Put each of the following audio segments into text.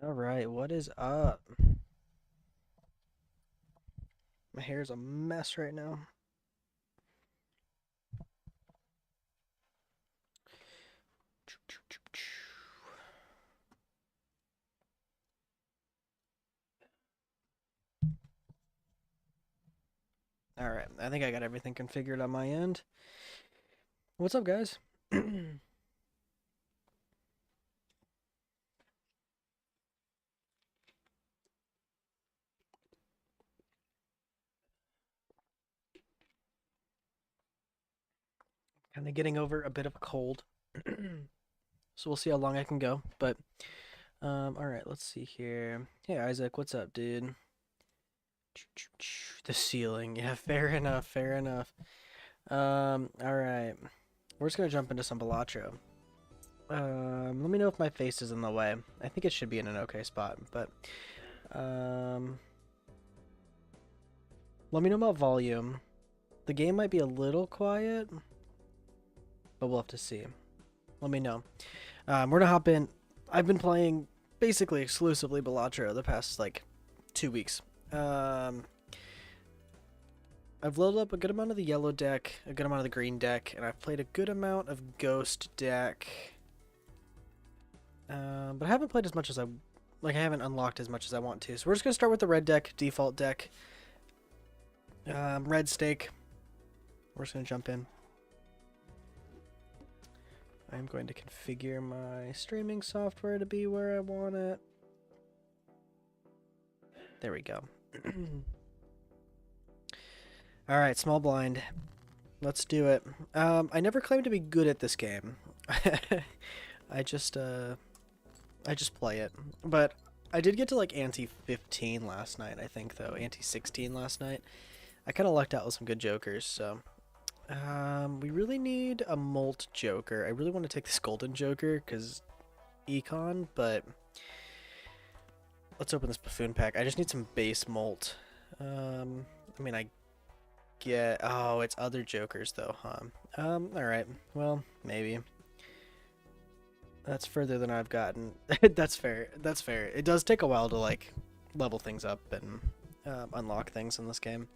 All right, what is up? My hair's a mess right now. All right, I think I got everything configured on my end. What's up, guys? Kind of getting over a bit of a cold, so we'll see how long I can go. But all right, let's see here. Hey, Isaac, what's up, dude? The ceiling, yeah, fair enough, fair enough. All right, we're just gonna jump into some Balatro. Let me know if my face is in the way. I think it should be in an okay spot, but um, let me know about volume. The game might be a little quiet, but we'll have to see. Let me know. We're gonna hop in. I've been playing basically exclusively Balatro the past like 2 weeks. Um, I've leveled up a good amount of the yellow deck, a good amount of the green deck, and I've played a good amount of ghost deck. But I haven't played as much as I haven't unlocked as much as I want to. So we're just gonna start with the red deck, default deck. Red stake. We're just gonna jump in. I'm going to configure my streaming software to be where I want it. There we go. Alright, small blind. Let's do it. I never claimed to be good at this game. I just play it. But I did get to like ante 15 last night, I think, though. Ante 16 last night. I kind of lucked out with some good jokers, so... we really need a Molt Joker. I really want to take this Golden Joker, because Econ, but... Let's open this Buffoon pack. I just need some base Molt. I mean, I get... Oh, it's other Jokers, though, huh? Alright. Well, maybe. That's further than I've gotten. That's fair. That's fair. It does take a while to, like, level things up and unlock things in this game.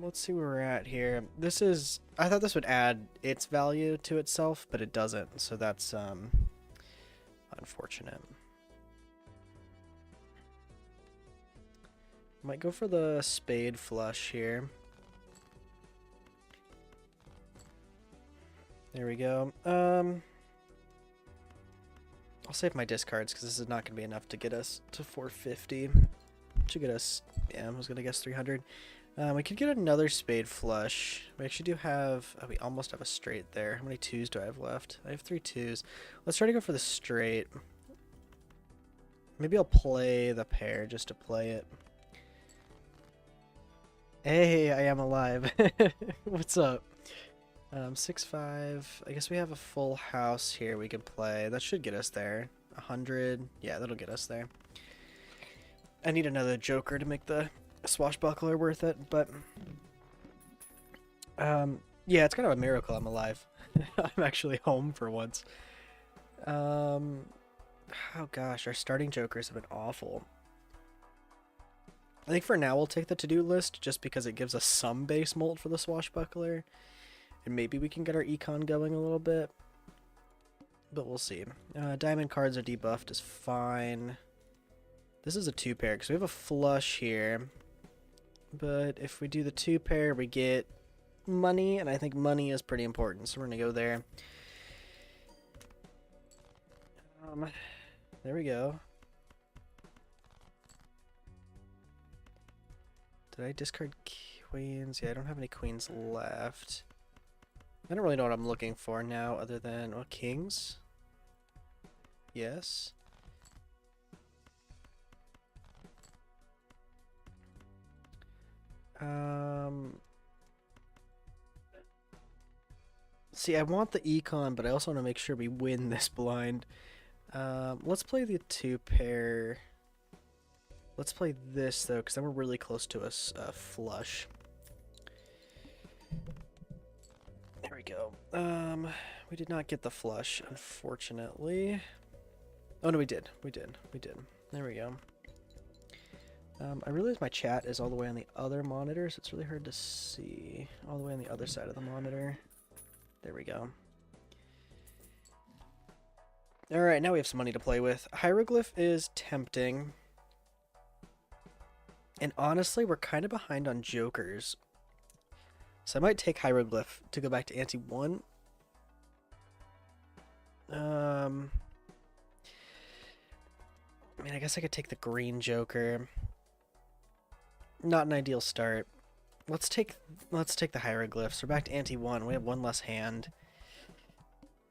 Let's see where we're at here. This is... I thought this would add its value to itself, but it doesn't, so that's, unfortunate. Might go for the spade flush here. There we go. I'll save my discards because this is not going to be enough to get us to 450. Should get us... Yeah, I was going to guess 300. We could get another spade flush. We actually do have... Oh, we almost have a straight there. How many twos do I have left? I have 3 twos. Let's try to go for the straight. Maybe I'll play the pair just to play it. Hey, I am alive. What's up? 6-5. I guess we have a full house here we can play. That should get us there. 100. Yeah, that'll get us there. I need another joker to make the swashbuckler worth it, but yeah, it's kind of a miracle I'm alive. I'm actually home for once. Oh gosh, our starting jokers have been awful. I think for now we'll take the to-do list just because it gives us some base molt for the swashbuckler. And maybe we can get our econ going a little bit. But we'll see. Diamond cards are debuffed is fine. This is a 2-pair because we have a flush here. But if we do the 2-pair, we get money. And I think money is pretty important. So we're going to go there. There we go. Did I discard queens? Yeah, I don't have any queens left. I don't really know what I'm looking for now other than... Oh, kings? Yes. See, I want the econ, but I also want to make sure we win this blind. Let's play the 2-pair. Let's play this, though, because then we're really close to a flush. There we go. We did not get the flush, unfortunately. Oh no, we did. There we go. I realize my chat is all the way on the other monitor, so it's really hard to see. All the way on the other side of the monitor. There we go. Alright, now we have some money to play with. Hieroglyph is tempting. And honestly, we're kind of behind on jokers. So I might take Hieroglyph to go back to ante 1. I mean, I guess I could take the green joker. Not an ideal start. Let's take the Hieroglyphs. We're back to ante 1. We have one less hand.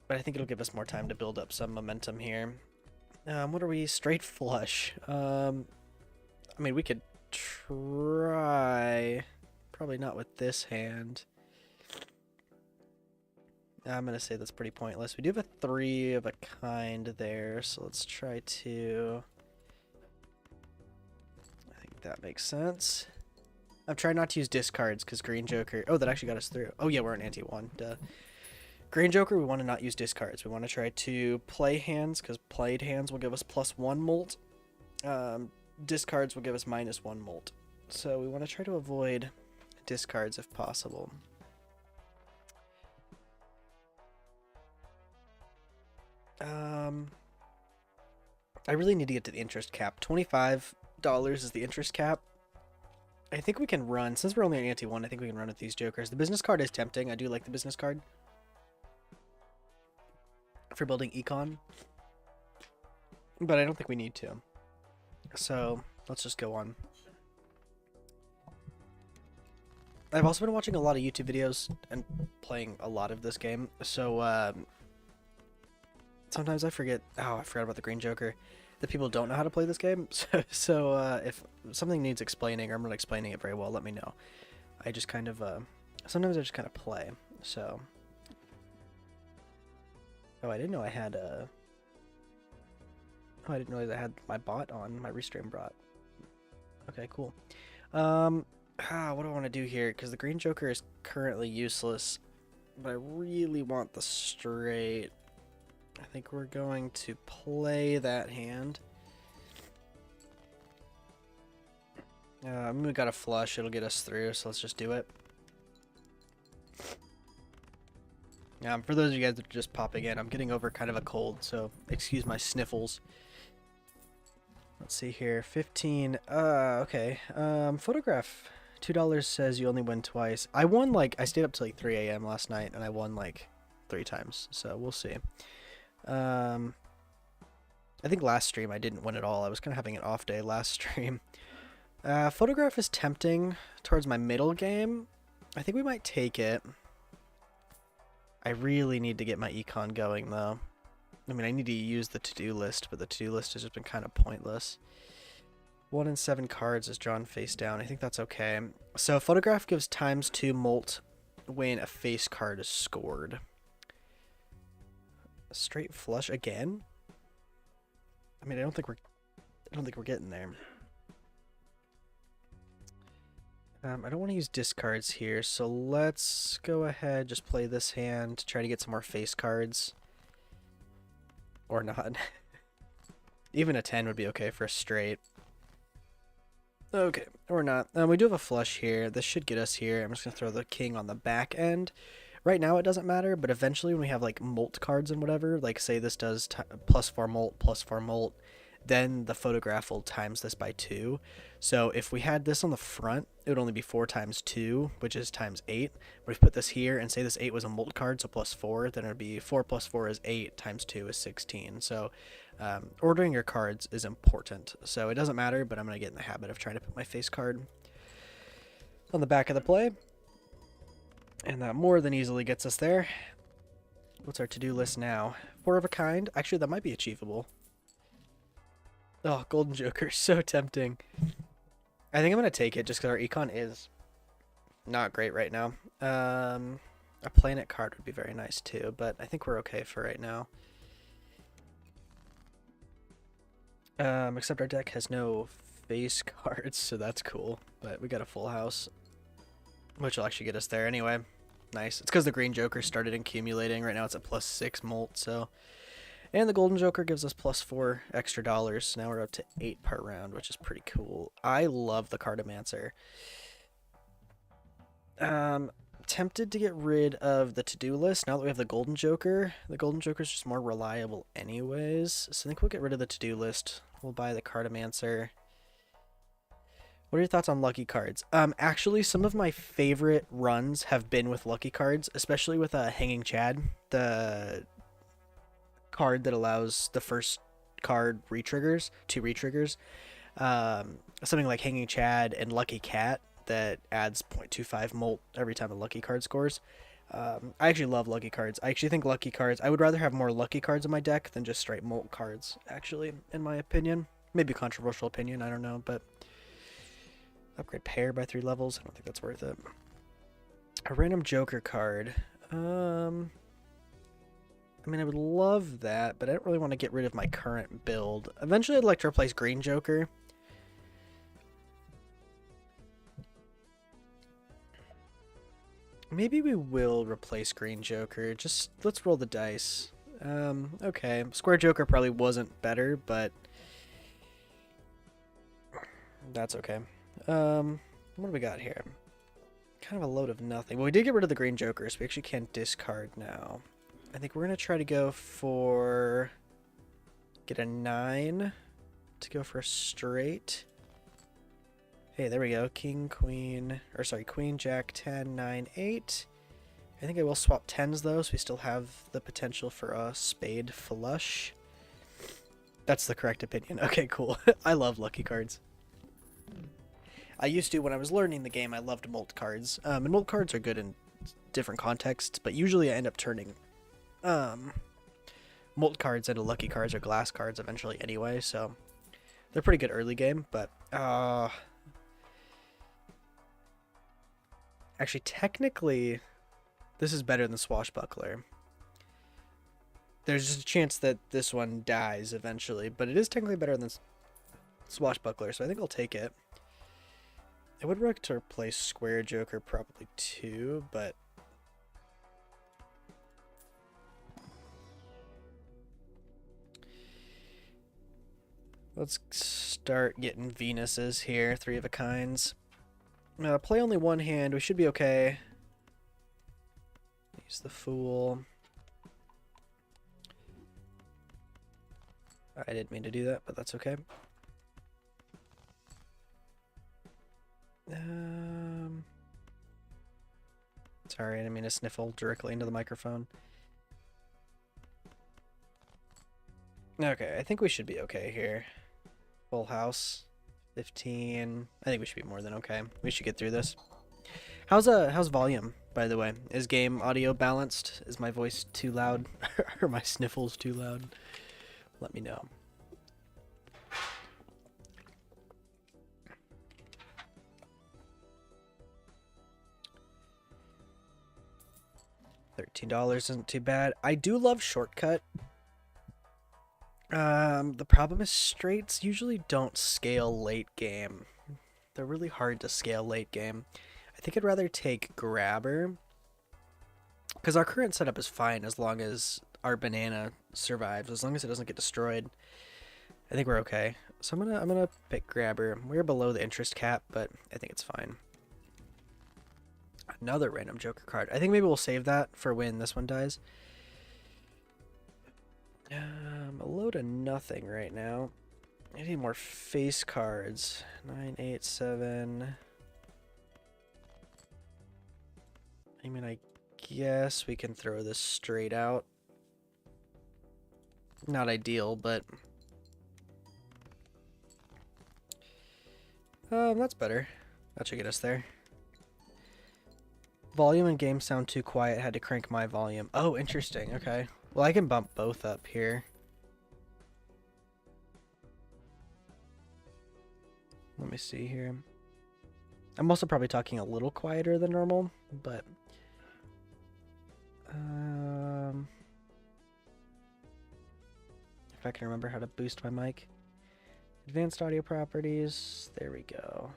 But I think it'll give us more time to build up some momentum here. What are we? Straight flush. I mean, we could try. Probably not with this hand. I'm going to say that's pretty pointless. We do have a 3 of a kind there, so let's try to... I think that makes sense. I'm trying not to use discards because green joker... Oh, that actually got us through. Oh yeah, we're in ante 1. Duh. Green joker, we want to not use discards. We want to try to play hands because played hands will give us +1 molt. Discards will give us -1 molt. So we want to try to avoid discards if possible. I really need to get to the interest cap. $25 is the interest cap. I think we can run, since we're only on ante 1, I think we can run with these jokers. The business card is tempting. I do like the business card for building econ, but I don't think we need to. So let's just go on. I've also been watching a lot of YouTube videos and playing a lot of this game, so sometimes I forget. Oh, I forgot about the green joker. That people don't know how to play this game. So if something needs explaining or I'm not explaining it very well, let me know. I just kind of sometimes I just kind of play. So oh, I didn't know I had oh, I didn't know that I had my bot on, my restream bot. Okay, cool. What do I want to do here? Because the green joker is currently useless, but I really want the straight. I think we're going to play that hand. We got a flush. It'll get us through, so let's just do it. For those of you guys that are just popping in, I'm getting over kind of a cold, so excuse my sniffles. Let's see here. 15. Okay. Photograph. $2 says you only win twice. I won, like, I stayed up till like 3 a.m. last night, and I won, like, 3 times, so we'll see. I think last stream I didn't win at all. I was kind of having an off day last stream. Photograph is tempting towards my middle game. I think we might take it. I really need to get my econ going, though. I mean, I need to use the to-do list, but the to-do list has just been kind of pointless. 1 in 7 cards is drawn face down. I think that's okay. So photograph gives ×2 molt when a face card is scored. Straight flush again? I mean, I don't think we're getting there. I don't want to use discards here, so let's go ahead, just play this hand, try to get some more face cards. Or not. Even a 10 would be okay for a straight. Okay, or not. We do have a flush here. This should get us here. I'm just going to throw the king on the back end. Right now it doesn't matter, but eventually when we have like molt cards and whatever, like say this does +4 molt, +4 molt, then the photograph will times this by 2. So if we had this on the front, it would only be 4 times 2, which is times 8. But if we put this here and say this 8 was a molt card, so +4, then it would be 4 + 4 is 8, times 2 is 16. So ordering your cards is important. So it doesn't matter, but I'm going to get in the habit of trying to put my face card on the back of the play. And that more than easily gets us there. What's our to-do list now? 4 of a kind. Actually, that might be achievable. Oh, golden joker, so tempting. I think I'm going to take it just because our econ is not great right now. A planet card would be very nice too, but I think we're okay for right now. Except our deck has no face cards, so that's cool. But we got a full house, which will actually get us there anyway. Nice. It's because the green joker started accumulating. Right now it's at +6 molt, so And the Golden Joker gives us +4 extra dollars. So now we're up to 8 per round, which is pretty cool. I love the Cartomancer. Tempted to get rid of the to-do list now that we have the Golden Joker. The Golden Joker is just more reliable anyways. So I think we'll get rid of the to-do list. We'll buy the Cartomancer. What are your thoughts on Lucky Cards? Actually, some of my favorite runs have been with Lucky Cards, especially with Hanging Chad, the card that allows the first card retriggers, 2 retriggers. Something like Hanging Chad and Lucky Cat that adds 0.25 molt every time a Lucky card scores. I actually love Lucky Cards. I actually think Lucky Cards, I would rather have more Lucky Cards in my deck than just straight molt cards, actually, in my opinion. Maybe a controversial opinion, I don't know, but... Upgrade pair by 3 levels. I don't think that's worth it. A random Joker card. I mean, I would love that, but I don't really want to get rid of my current build. Eventually, I'd like to replace Green Joker. Maybe we will replace Green Joker. Just, let's roll the dice. Okay. Square Joker probably wasn't better, but... that's okay. What do we got here? Kind of a load of nothing. Well, we did get rid of the Green Joker, so we actually can't discard now. I think we're going to try to go for... get a 9 to go for a straight. Hey, there we go. King, Queen... or sorry, Queen, Jack, 10, 9, 8. I think I will swap 10s, though, so we still have the potential for a spade flush. That's the correct opinion. Okay, cool. I love Lucky Cards. I used to, when I was learning the game, I loved molt cards. And molt cards are good in different contexts, but usually I end up turning molt cards into lucky cards or glass cards eventually anyway, so they're pretty good early game, but actually, technically, this is better than Swashbuckler. There's just a chance that this one dies eventually, but it is technically better than Swashbuckler, so I think I'll take it. I would like to replace Square Joker probably too, but... let's start getting Venuses here, 3 of a kinds. Play only 1 hand, we should be okay. Use the Fool. I didn't mean to do that, but that's okay. Sorry, I didn't mean to sniffle directly into the microphone. Okay, I think we should be okay here. Full house. 15. I think we should be more than okay. We should get through this. How's volume, by the way? Is game audio balanced? Is my voice too loud? Or my sniffles too loud? Let me know. $13 isn't too bad. I do love Shortcut. The problem is straights usually don't scale late game. They're really hard to scale late game. I think I'd rather take Grabber, because our current setup is fine as long as our banana survives, as long as it doesn't get destroyed. I think we're okay. So I'm gonna pick Grabber. We're below the interest cap, but I think it's fine. Another random Joker card. I think maybe we'll save that for when this one dies. A load of nothing right now. I need more face cards. 9, 8, 7. I mean, I guess we can throw this straight out. Not ideal, but... that's better. That should get us there. Volume and game sound too quiet. Had to crank my volume. Oh, interesting. Okay. Well, I can bump both up here. Let me see here. I'm also probably talking a little quieter than normal, but... if I can remember how to boost my mic. Advanced audio properties. There we go.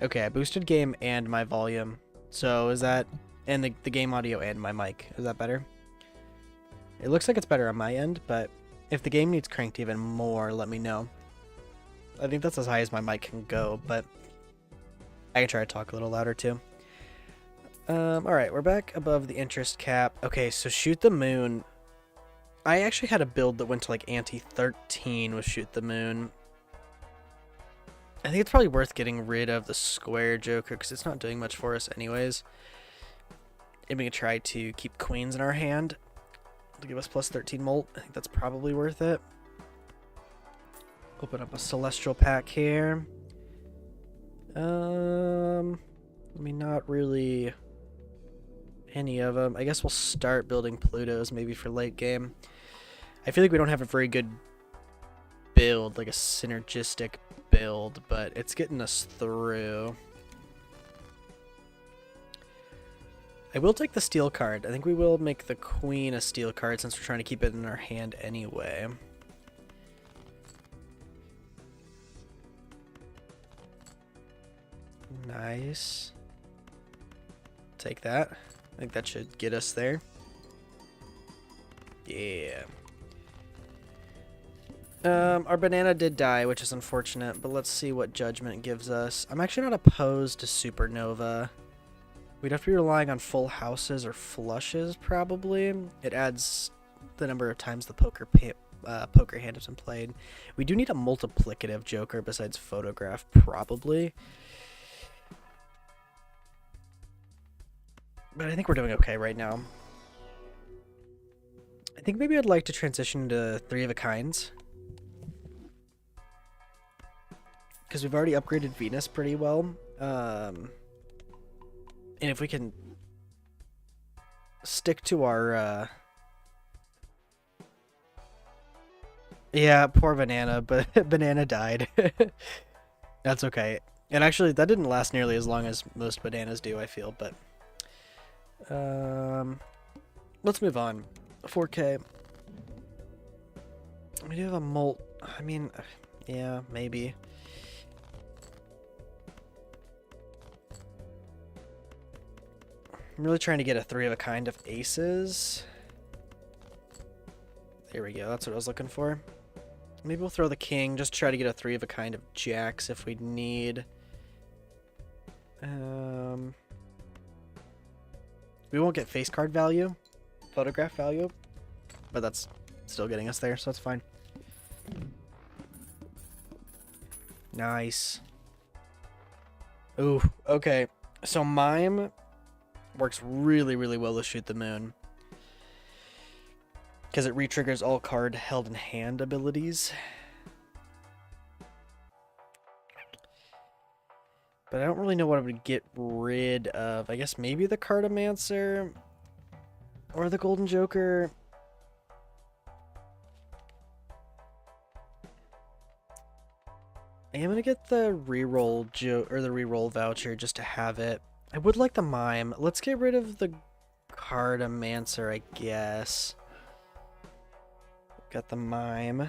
Okay, I boosted game and my volume. So is that... And the game audio and my mic. Is that better? It looks like it's better on my end, but if the game needs cranked even more, let me know. I think that's as high as my mic can go, but I can try to talk a little louder too. Alright, we're back above the interest cap. Okay, so Shoot the Moon. I actually had a build that went to like anti-13 with Shoot the Moon. I think it's probably worth getting rid of the square Joker because it's not doing much for us anyways. And we can try to keep queens in our hand to give us plus 13 molt. I think that's probably worth it. Open up a Celestial pack here. I mean, not really any of them. I guess we'll start building Plutos maybe for late game. I feel like we don't have a very good build, like a synergistic build, but it's getting us through. I will take the steel card. I think we will make the queen a steel card since we're trying to keep it in our hand anyway. Nice. Take that. I think that should get us there. Yeah. Our banana did die, which is unfortunate, but let's see what Judgment gives us. I'm actually not opposed to Supernova. We'd have to be relying on full houses or flushes, probably. It adds the number of times the poker hand has been played. We do need a multiplicative Joker besides Photograph, probably. But I think we're doing okay right now. I think maybe I'd like to transition to 3 of a kinds. Because we've already upgraded Venus pretty well. And if we can stick to our... Yeah, poor Banana, but Banana died. That's okay. And actually, that didn't last nearly as long as most bananas do, I feel, but... let's move on. 4K. We do have a molt. I mean, yeah, maybe. I'm really trying to get a 3 of a kind of aces. There we go. That's what I was looking for. Maybe we'll throw the king. Just try to get a 3 of a kind of jacks if we need. We won't get face card value, photograph value, but that's still getting us there, so that's fine. Nice. Ooh, okay. So Mime works really, really well to Shoot the Moon. Because it re-triggers all card held in hand abilities. But I don't really know what I would get rid of. I guess maybe the Cartomancer or the Golden Joker. I am gonna get the reroll the reroll voucher just to have it. I would like the Mime. Let's get rid of the Cartomancer, I guess. Got the Mime.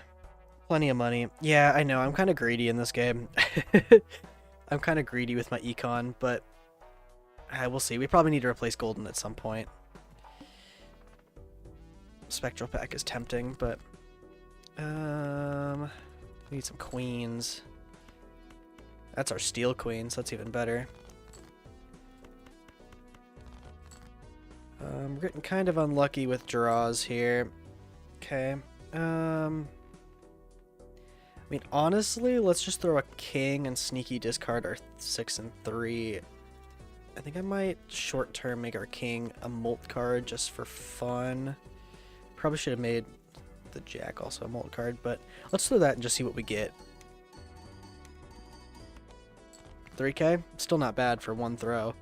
Plenty of money. Yeah, I know. I'm kind of greedy in this game. I'm kind of greedy with my econ, but we'll see. We probably need to replace Golden at some point. Spectral pack is tempting, but we need some queens. That's our steel queen, so that's even better. We're getting kind of unlucky with draws here. Okay. I mean, honestly, let's just throw a king and sneaky discard our 6 and 3. I think I might short-term make our king a molt card just for fun. Probably should have made the jack also a molt card, but let's throw that and just see what we get. 3K? Still not bad for one throw.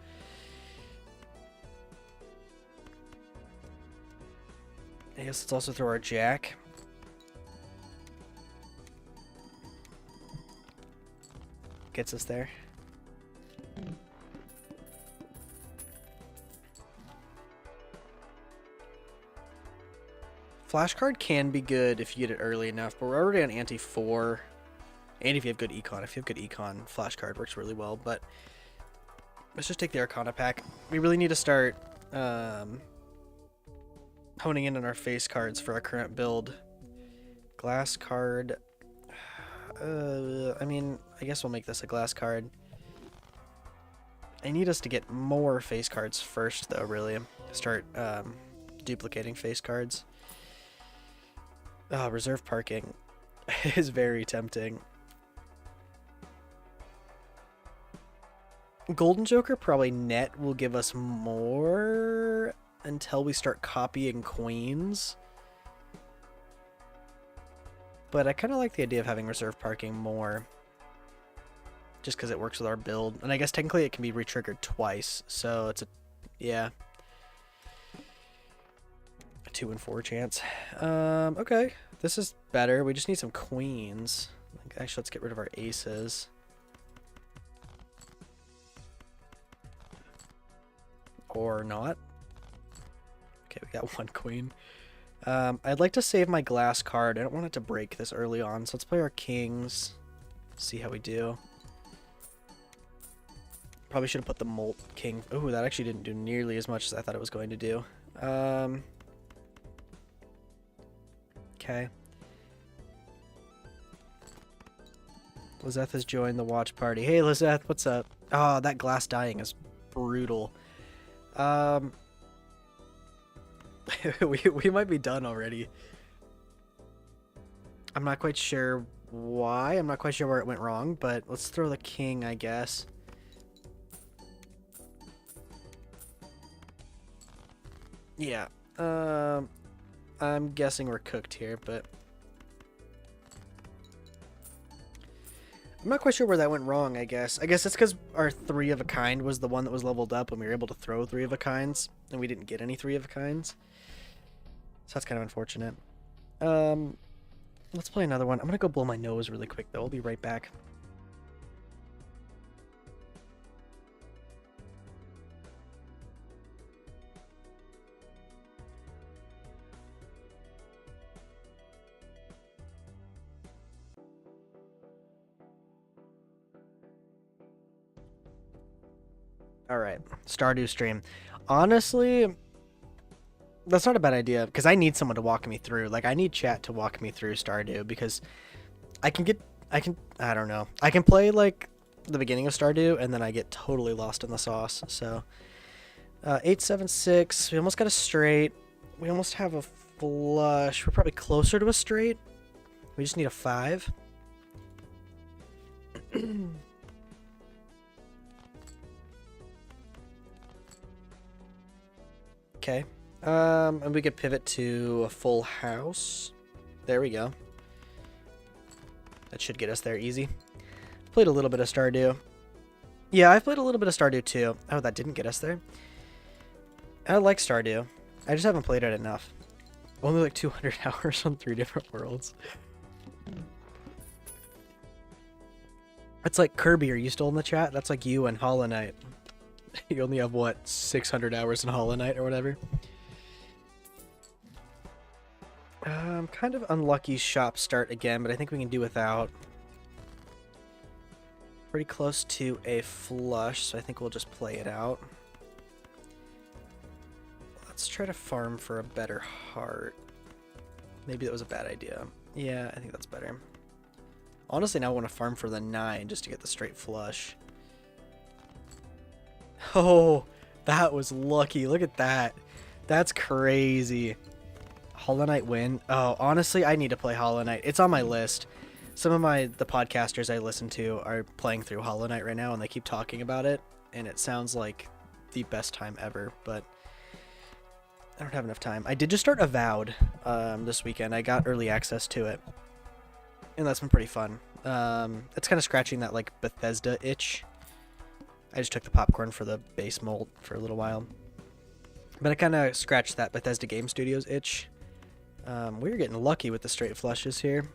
I guess let's also throw our jack. Gets us there. Flashcard can be good if you get it early enough, but we're already on ante 4. And if you have good econ. If you have good econ, flashcard works really well, but Let's just take the Arcana pack. We really need to start honing in on our face cards for our current build. Glass card. I mean, I guess we'll make this a glass card. I need us to get more face cards first, though, really. Start duplicating face cards. Reserve parking is very tempting. Golden Joker probably net will give us more until we start copying queens. But I kind of like the idea of having reserve parking more. Just because it works with our build. And I guess technically it can be re-triggered twice. So it's a... yeah. A 2 in 4 chance. Okay. This is better. We just need some queens. Actually, let's get rid of our aces. Or not. Okay, we got one queen. I'd like to save my glass card. I don't want it to break this early on. So let's play our kings. See how we do. Probably should have put the Molt King. Ooh, that actually didn't do nearly as much as I thought it was going to do. Okay. Lizeth has joined the watch party. Hey, Lizeth, what's up? Oh, that glass dying is brutal. We might be done already. I'm not quite sure why. I'm not quite sure where it went wrong, but let's throw the king, I guess. Yeah. I'm guessing we're cooked here, but I'm not quite sure where that went wrong, I guess. I guess it's because our 3 of a kind was the one that was leveled up and we were able to throw 3 of a kinds, and we didn't get any 3 of a kinds. So that's kind of unfortunate. Let's play another one. I'm going to go blow my nose really quick, though. I'll be right back. Alright, Stardew stream. Honestly, that's not a bad idea, because I need someone to walk me through. Like, I need chat to walk me through Stardew, because I don't know. I can play, like, the beginning of Stardew, and then I get totally lost in the sauce, so. 876, we almost got a straight. We almost have a flush. We're probably closer to a straight. We just need a 5. Okay. And we could pivot to a full house. There we go. That should get us there easy. Played a little bit of Stardew. Yeah, I've played a little bit of Stardew too. Oh, that didn't get us there. I like Stardew. I just haven't played it enough. Only like 200 hours on 3 different worlds. It's like Kirby, are you still in the chat? That's like you and Hollow Knight. You only have, what, 600 hours in Hollow Knight or whatever? Kind of unlucky shop start again, but I think we can do without. Pretty close to a flush, so I think we'll just play it out. Let's try to farm for a better heart. Maybe that was a bad idea. Yeah, I think that's better. Honestly, now I want to farm for the 9 just to get the straight flush. Oh, that was lucky. Look at that. That's crazy. Hollow Knight win. Oh, honestly, I need to play Hollow Knight. It's on my list. Some of the podcasters I listen to are playing through Hollow Knight right now, and they keep talking about it, and it sounds like the best time ever, but I don't have enough time. I did just start Avowed this weekend. I got early access to it, and that's been pretty fun. It's kind of scratching that like Bethesda itch. I just took the popcorn for the base mold for a little while. But I kind of scratched that Bethesda Game Studios itch. We're getting lucky with the straight flushes here.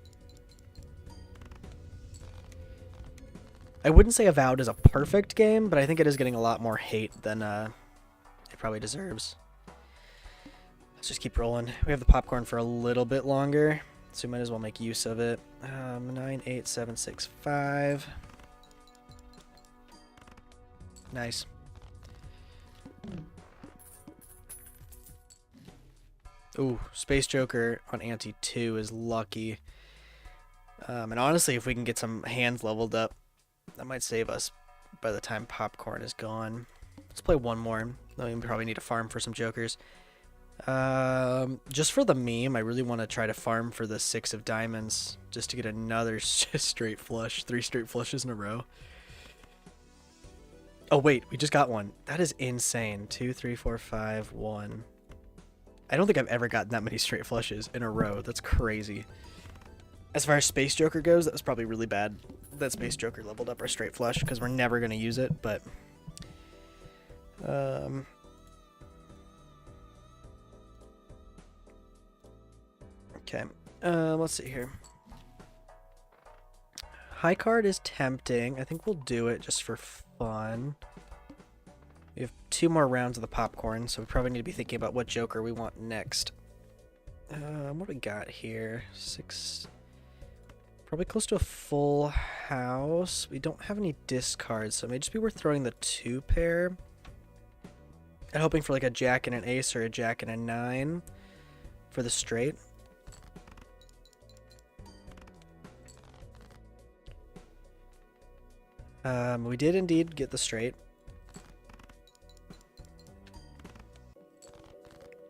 I wouldn't say Avowed is a perfect game, but I think it is getting a lot more hate than it probably deserves. Let's just keep rolling. We have the popcorn for a little bit longer, so we might as well make use of it. 9, 8, 7, 6, 5. Nice. Ooh, Space Joker on ante 2 is lucky. And honestly, if we can get some hands leveled up, that might save us by the time popcorn is gone. Let's play one more. Then we probably need to farm for some jokers. Just for the meme, I really want to try to farm for the 6 of diamonds just to get another straight flush. 3 straight flushes in a row. Oh wait, we just got one. That is insane. 2, 3, 4, 5, 1. I don't think I've ever gotten that many straight flushes in a row. That's crazy. As far as Space Joker goes, that was probably really bad that Space Joker leveled up our straight flush because we're never going to use it, but... Okay, let's see here. High card is tempting. I think we'll do it just for fun. We have 2 more rounds of the popcorn, so we probably need to be thinking about what Joker we want next. What do we got here? 6... Probably close to a full house. We don't have any discards, so it may just be worth throwing the 2 pair. And hoping for like a jack and an ace or a jack and a 9 for the straight. We did indeed get the straight.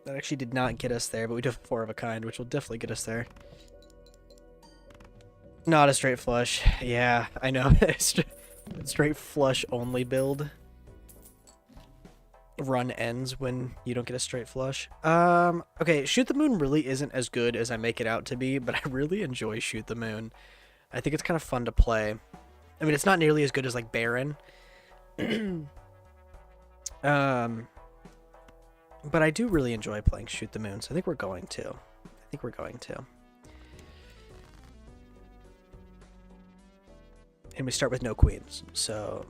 That actually did not get us there, but we do have 4 of a kind, which will definitely get us there. Not a straight flush. Yeah, I know. Straight flush only build. Run ends when you don't get a straight flush. Okay, Shoot the Moon really isn't as good as I make it out to be, but I really enjoy Shoot the Moon. I think it's kind of fun to play. I mean, it's not nearly as good as, like, Baron. But I do really enjoy playing Shoot the Moon, so I think we're going to. And we start with no queens, so...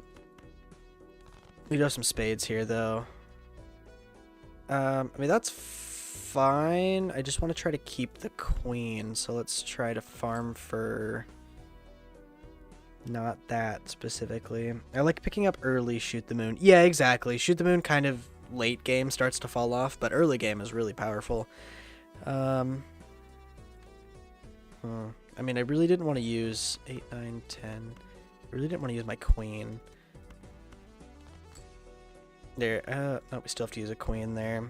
We do have some spades here, though. I mean, that's fine. I just want to try to keep the queen, so let's try to farm for... Not that, specifically. I like picking up early Shoot the Moon. Yeah, exactly. Shoot the Moon kind of late game starts to fall off, but early game is really powerful. I mean, I really didn't want to use 8, 9, 10... I really didn't want to use my queen. There, no, we still have to use a queen there.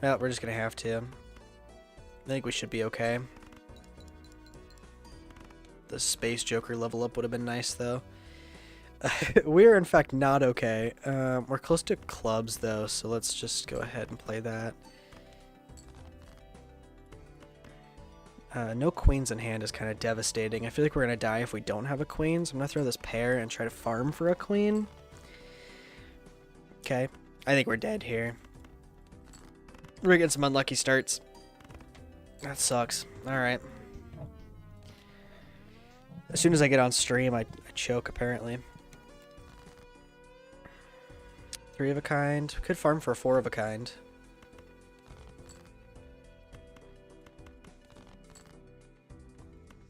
Well, we're just gonna have to. I think we should be okay. The Space Joker level up would have been nice, though. We're, in fact, not okay. We're close to clubs, though, so let's just go ahead and play that. No queens in hand is kind of devastating. I feel like we're going to die if we don't have a queen, so I'm going to throw this pair and try to farm for a queen. Okay, I think we're dead here. We're getting some unlucky starts. That sucks. Alright. As soon as I get on stream, I choke, apparently. 3 of a kind. We could farm for a 4 of a kind.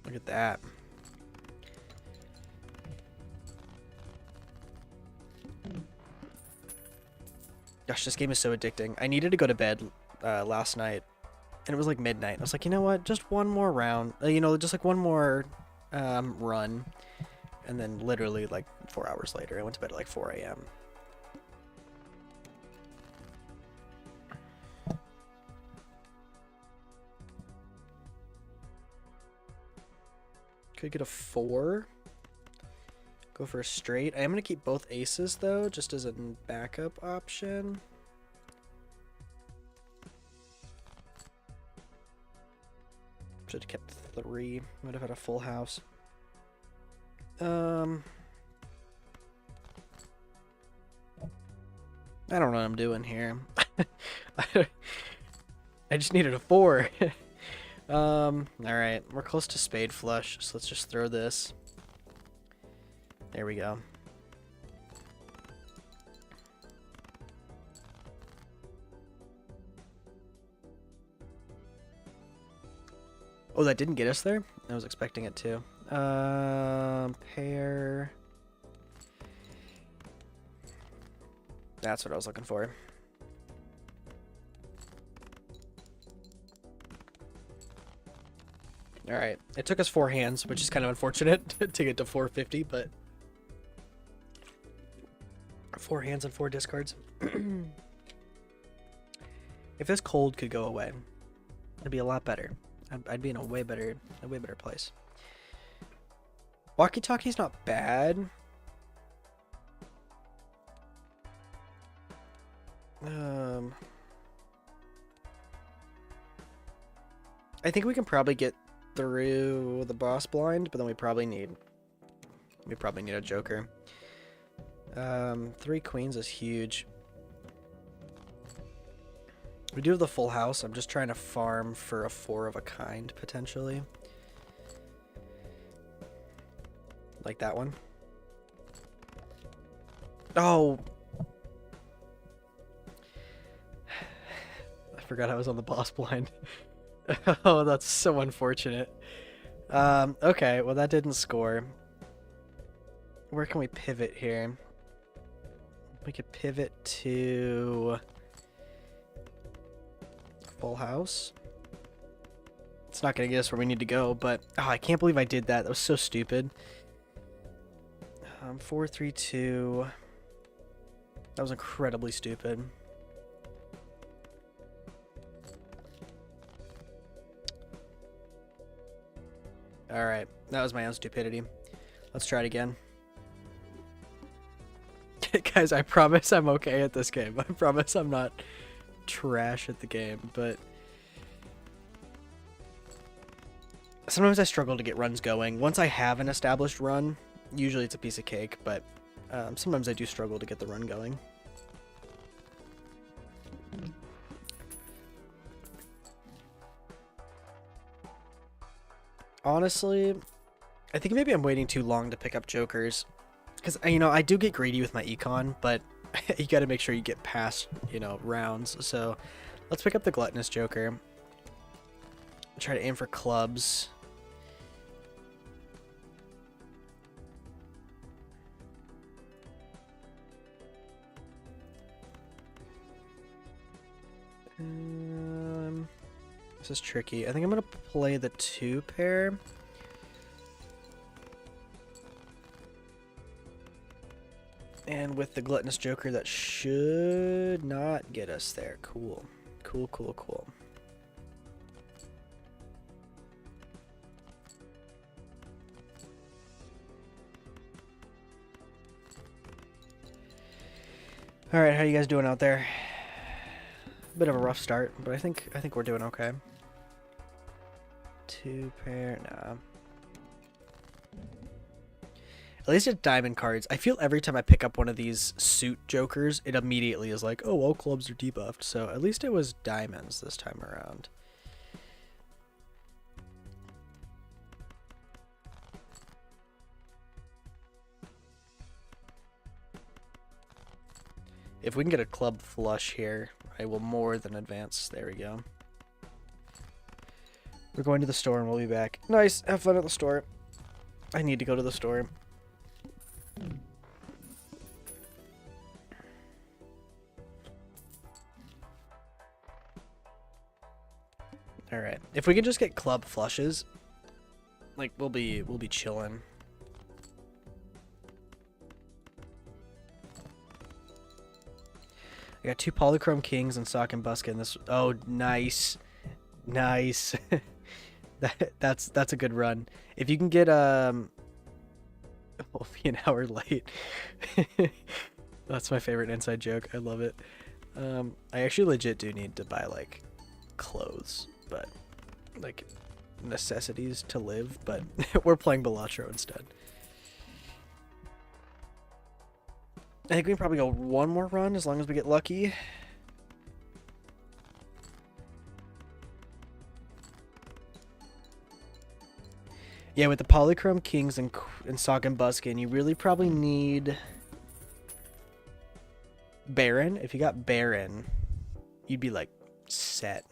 Look at that. Gosh, this game is so addicting. I needed to go to bed last night, and it was like midnight. I was like, you know what? Just one more round. Just like one more run. And then literally like 4 hours later, I went to bed at like 4 a.m. Could get a 4. Go for a straight. I am going to keep both aces, though, just as a backup option. Should have kept 3. Might have had a full house. I don't know what I'm doing here. I just needed a 4. Alright, we're close to spade flush, so let's just throw this. There we go. Oh, that didn't get us there? I was expecting it to. Pair. That's what I was looking for. Alright, it took us 4 hands, which is kind of unfortunate to get to 450, but 4 hands and 4 discards. If this cold could go away, it'd be a lot better. I'd be in a way better place. Walkie-talkie's not bad. I think we can probably get through the boss blind, but then we probably need a joker. 3 queens is huge. We do have the full house. I'm just trying to farm for a 4 of a kind, potentially. Like that one. Oh! I forgot I was on the boss blind. Oh, that's so unfortunate. Okay, well that didn't score. Where can we pivot here? We could pivot to full house. It's not gonna get us where we need to go, but oh, I can't believe I did that. That was so stupid. 4, 3, 2. That was incredibly stupid. Alright, that was my own stupidity. Let's try it again. Guys, I promise I'm okay at this game. I promise I'm not trash at the game, but sometimes I struggle to get runs going. Once I have an established run, usually it's a piece of cake, but sometimes I do struggle to get the run going. Honestly, I think maybe I'm waiting too long to pick up jokers. Because, you know, I do get greedy with my econ, but you gotta make sure you get past, you know, rounds. So, let's pick up the gluttonous joker. Try to aim for clubs. This is tricky. I think I'm gonna play the 2 pair. And with the gluttonous joker, that should not get us there. Cool. Cool, cool, cool. Alright, how you guys doing out there? Bit of a rough start, but I think we're doing okay. 2 pair, nah. At least it's diamond cards. I feel every time I pick up one of these suit jokers, it immediately is like, oh, all clubs are debuffed. So at least it was diamonds this time around. If we can get a club flush here, I will more than advance. There we go. We're going to the store and we'll be back. Nice. Have fun at the store. I need to go to the store. Alright. If we can just get club flushes, like we'll be chilling. I got 2 polychrome kings and sock and buska in this. Oh, nice. Nice. That's a good run. If you can get we'll be an hour late. That's my favorite inside joke. I love it. I actually legit do need to buy like clothes, but like necessities to live, but we're playing Balatro instead. I think we can probably go one more run as long as we get lucky. Yeah, with the polychrome kings and sock and buskin, you really probably need Baron. If you got Baron, you'd be like set.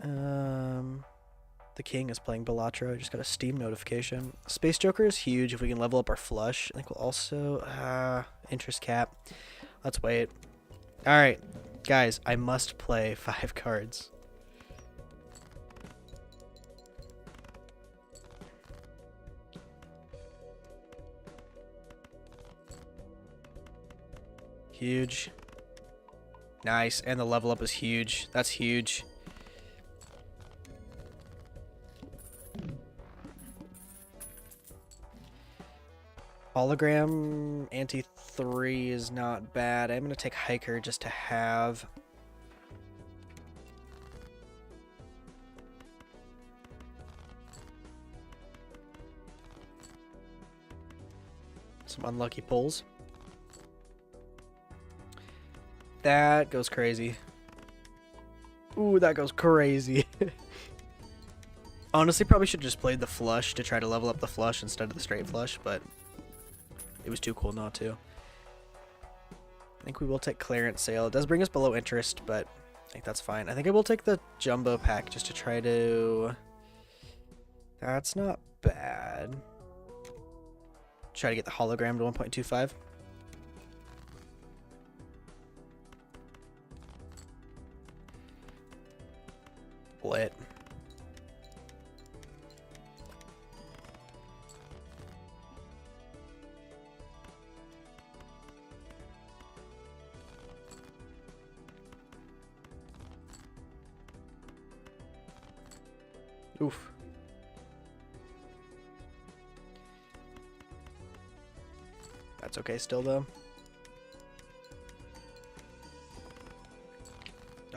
The king is playing Balatro. I just got a Steam notification. Space Joker is huge if we can level up our flush. I think we'll also interest cap. Let's wait. All right, guys, I must play 5 cards. Huge. Nice, and the level up is huge. That's huge. Hologram anti-3 is not bad. I'm going to take Hiker just to have. Some unlucky pulls. That goes crazy. Ooh, that goes crazy. Honestly, probably should have just played the flush to try to level up the flush instead of the straight flush, but it was too cool not to. I think we will take clearance sale. It does bring us below interest, but I think that's fine. I think I will take the jumbo pack just to try to... That's not bad. Try to get the hologram to 1.25. Lit. Oof. That's okay still, though.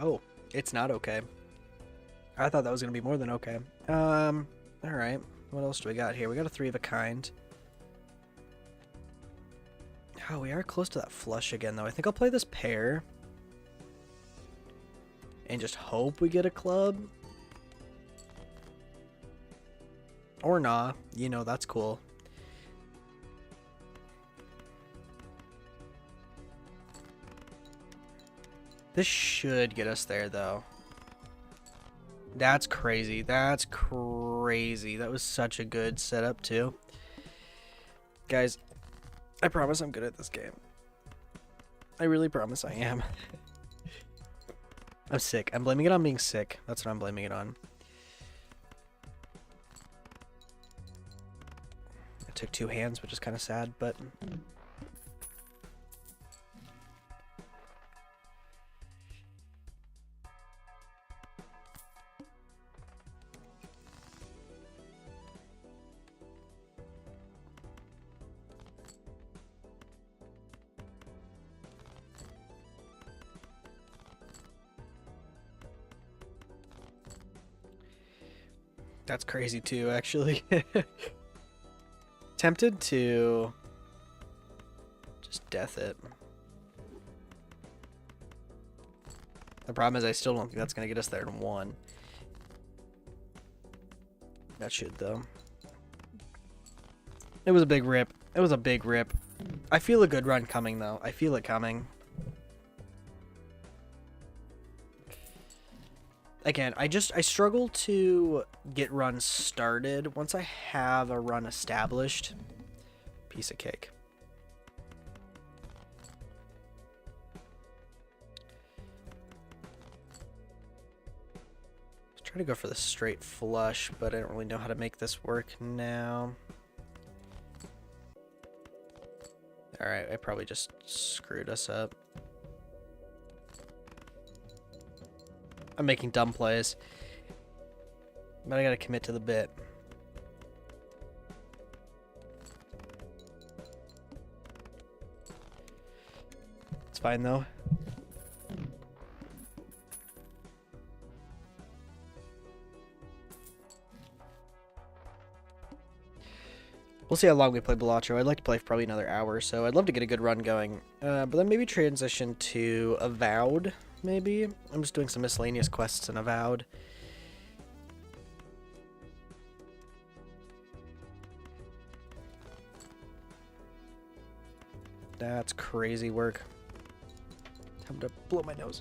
Oh, it's not okay. I thought that was going to be more than okay. Alright. What else do we got here? We got a 3 of a kind. Oh, we are close to that flush again, though. I think I'll play this pair. And just hope we get a club. Or nah. You know, that's cool. This should get us there, though. That's crazy. That's crazy. That was such a good setup, too. Guys, I promise I'm good at this game. I really promise I am. I'm sick. I'm blaming it on being sick. That's what I'm blaming it on. I took 2 hands, which is kind of sad, but... That's crazy too, actually. Tempted to just death it. The problem is I still don't think that's going to get us there in 1. That should, though. It was a big rip. It was a big rip. I feel a good run coming, though. I feel it coming. Again, I struggle to get runs started. Once I have a run established, piece of cake. Let's try to go for the straight flush, but I don't really know how to make this work now. Alright, I probably just screwed us up. I'm making dumb plays. But I gotta commit to the bit. It's fine though. We'll see how long we play Balatro. I'd like to play for probably another hour, so I'd love to get a good run going. But then maybe transition to Avowed, maybe? I'm just doing some miscellaneous quests in Avowed. That's crazy work. Time to blow my nose.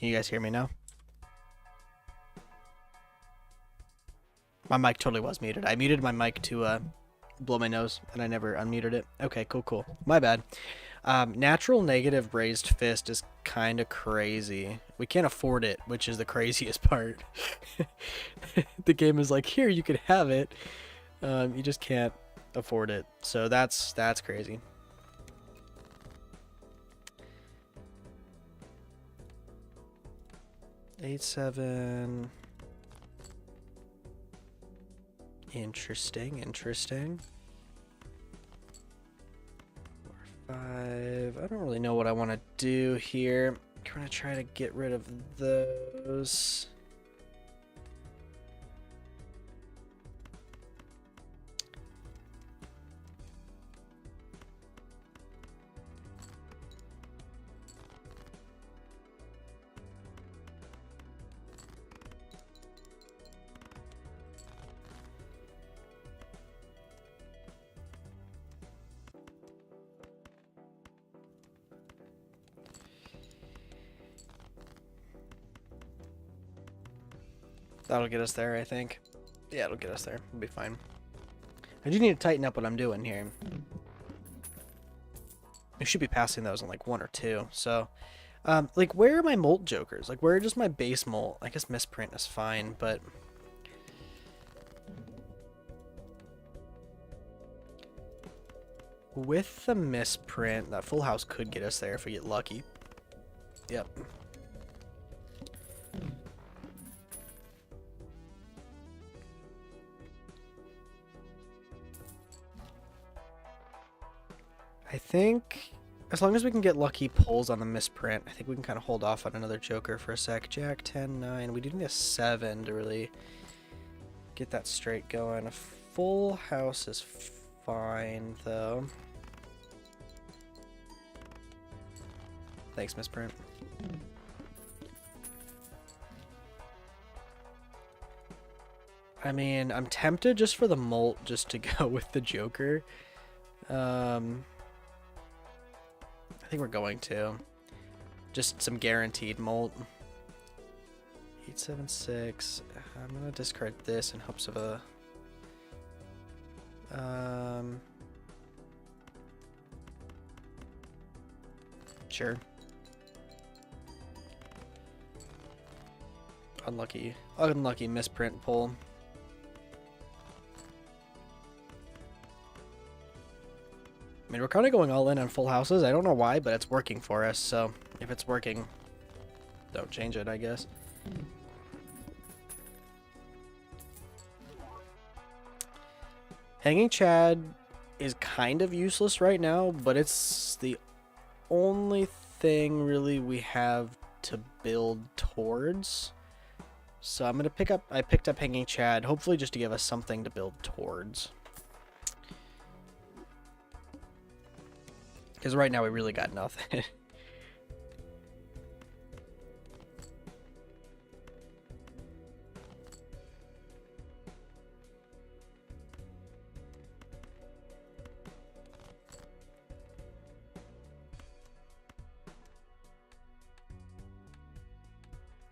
Can you guys hear me now? My mic totally was muted. I muted my mic to blow my nose, and I never unmuted it. Okay, cool. My bad. Natural negative raised fist is kind of crazy. We can't afford it, which is the craziest part. The game is like, here, you can have it. You just can't afford it. So that's crazy. Eight, 7. Interesting. 4, 5. I don't really know what I want to do here. I'm gonna try to get rid of those. That'll get us there, I think. Yeah, it'll get us there. We'll be fine. I do need to tighten up what I'm doing here. We should be passing those in like 1 or 2. So, like, where are my molt jokers? Like, where are just my base molt? I guess misprint is fine, but with the misprint, that full house could get us there if we get lucky. Yep. I think as long as we can get lucky pulls on the misprint, I think we can kind of hold off on another joker for a sec. Jack, 10, 9. We do need a 7 to really get that straight going. A full house is fine, though. Thanks, misprint. I mean, I'm tempted just for the molt just to go with the joker. I think we're going to. Just some guaranteed molt. 8, 7, 6. I'm gonna discard this in hopes of a sure. Unlucky misprint pull. I mean, we're kind of going all in on full houses. I don't know why, but it's working for us. So if it's working, don't change it, I guess. Hanging Chad is kind of useless right now, but it's the only thing really we have to build towards. So I'm gonna I picked up Hanging Chad, hopefully just to give us something to build towards. Because right now we really got nothing.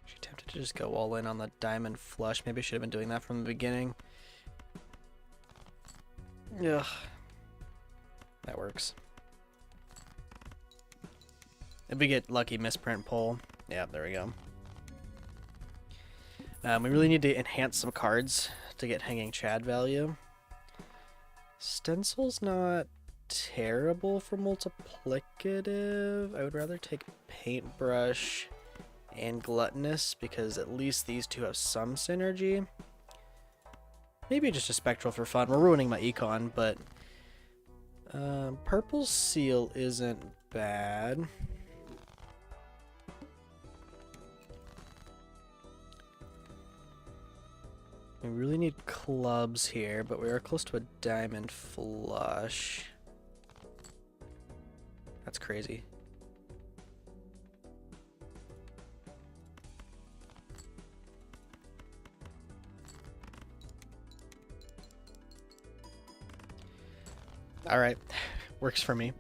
She tempted to just go all in on the diamond flush. Maybe I should have been doing that from the beginning. Ugh. That works. If we get lucky misprint pull. Yeah, there we go. We really need to enhance some cards to get Hanging Chad value. Stencil's not terrible for multiplicative. I would rather take Paintbrush and Gluttonous because at least these two have some synergy. Maybe just a Spectral for fun. We're ruining my econ, but Purple Seal isn't bad. We really need clubs here, but we are close to a diamond flush. That's crazy. All right, works for me.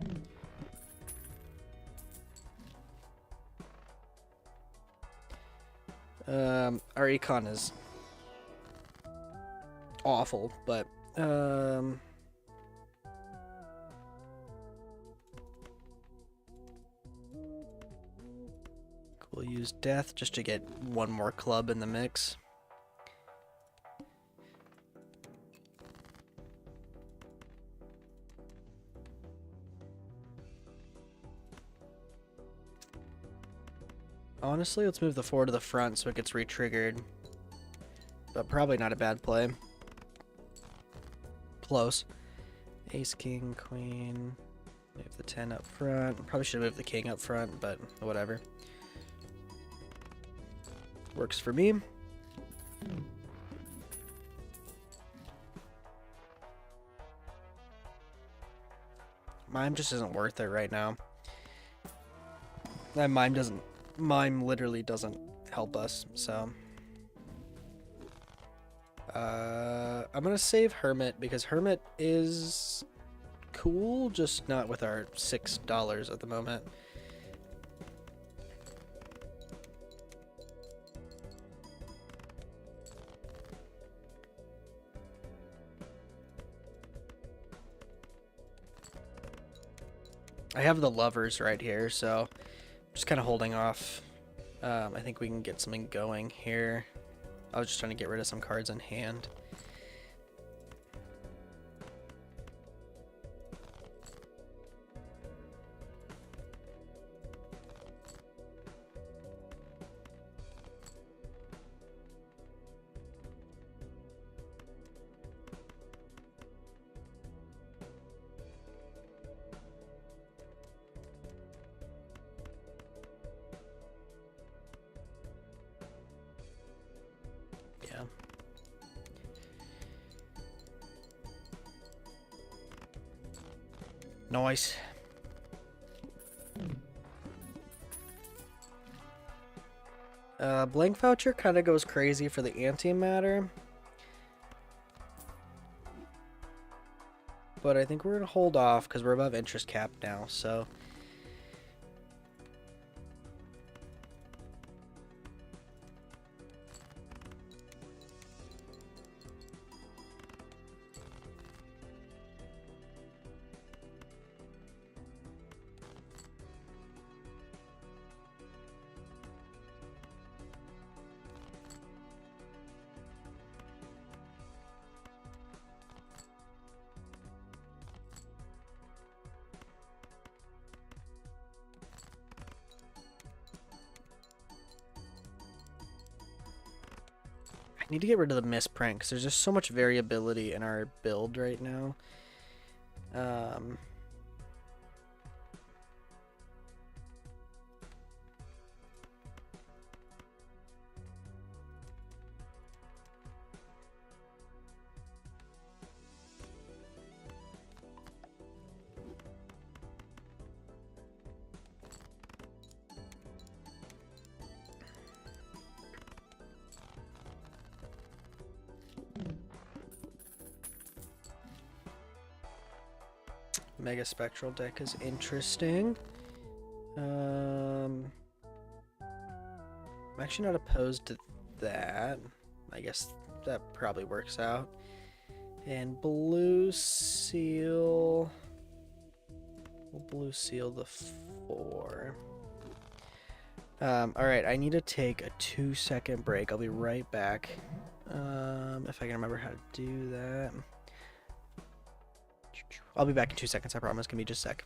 Our econ is awful, but we'll use death just to get one more club in the mix. Honestly, let's move the 4 to the front so it gets re-triggered. But probably not a bad play. Close. Ace, king, queen. Move the 10 up front. Probably should have moved the king up front, but whatever. Works for me. Mime just isn't worth it right now. That mime literally doesn't help us, so I'm gonna save Hermit because Hermit is cool, just not with our $6 at the moment. I have the lovers right here, so just kind of holding off. I think we can get something going here. I was just trying to get rid of some cards in hand. Yeah. Nice. Blank voucher kind of goes crazy for the antimatter. But I think we're going to hold off because we're above interest cap now, so... I need to get rid of the misprint because there's just so much variability in our build right now. Mega Spectral deck is interesting. I'm actually not opposed to that. I guess that probably works out. And Blue Seal... We'll Blue Seal the 4. Alright, I need to take a 2-second break. I'll be right back. If I can remember how to do that. I'll be back in 2 seconds, I promise. Give me just a sec.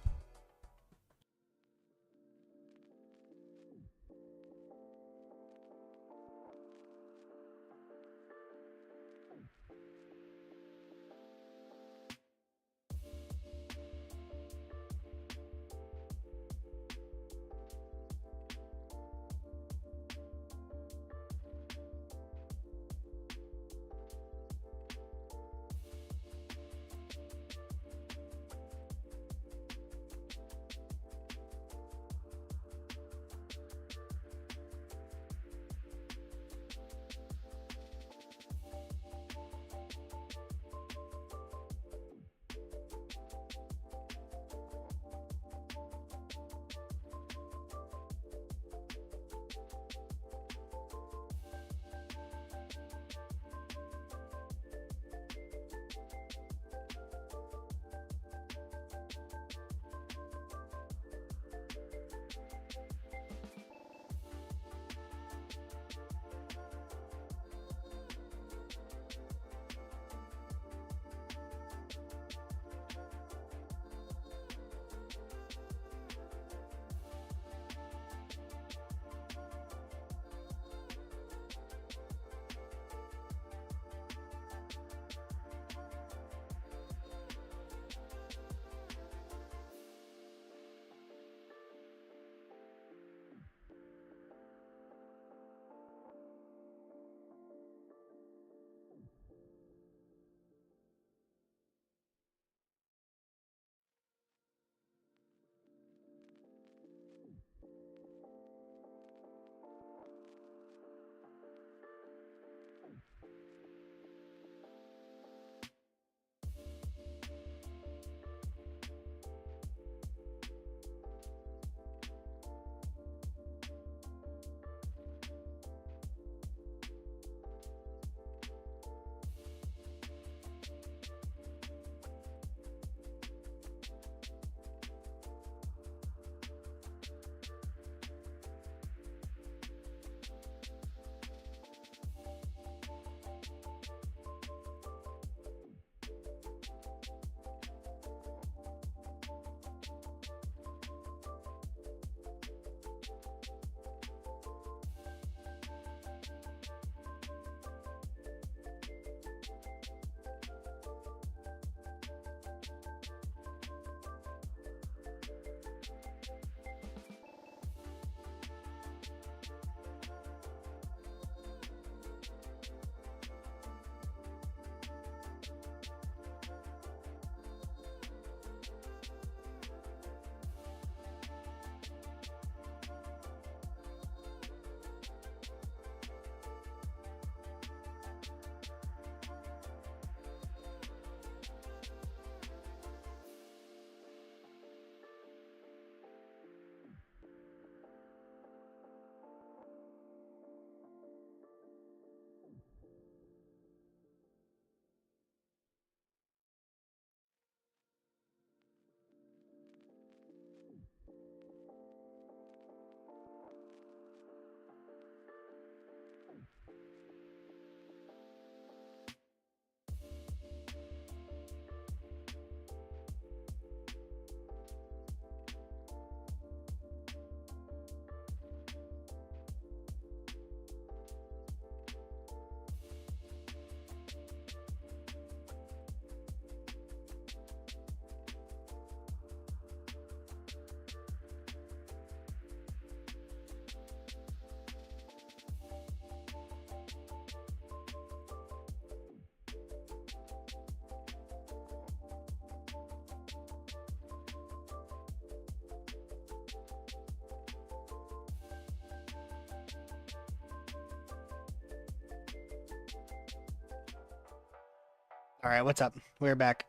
All right, what's up? We're back.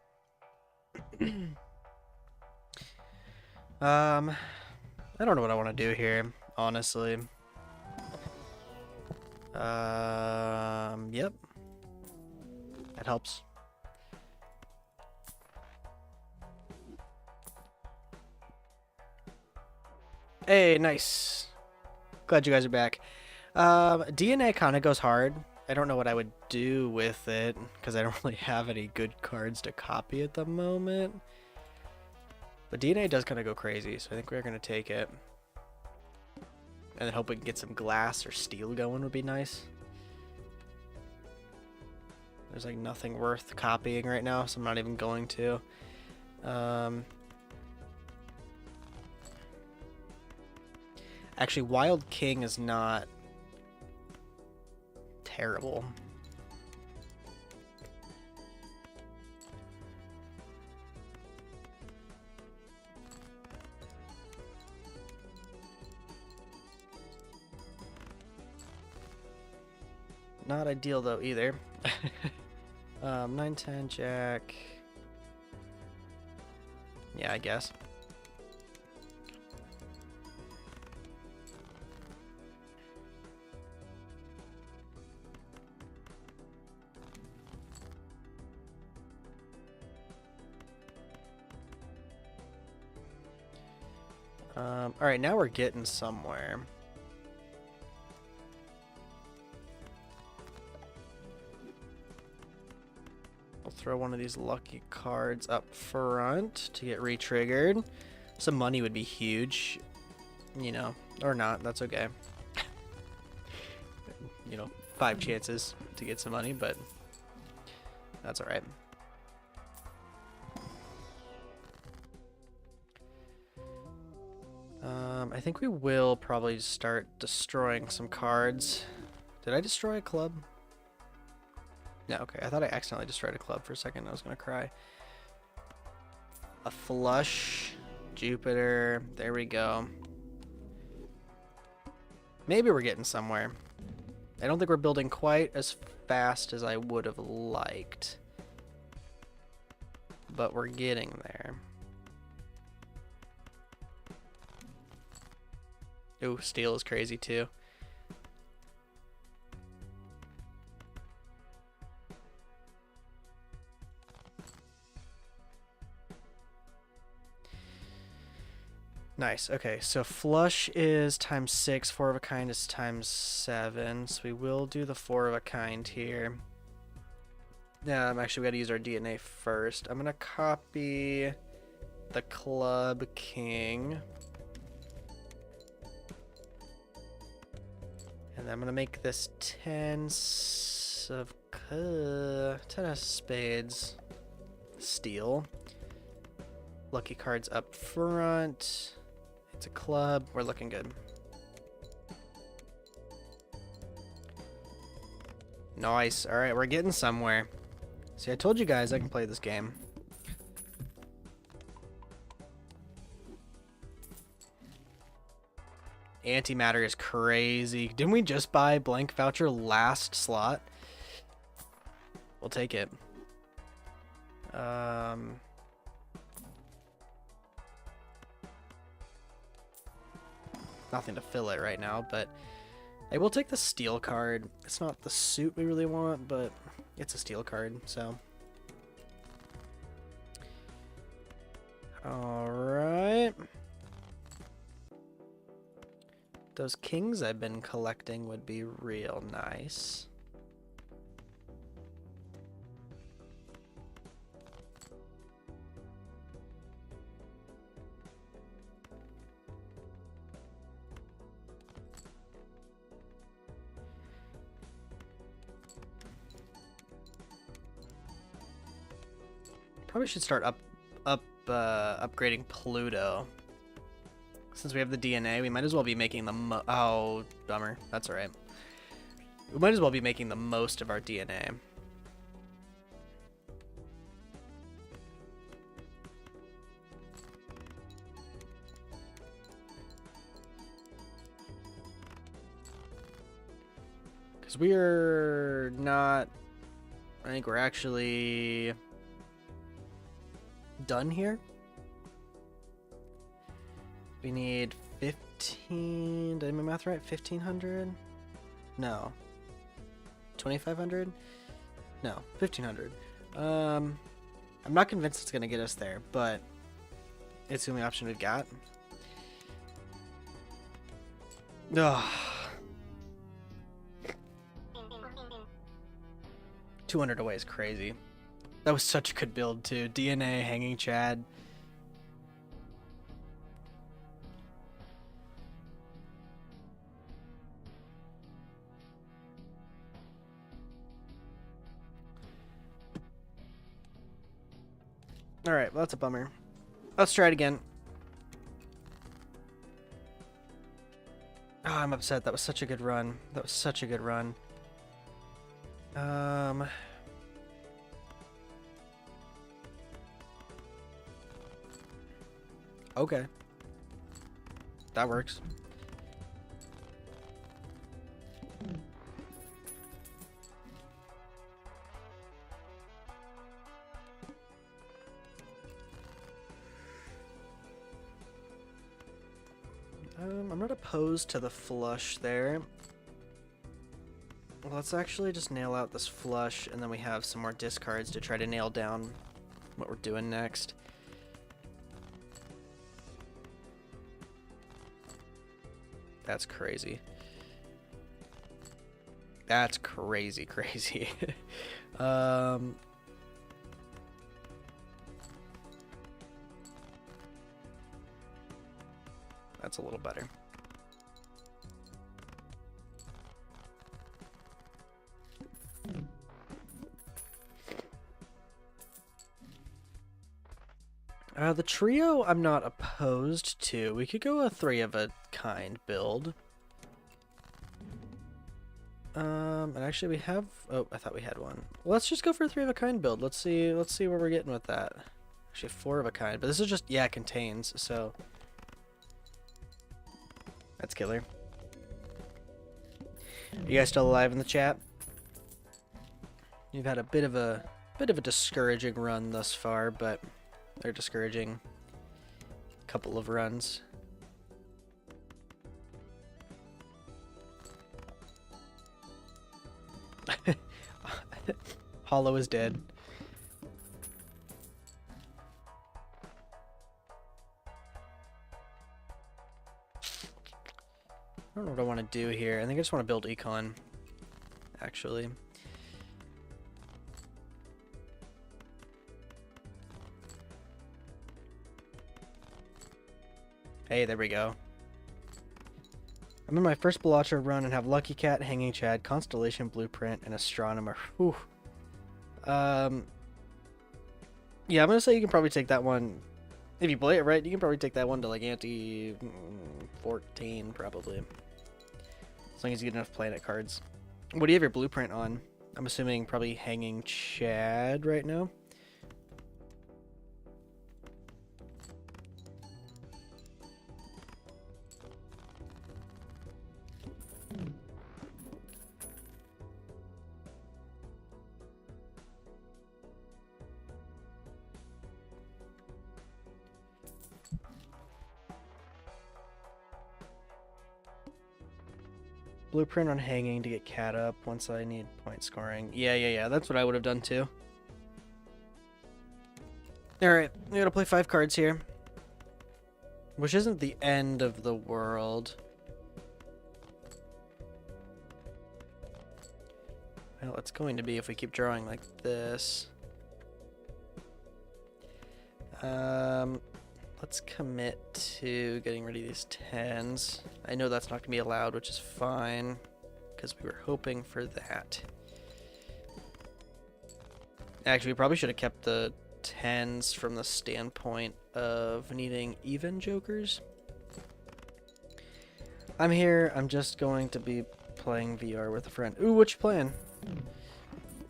I don't know what I want to do here, honestly. Yep. That helps. Hey, nice. Glad you guys are back. DNA kind of goes hard. I don't know what I would do with it, because I don't really have any good cards to copy at the moment. But DNA does kind of go crazy, so I think we're going to take it. And then hope we can get some glass or steel going would be nice. There's like nothing worth copying right now, so I'm not even going to. Actually, Wild King is not terrible. Not ideal though either. 9-10 Jack. Yeah, I guess. All right, now we're getting somewhere. We'll throw one of these lucky cards up front to get re-triggered. Some money would be huge, you know, or not. That's okay. You know, 5 chances to get some money, but that's all right. I think we will probably start destroying some cards. Did I destroy a club? No, okay. I thought I accidentally destroyed a club for a second. I was going to cry. A flush. Jupiter. There we go. Maybe we're getting somewhere. I don't think we're building quite as fast as I would have liked. But we're getting there. Ooh, steel is crazy too. Nice. Okay, so flush is times 6, 4 of a kind is times 7. So we will do the 4 of a kind here. Actually, we got to use our DNA first. I'm gonna copy the club king. And I'm gonna make this 10 of spades. Steel. Lucky cards up front. It's a club. We're looking good. Nice. All right, we're getting somewhere. See, I told you guys I can play this game. Antimatter is crazy. Didn't we just buy blank voucher last slot? We'll take it. Nothing to fill it right now, but I will take the steel card. It's not the suit we really want, but it's a steel card, so. Alright. Those kings I've been collecting would be real nice. Probably should start upgrading Pluto. Since we have the DNA, we might as well be making the oh, bummer. That's alright. We might as well be making the most of our DNA. Because we are not I think we're actually done here. We need 15... Did I do my math right? 1,500? No. 2,500? No, 1,500. I'm not convinced it's gonna get us there, but it's the only option we've got. Ugh. 200 away is crazy. That was such a good build too. DNA, hanging Chad. Alright, well that's a bummer. Let's try it again. Oh, I'm upset. That was such a good run. That was such a good run. Okay. That works. I'm not opposed to the flush there. Well, let's actually just nail out this flush, and then we have some more discards to try to nail down what we're doing next. That's crazy. That's crazy, crazy. That's a little better. The trio I'm not opposed to. We could go a 3 of a kind build. And actually we have... Oh, I thought we had one. Well, let's just go for a 3 of a kind build. Let's see where we're getting with that. Actually 4 of a kind, but this is just, yeah, contains, so... That's killer. Are you guys still alive in the chat? You've had a bit of a discouraging run thus far, but they're discouraging couple of runs. Hollow is dead. I don't know what I want to do here. I think I just want to build econ, actually. Hey, there we go. I'm in my first Balatro run and have Lucky Cat, Hanging Chad, Constellation Blueprint, and Astronomer. Whew. Yeah, I'm gonna say you can probably take that one. If you play it right, you can probably take that one to like ante 14, probably. As long as you get enough planet cards. What do you have your blueprint on? I'm assuming probably Hanging Chad right now. Blueprint on Hanging to get Cat up once I need point scoring. Yeah. That's what I would have done too. Alright, we gotta play 5 cards here. Which isn't the end of the world. Well, it's going to be if we keep drawing like this. Let's commit to getting rid of these 10s. I know that's not going to be allowed, which is fine, because we were hoping for that. Actually, we probably should have kept the 10s from the standpoint of needing even jokers. I'm here. I'm just going to be playing VR with a friend. Ooh, what you playing?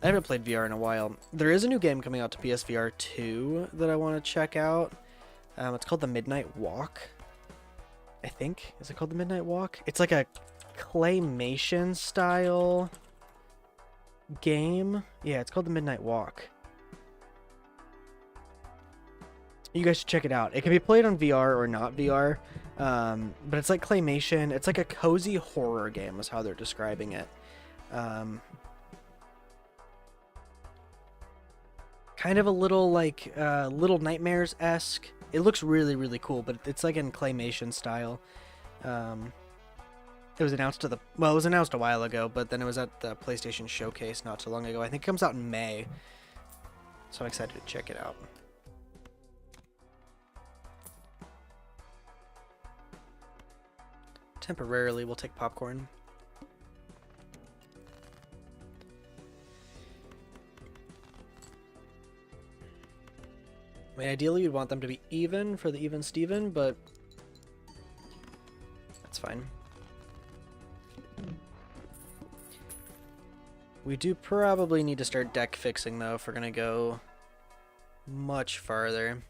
I haven't played VR in a while. There is a new game coming out to PSVR 2 that I want to check out. It's called The Midnight Walk, I think. Is it called The Midnight Walk? It's like a claymation style game. Yeah, it's called The Midnight Walk. You guys should check it out. It can be played on VR or not VR, but it's like claymation. It's like a cozy horror game is how they're describing it. Kind of a little like Little Nightmares-esque. It looks really, really cool, but it's like in claymation style. It was announced it was announced a while ago, but then it was at the PlayStation Showcase not too long ago. I think it comes out in May, so I'm excited to check it out. Temporarily, we'll take popcorn. I mean, ideally, you'd want them to be even for the even Steven, but that's fine. We do probably need to start deck fixing, though, if we're going to go much farther.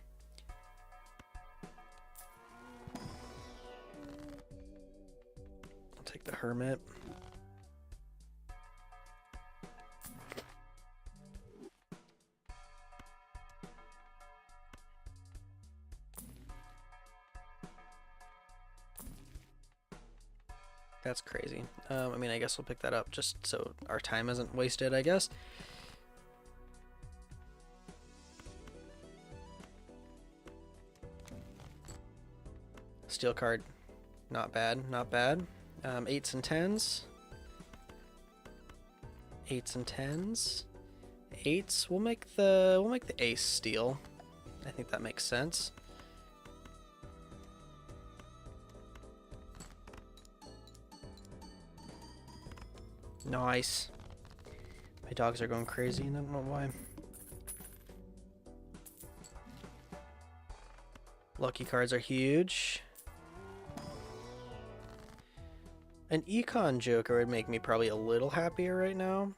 I'll take the Hermit. That's crazy. I mean, I guess we'll pick that up just so our time isn't wasted, I guess. Steel card. Not bad, not bad. 8s and 10s. 8s and 10s. 8s. We'll make the ace steel. I think that makes sense. Nice. My dogs are going crazy and I don't know why. Lucky cards are huge. An Econ Joker would make me probably a little happier right now.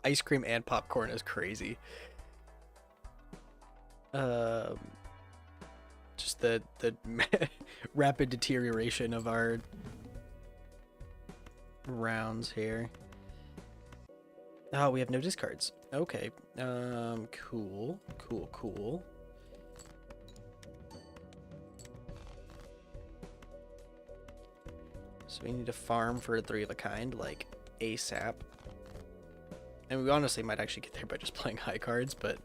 Ice cream and popcorn is crazy. Just the rapid deterioration of our rounds here. Oh, we have no discards. Okay. Cool. So we need to farm for a 3 of a kind, like ASAP. And we honestly might actually get there by just playing high cards, but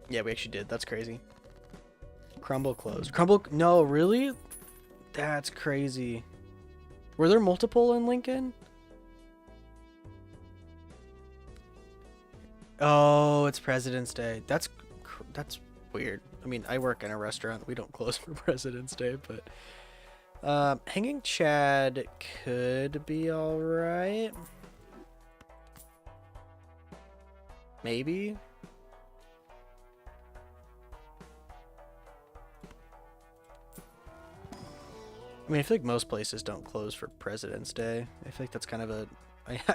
yeah, we actually did. That's crazy. Crumble closed. Crumble... No, really? That's crazy. Were there multiple in Lincoln? Oh, it's President's Day. That's weird. I mean, I work in a restaurant. We don't close for President's Day, but... Hanging Chad could be alright. Maybe? I mean, I feel like most places don't close for President's Day. I feel like that's kind of a...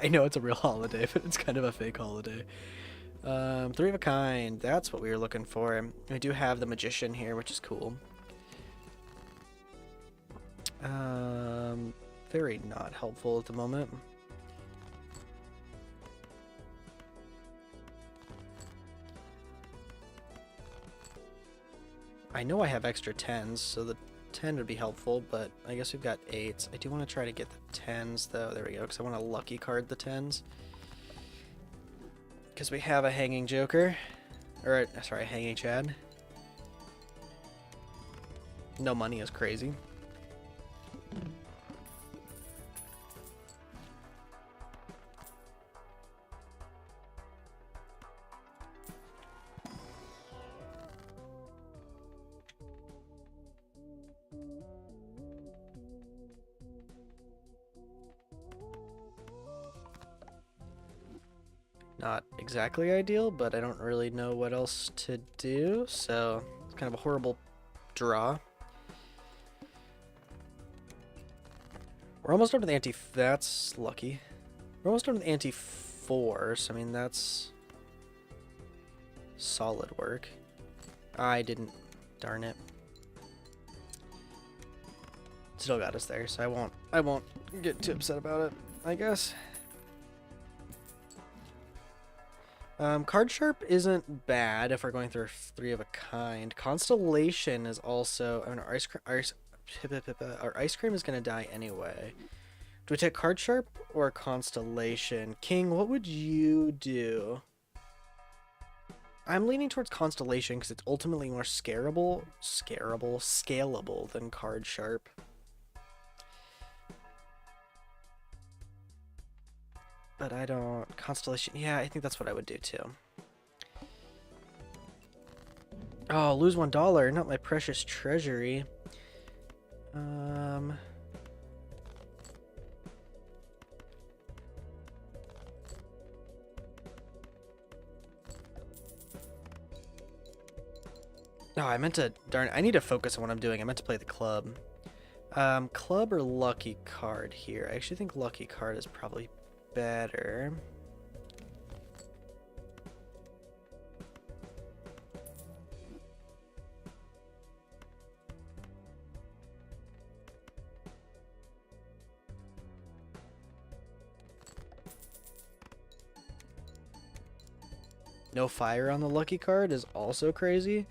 I know it's a real holiday, but it's kind of a fake holiday. 3 of a kind. That's what we were looking for. We do have the Magician here, which is cool. Very not helpful at the moment. I know I have extra 10s, so the 10 would be helpful, but I guess we've got 8s. I do want to try to get the 10s, though. There we go, because I want to lucky card the 10s. Because we have a Hanging Joker. Or, sorry, Hanging Chad. No money is crazy. Not exactly ideal, but I don't really know what else to do, so it's kind of a horrible draw. We're almost done with ante... That's lucky. We're almost done with ante-4, so I mean, that's solid work. I didn't Darn it. Still got us there, so I won't get too upset about it, I guess. Card Sharp isn't bad if we're going through 3 of a kind. Constellation is also... I mean, our ice cream is going to die anyway. Do we take Card Sharp or Constellation? King, what would you do? I'm leaning towards Constellation because it's ultimately more scalable than Card Sharp. But I don't... Constellation... Yeah, I think that's what I would do, too. Oh, lose $1. Not my precious treasury. Oh, I meant to... Darn it. I need to focus on what I'm doing. I meant to play the club. Club or lucky card here? I actually think lucky card is probably better. No fire on the lucky card is also crazy.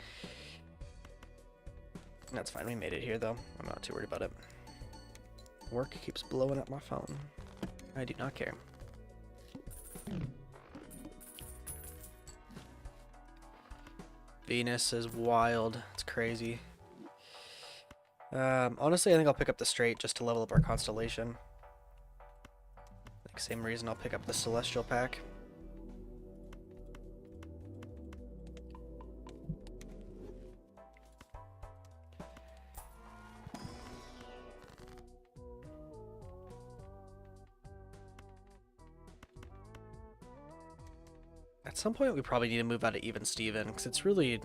That's fine. We made it here, though. I'm not too worried about it. Work keeps blowing up my phone. I do not care. Venus is wild. It's crazy. Honestly, I think I'll pick up the straight just to level up our constellation. Like, same reason I'll pick up the celestial pack. At some point, we probably need to move out of Even Steven, because it's really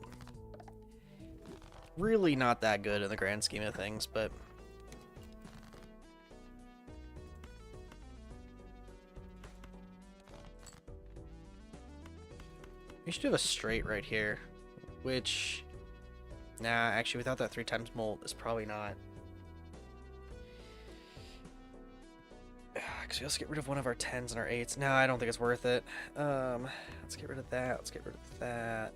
not that good in the grand scheme of things, but... We should have a straight right here, which... Nah, actually, without that 3 times molt, it's probably not. Because we also get rid of one of our 10s and our 8s. No, I don't think it's worth it. Let's get rid of that. Let's get rid of that.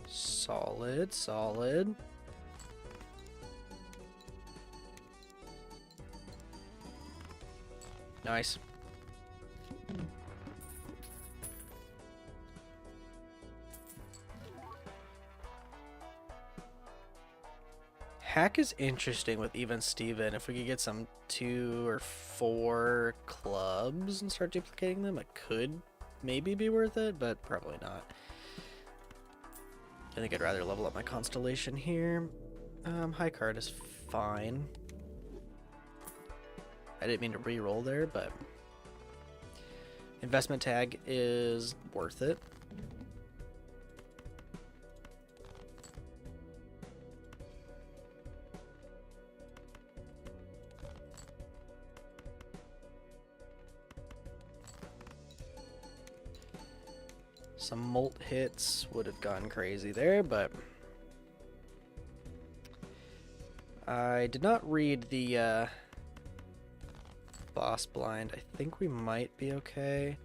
Solid, solid. Nice. Hack is interesting with Even Steven. If we could get some 2 or 4 clubs and start duplicating them, it could maybe be worth it, but probably not. I think I'd rather level up my constellation here. High card is fine. I didn't mean to re-roll there, but investment tag is worth it. Some molt hits would have gone crazy there, but I did not read the boss blind. I think we might be okay.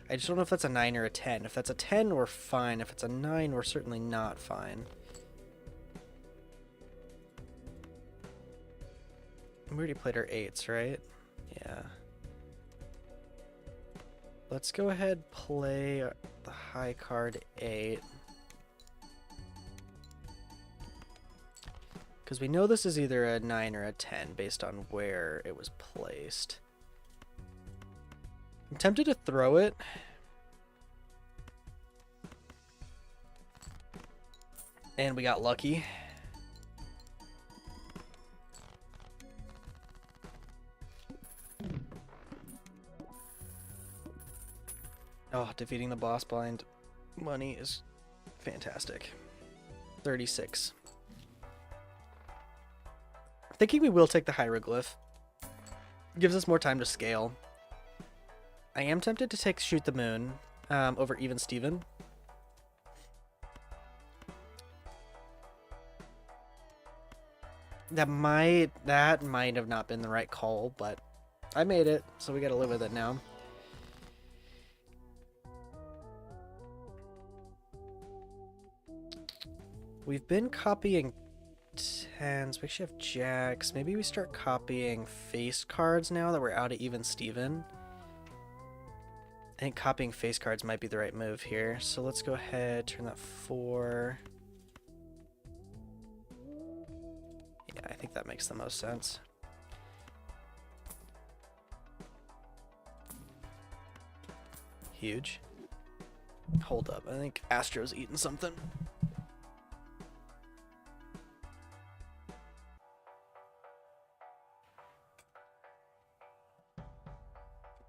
I just don't know if that's a 9 or a 10. If that's a 10, we're fine. If it's a 9, we're certainly not fine. We already played our 8s, right? Yeah. Let's go ahead play the high card 8. Because we know this is either a 9 or a 10 based on where it was placed. I'm tempted to throw it. And we got lucky. Oh, defeating the boss blind money is fantastic. 36. Thinking we will take the hieroglyph. Gives us more time to scale. I am tempted to take Shoot the Moon over Even Steven. That might have not been the right call, but I made it, so we gotta live with it now. We've been copying tens. We actually have jacks. Maybe we start copying face cards now that we're out of Even Steven. I think copying face cards might be the right move here. So let's go ahead, turn that 4. Yeah, I think that makes the most sense. Huge. Hold up, I think Astro's eating something.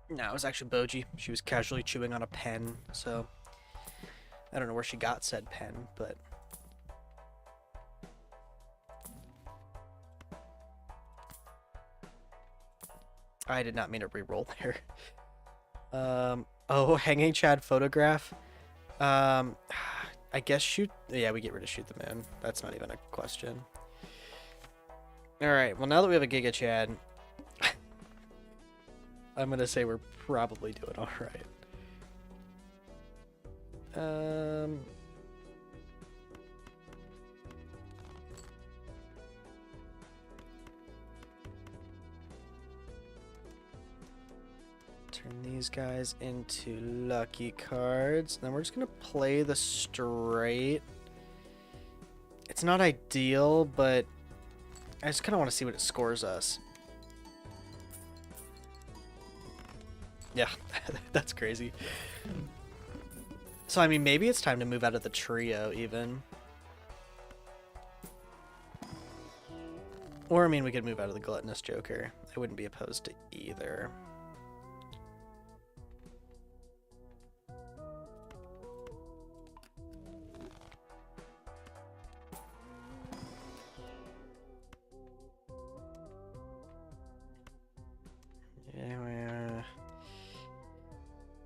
No, it was actually Boji. She was casually chewing on a pen, so I don't know where she got said pen, but I did not mean to re-roll there. Oh, Hanging Chad photograph. I guess shoot. Yeah, we get rid of Shoot the Moon. That's not even a question. All right. Well, now that we have a Giga Chad, I'm gonna say we're probably doing all right. Turn these guys into lucky cards. Then we're just gonna play the straight. It's not ideal, but I just kind of want to see what it scores us. Yeah, that's crazy. So, I mean, maybe it's time to move out of the trio, even. Or, I mean, we could move out of the Gluttonous Joker. I wouldn't be opposed to either.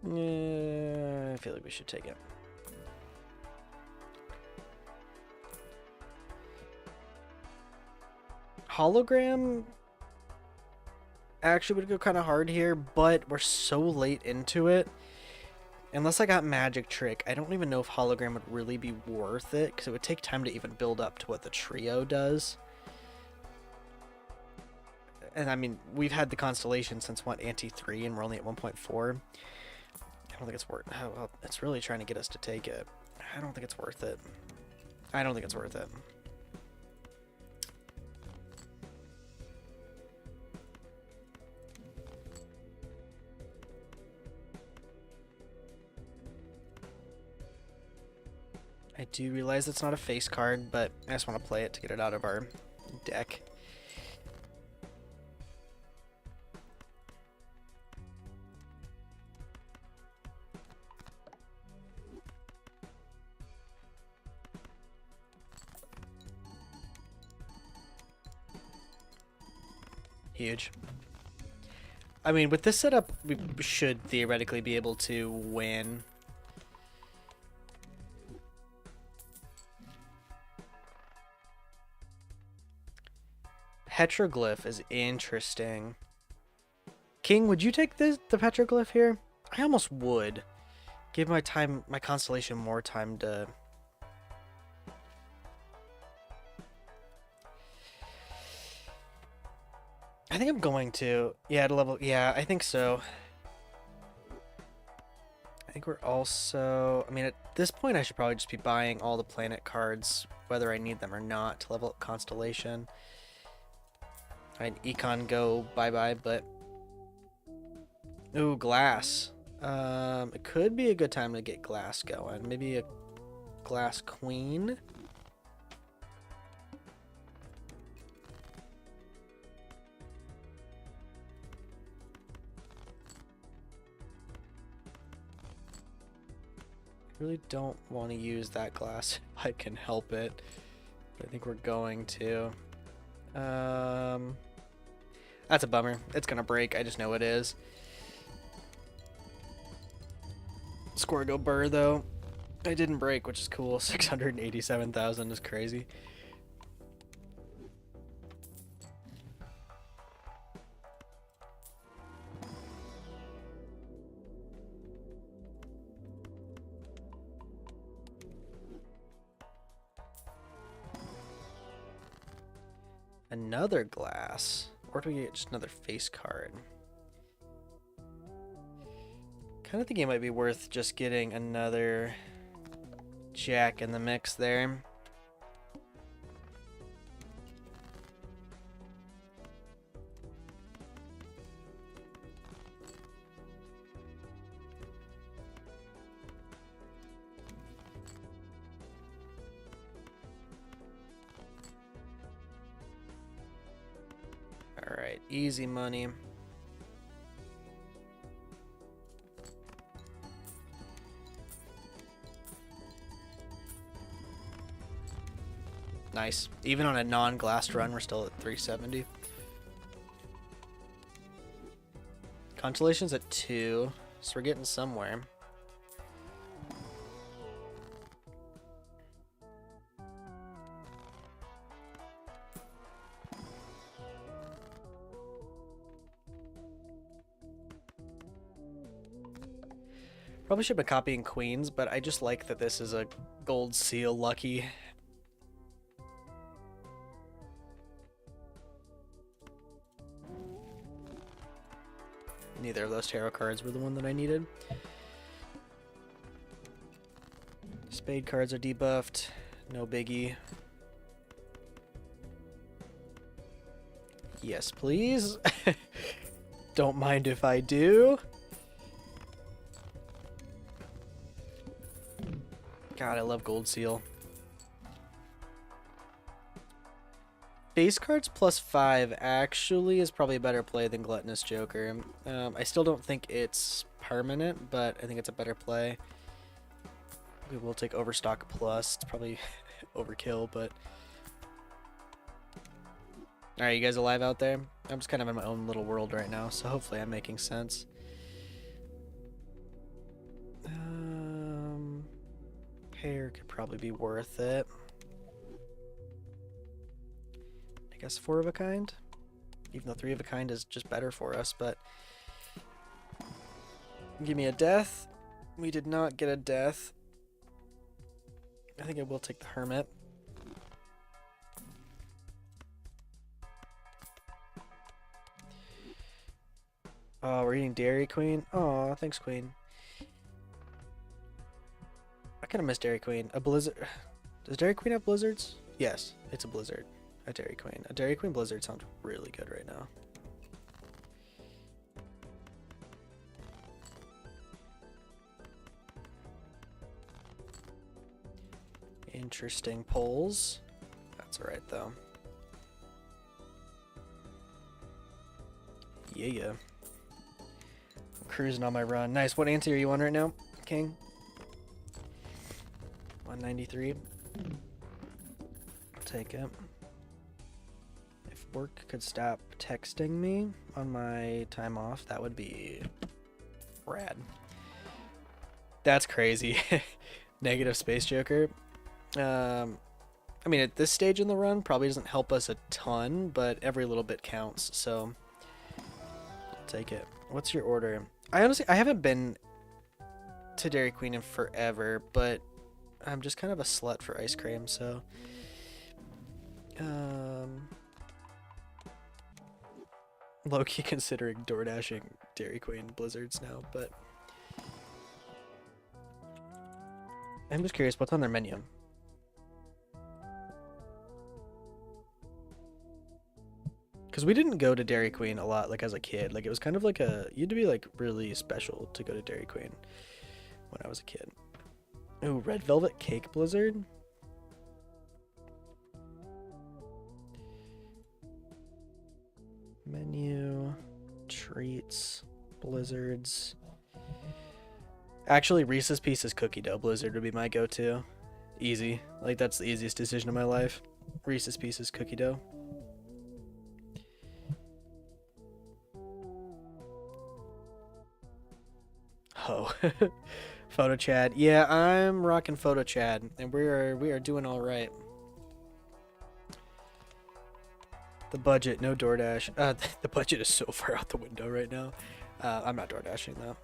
Yeah, I feel like we should take it. Hologram actually would go kind of hard here, but we're so late into it. Unless I got Magic Trick, I don't even know if Hologram would really be worth it, because it would take time to even build up to what the trio does. And I mean, we've had the Constellation since, what, Ante 3, and we're only at 1.4. I don't think it's worth it. Well, it's really trying to get us to take it. I don't think it's worth it. I don't think it's worth it. I do realize it's not a face card, but I just want to play it to get it out of our deck. Huge. I mean, with this setup, we should theoretically be able to win. Petroglyph is interesting. King, would you take the Petroglyph here? I almost would. Give my Constellation more time to... I think I'm going to. Yeah, to level... Yeah, I think so. I think we're also... I mean, at this point, I should probably just be buying all the planet cards, whether I need them or not, to level up Constellation. I'd Econ go bye-bye, but... Ooh, Glass. It could be a good time to get Glass going. Maybe a Glass Queen? Really don't want to use that glass if I can help it, but I think we're going to. That's a bummer. It's gonna break. I just know it is. Squirgo Burr, though. I didn't break, which is cool. 687,000 is crazy. Another glass. Or do we get just another face card? Kind of think it might be worth just getting another jack in the mix there. All right, easy money. Nice. Even on a non-glassed run, we're still at 370. Constellation's at 2, so we're getting somewhere. Probably should have been copying queens, but I just like that this is a gold seal lucky. Neither of those tarot cards were the one that I needed. Spade cards are debuffed. No biggie. Yes, please. Don't mind if I do. God, I love gold seal. Base cards plus 5 actually is probably a better play than Gluttonous Joker. I still don't think it's permanent, but I think it's a better play. We will take Overstock plus. It's probably overkill, but... Alright, you guys alive out there? I'm just kind of in my own little world right now, so hopefully I'm making sense. Hair could probably be worth it. I guess 4 of a kind, even though 3 of a kind is just better for us, but give me a death. We did not get a death. I think I will take the Hermit. Oh, we're eating Dairy Queen. Oh, thanks, Queen. I kind of miss Dairy Queen. A blizzard. Does Dairy Queen have blizzards? Yes, it's a blizzard. A Dairy Queen. A Dairy Queen blizzard sounds really good right now. Interesting polls. That's alright though. Yeah. I'm cruising on my run. Nice. What ante are you on right now, King? 193. I'll take it. If work could stop texting me on my time off, that would be rad. That's crazy. Negative Space Joker. I mean, at this stage in the run, probably doesn't help us a ton, but every little bit counts, so I'll take it. What's your order? I haven't been to Dairy Queen in forever, but I'm just kind of a slut for ice cream, so low-key considering DoorDashing Dairy Queen blizzards now, but I'm just curious what's on their menu. Because we didn't go to Dairy Queen a lot, like, as a kid. Like, it was kind of like you had to be, like, really special to go to Dairy Queen when I was a kid. Ooh, Red Velvet Cake Blizzard? Menu, treats, blizzards. Actually, Reese's Pieces Cookie Dough Blizzard would be my go-to. Easy. Like, that's the easiest decision of my life. Reese's Pieces Cookie Dough. Oh. Photo Chad. Yeah, I'm rocking Photo Chad, and we are doing all right. The budget, no DoorDash. The budget is so far out the window right now. I'm not DoorDashing though.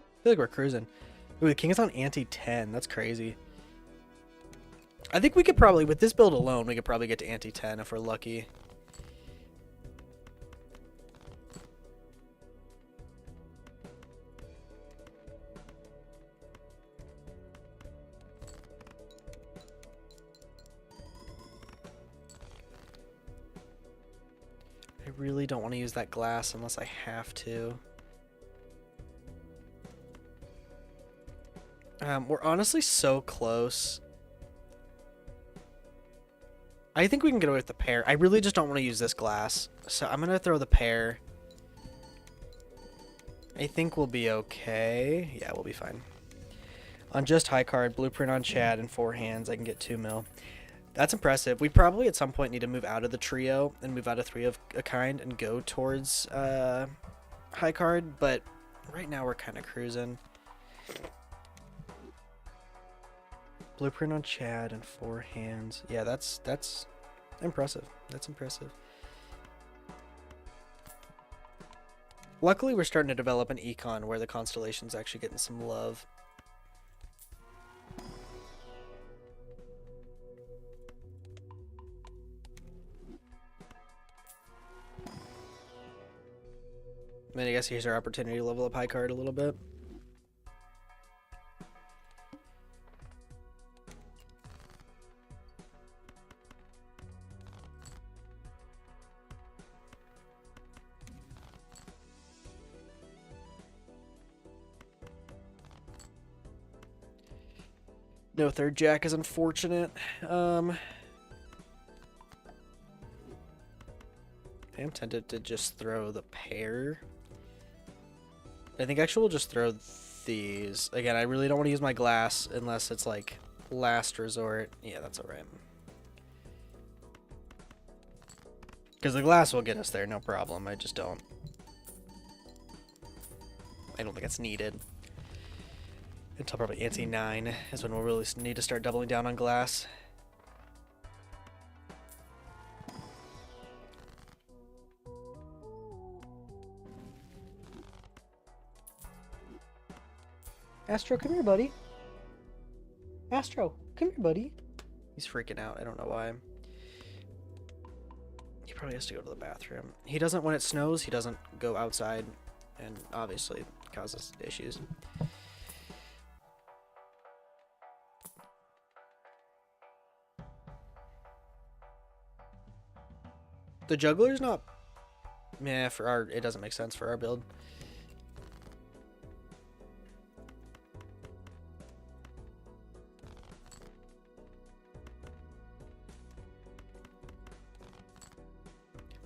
I feel like we're cruising. Ooh, the king is on ante 10. That's crazy. I think we could probably, with this build alone, we could probably get to ante 10 if we're lucky. I really don't want to use that glass unless I have to. We're honestly so close. I think we can get away with the pear. I really just don't want to use this glass. So I'm going to throw the pear. I think we'll be okay. Yeah, we'll be fine. On just high card, blueprint on Chad, and 4 hands, I can get 2 mil. That's impressive. We probably at some point need to move out of the trio and move out of 3 of a kind and go towards high card. But right now we're kind of cruising. Blueprint on Chad and 4 hands. Yeah, that's impressive. That's impressive. Luckily, we're starting to develop an econ where the constellation's actually getting some love. I mean, I guess here's our opportunity to level up high card a little bit. No third jack is unfortunate. I'm tempted to just throw the pair. I think actually we'll just throw these. Again, I really don't want to use my glass unless it's like last resort. Yeah, that's alright. Because the glass will get us there, no problem. I just don't. I don't think it's needed. Until probably ante 9 is when we'll really need to start doubling down on glass. Astro, come here, buddy. Astro, come here, buddy. He's freaking out. I don't know why. He probably has to go to the bathroom. He doesn't, when it snows, he doesn't go outside, and obviously causes issues. The juggler's not... Meh, for our... It doesn't make sense for our build.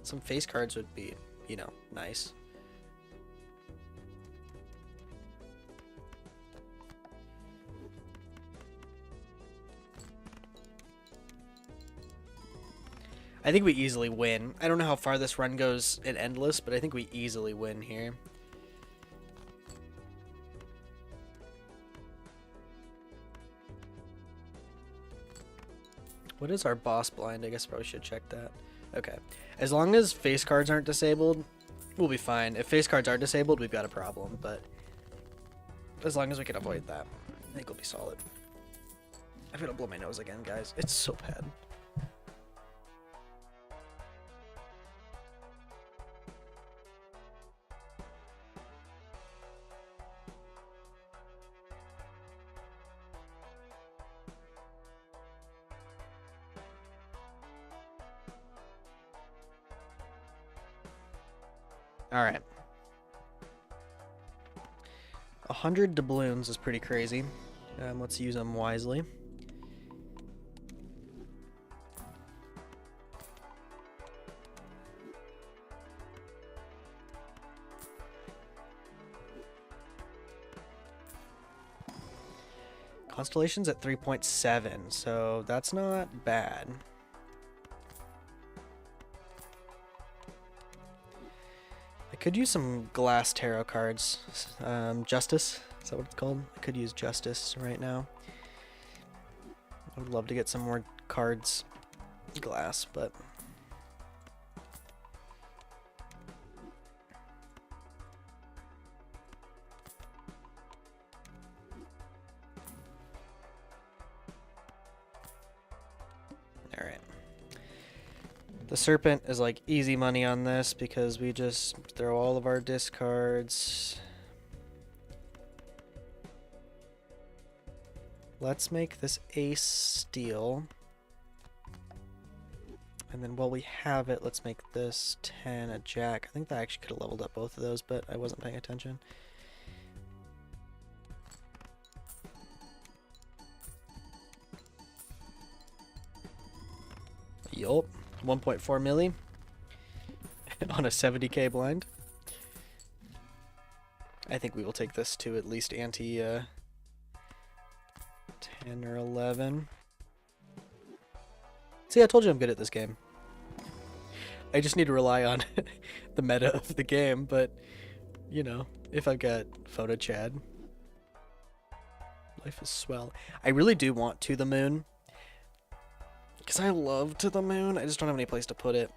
Some face cards would be, you know, nice. I think we easily win. I don't know how far this run goes in Endless, but I think we easily win here. What is our boss blind? I guess I probably should check that. Okay. As long as face cards aren't disabled, we'll be fine. If face cards are disabled, we've got a problem, but as long as we can avoid that, I think we'll be solid. I'm gonna blow my nose again, guys. It's so bad. All right. 100 doubloons is pretty crazy. Let's use them wisely. Constellation's at 3.7, so that's not bad. I could use some glass tarot cards. Justice, is that what it's called? I could use Justice right now. I would love to get some more cards glass, but... Alright. The Serpent is like easy money on this because we just throw all of our discards. Let's make this ace steel. And then while we have it, let's make this 10 a jack. I think that actually could have leveled up both of those, but I wasn't paying attention. Yup, 1.4 milli on a 70k blind. I think we will take this to at least ante 10 or 11. See, I told you I'm good at this game. I just need to rely on the meta of the game, but, you know, if I've got Photo Chad, life is swell. I really do want To the Moon, because I love To the Moon. I just don't have any place to put it.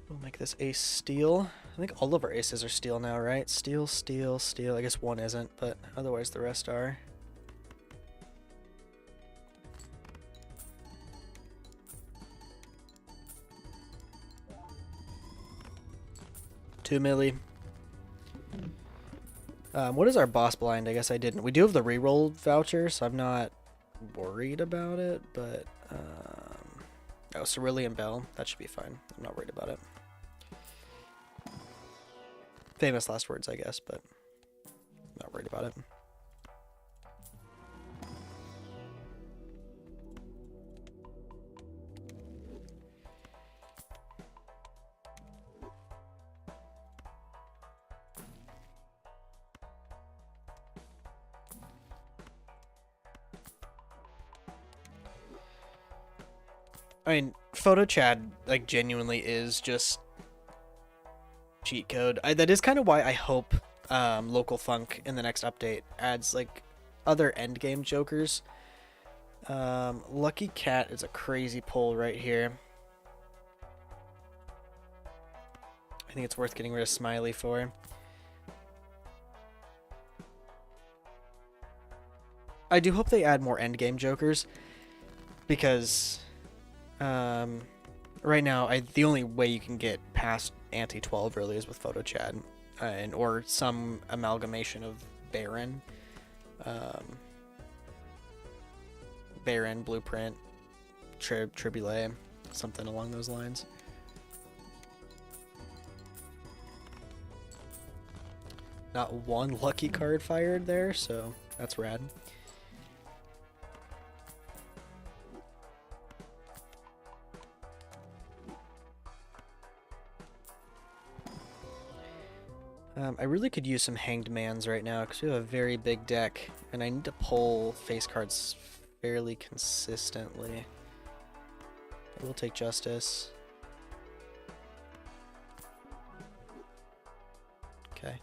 We'll make this ace steel. I think all of our aces are steel now, right? Steel, steel, steel. I guess one isn't, but otherwise the rest are. $2 milli. What is our boss blind? I guess I didn't. We do have the reroll voucher, so I'm not worried about it, but... oh, Cerulean Bell. That should be fine. I'm not worried about it. Famous last words, I guess, but not worried about it. I mean, Photo Chad, like, genuinely is just cheat code. That is kind of why I hope Local Funk in the next update adds, like, other endgame jokers. Lucky Cat is a crazy pull right here. I think it's worth getting rid of Smiley for. I do hope they add more endgame jokers, because... right now, the only way you can get past ante 12 really is with Photo Chad, or some amalgamation of Baron, Baron, Blueprint, Triboulet, something along those lines. Not one lucky card fired there, so that's rad. I really could use some Hanged Mans right now because we have a very big deck, and I need to pull face cards fairly consistently. I will take Justice. Okay.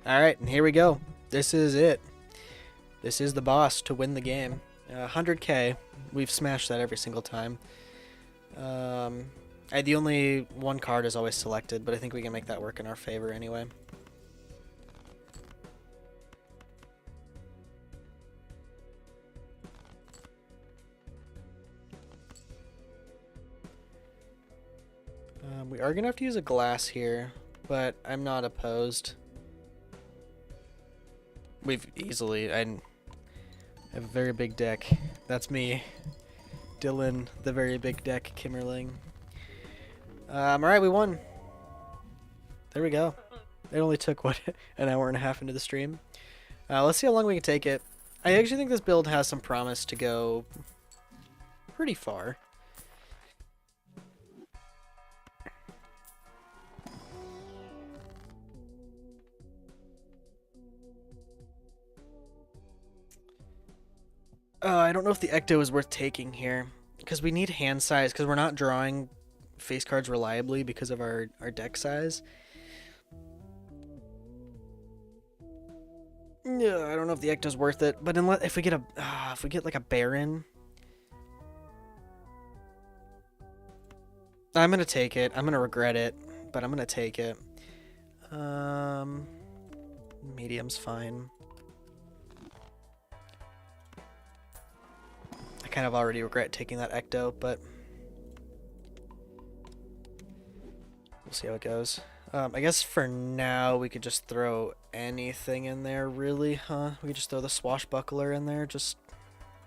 Alright, and here we go. This is it. This is the boss to win the game. 100k. We've smashed that every single time. The only one card is always selected, but I think we can make that work in our favor anyway. We are gonna have to use a glass here, but I'm not opposed. We've easily... I have a very big deck. That's me. Dylan, the very big deck, Kimmerling. Alright, we won. There we go. It only took, what, an hour and a half into the stream. Let's see how long we can take it. I actually think this build has some promise to go pretty far. I don't know if the Ecto is worth taking here, because we need hand size, because we're not drawing face cards reliably because of our deck size. Yeah, I don't know if the Ecto's worth it, but if we get like a Baron, I'm gonna take it. I'm gonna regret it, but I'm gonna take it. Medium's fine. I kind of already regret taking that Ecto, but we'll see how it goes. I guess for now we could just throw anything in there, really, huh? We could just throw the Swashbuckler in there just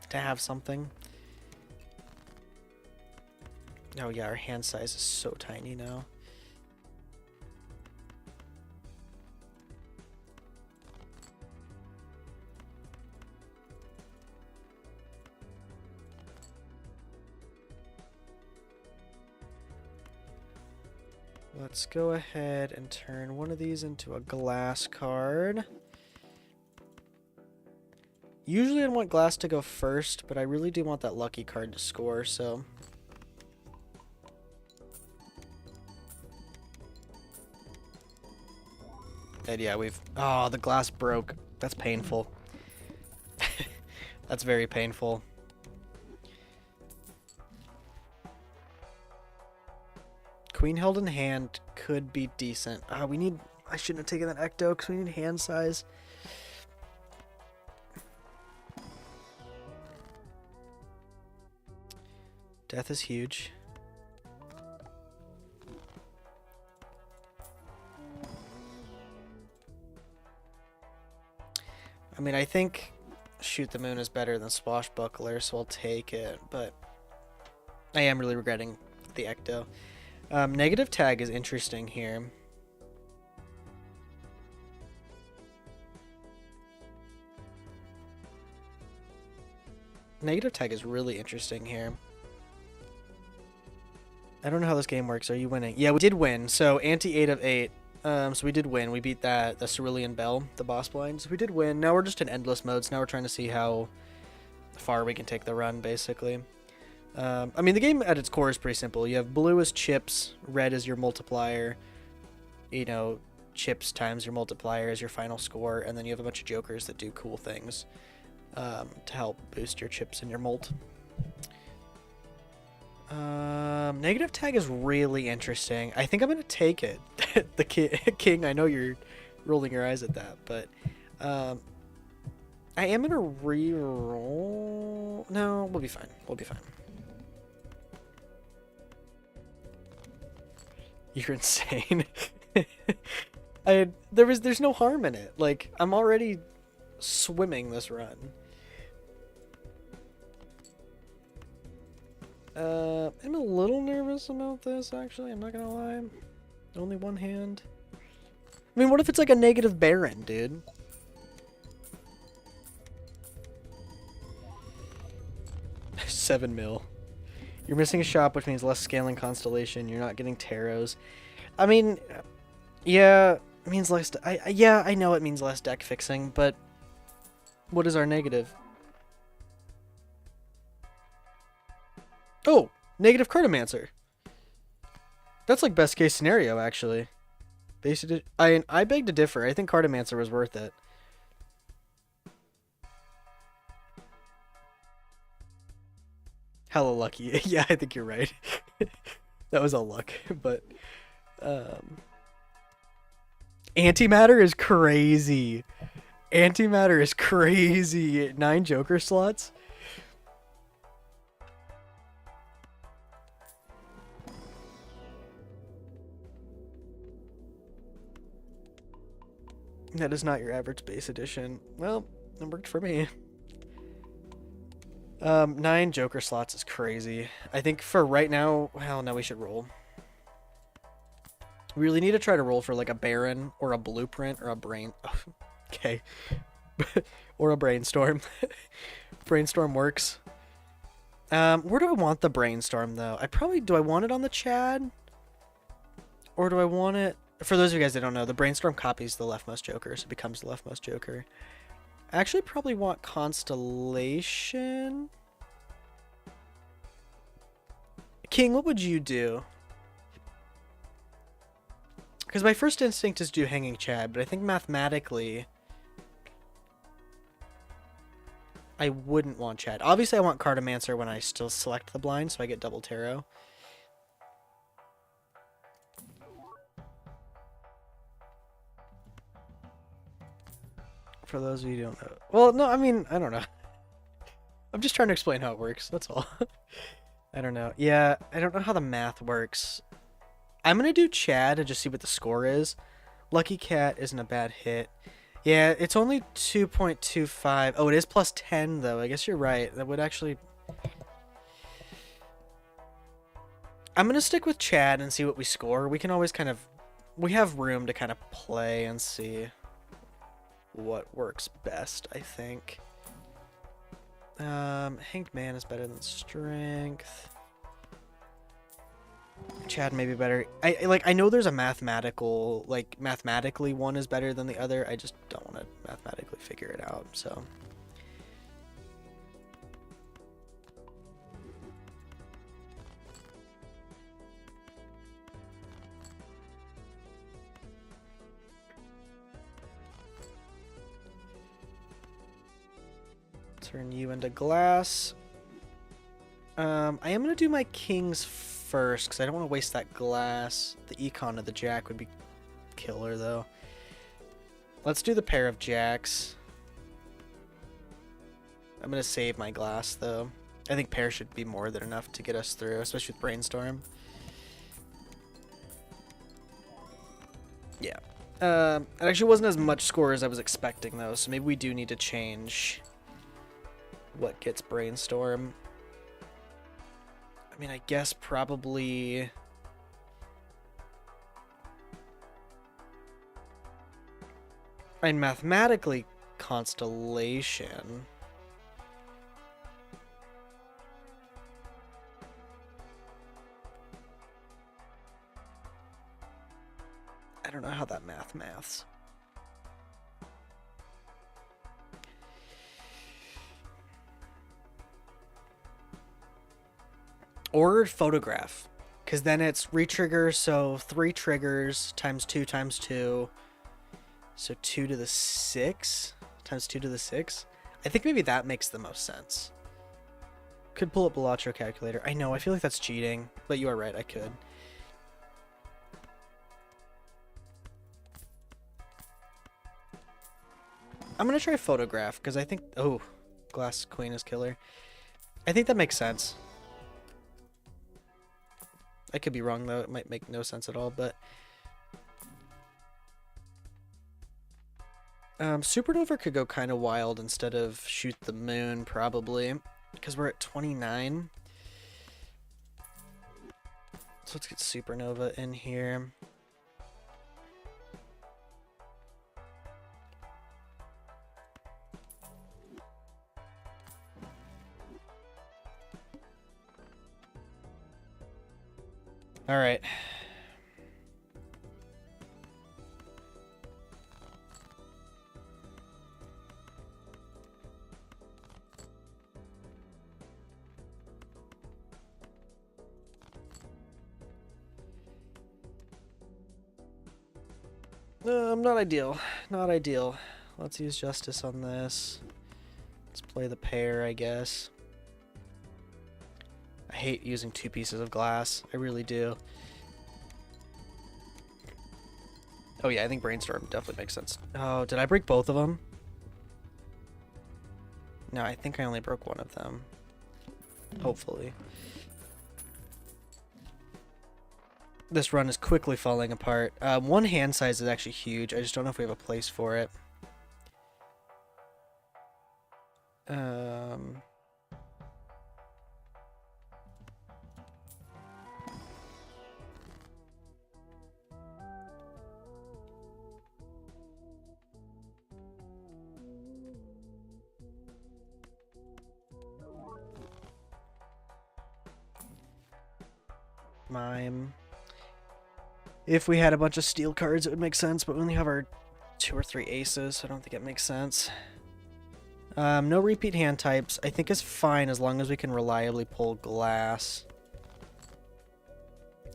to have something. Oh yeah, our hand size is so tiny now. Let's go ahead and turn one of these into a glass card. Usually I'd want glass to go first, but I really do want that lucky card to score, so... And yeah, we've... Oh, the glass broke. That's painful. That's very painful. Queen held in hand could be decent. We need... I shouldn't have taken that Ecto because we need hand size. Death is huge. I mean, I think Shoot the Moon is better than Swashbuckler, so I'll take it, but I am really regretting the Ecto. Negative tag is interesting here. Negative tag is really interesting here. I don't know how this game works. Are you winning? Yeah, we did win. So ante 8 of 8. So we did win. We beat the Cerulean Bell, the boss blind. So we did win. Now we're just in endless modes. Now we're trying to see how far we can take the run, basically. I mean, the game at its core is pretty simple. You have blue as chips, red is your multiplier, you know, chips times your multiplier is your final score, and then you have a bunch of jokers that do cool things to help boost your chips and your mult. Negative tag is really interesting. I think I'm going to take it. The king, I know you're rolling your eyes at that, but I am going to re-roll. No, we'll be fine. We'll be fine. You're insane. There's no harm in it. Like, I'm already swimming this run. I'm a little nervous about this, actually. I'm not gonna lie. Only one hand. I mean, what if it's like a negative Baron, dude? $7 mil. You're missing a shop, which means less scaling constellation. You're not getting tarots. I mean, yeah, it means less. Yeah, I know it means less deck fixing, but what is our negative? Oh, negative Cartomancer. That's like best case scenario, actually. Basically, I beg to differ. I think Cartomancer was worth it. Hella lucky. Yeah, I think you're right. That was all luck, but antimatter is crazy. Antimatter is crazy. 9 Joker slots. That is not your average base edition. Well, it worked for me. 9 Joker slots is crazy. I think for right now, well, no, we should roll. We really need to try to roll for like a Baron or a Blueprint or a Brain. Okay. Or a Brainstorm. Brainstorm works. Where do I want the Brainstorm though? Do I want it on the Chad? Or do I want it... For those of you guys that don't know, the Brainstorm copies the leftmost Joker, so it becomes the leftmost Joker. I actually probably want Constellation. King, what would you do? Because my first instinct is do Hanging Chad, but I think mathematically I wouldn't want Chad. Obviously I want Cartomancer when I still select the blind, so I get double tarot. For those of you who don't know. Well, no, I mean, I don't know. I'm just trying to explain how it works, that's all. I don't know. Yeah, I don't know how the math works. I'm going to do Chad and just see what the score is. Lucky Cat isn't a bad hit. Yeah, it's only 2.25. Oh, it is plus 10, though. I guess you're right. That would actually... I'm going to stick with Chad and see what we score. We can always kind of... We have room to kind of play and see what works best, I think. Hanged Man is better than Strength. Chad may be better. I know there's a mathematical, like, mathematically one is better than the other. I just don't want to mathematically figure it out, so. Turn you into glass. I am going to do my kings first, because I don't want to waste that glass. The econ of the jack would be killer, though. Let's do the pair of jacks. I'm going to save my glass, though. I think pair should be more than enough to get us through, especially with Brainstorm. Yeah. It actually wasn't as much score as I was expecting, though, so maybe we do need to change what gets Brainstorm. I mean, I guess probably... I mean, mathematically, Constellation. I don't know how that maths. Or photograph, because then it's retrigger, so 3 triggers times 2 times 2, so 2 to the 6 times 2 to the 6. I think maybe that makes the most sense. Could pull up Balatro calculator. I know, I feel like that's cheating, but you are right, I could. I'm gonna try photograph, because I think... Oh, glass queen is killer. I think that makes sense. I could be wrong, though. It might make no sense at all, but... Supernova could go kind of wild instead of Shoot the Moon, probably. Because we're at 29. So let's get Supernova in here. All right. Not ideal. Not ideal. Let's use Justice on this. Let's play the pair, I guess. I hate using 2 pieces of glass. I really do. Oh yeah, I think Brainstorm definitely makes sense. Oh, did I break both of them? No, I think I only broke one of them. Hopefully. This run is quickly falling apart. One hand size is actually huge. I just don't know if we have a place for it. Mime. If we had a bunch of steel cards, it would make sense, but we only have our 2 or 3 aces, so I don't think it makes sense. No repeat hand types, I think is fine as long as we can reliably pull glass.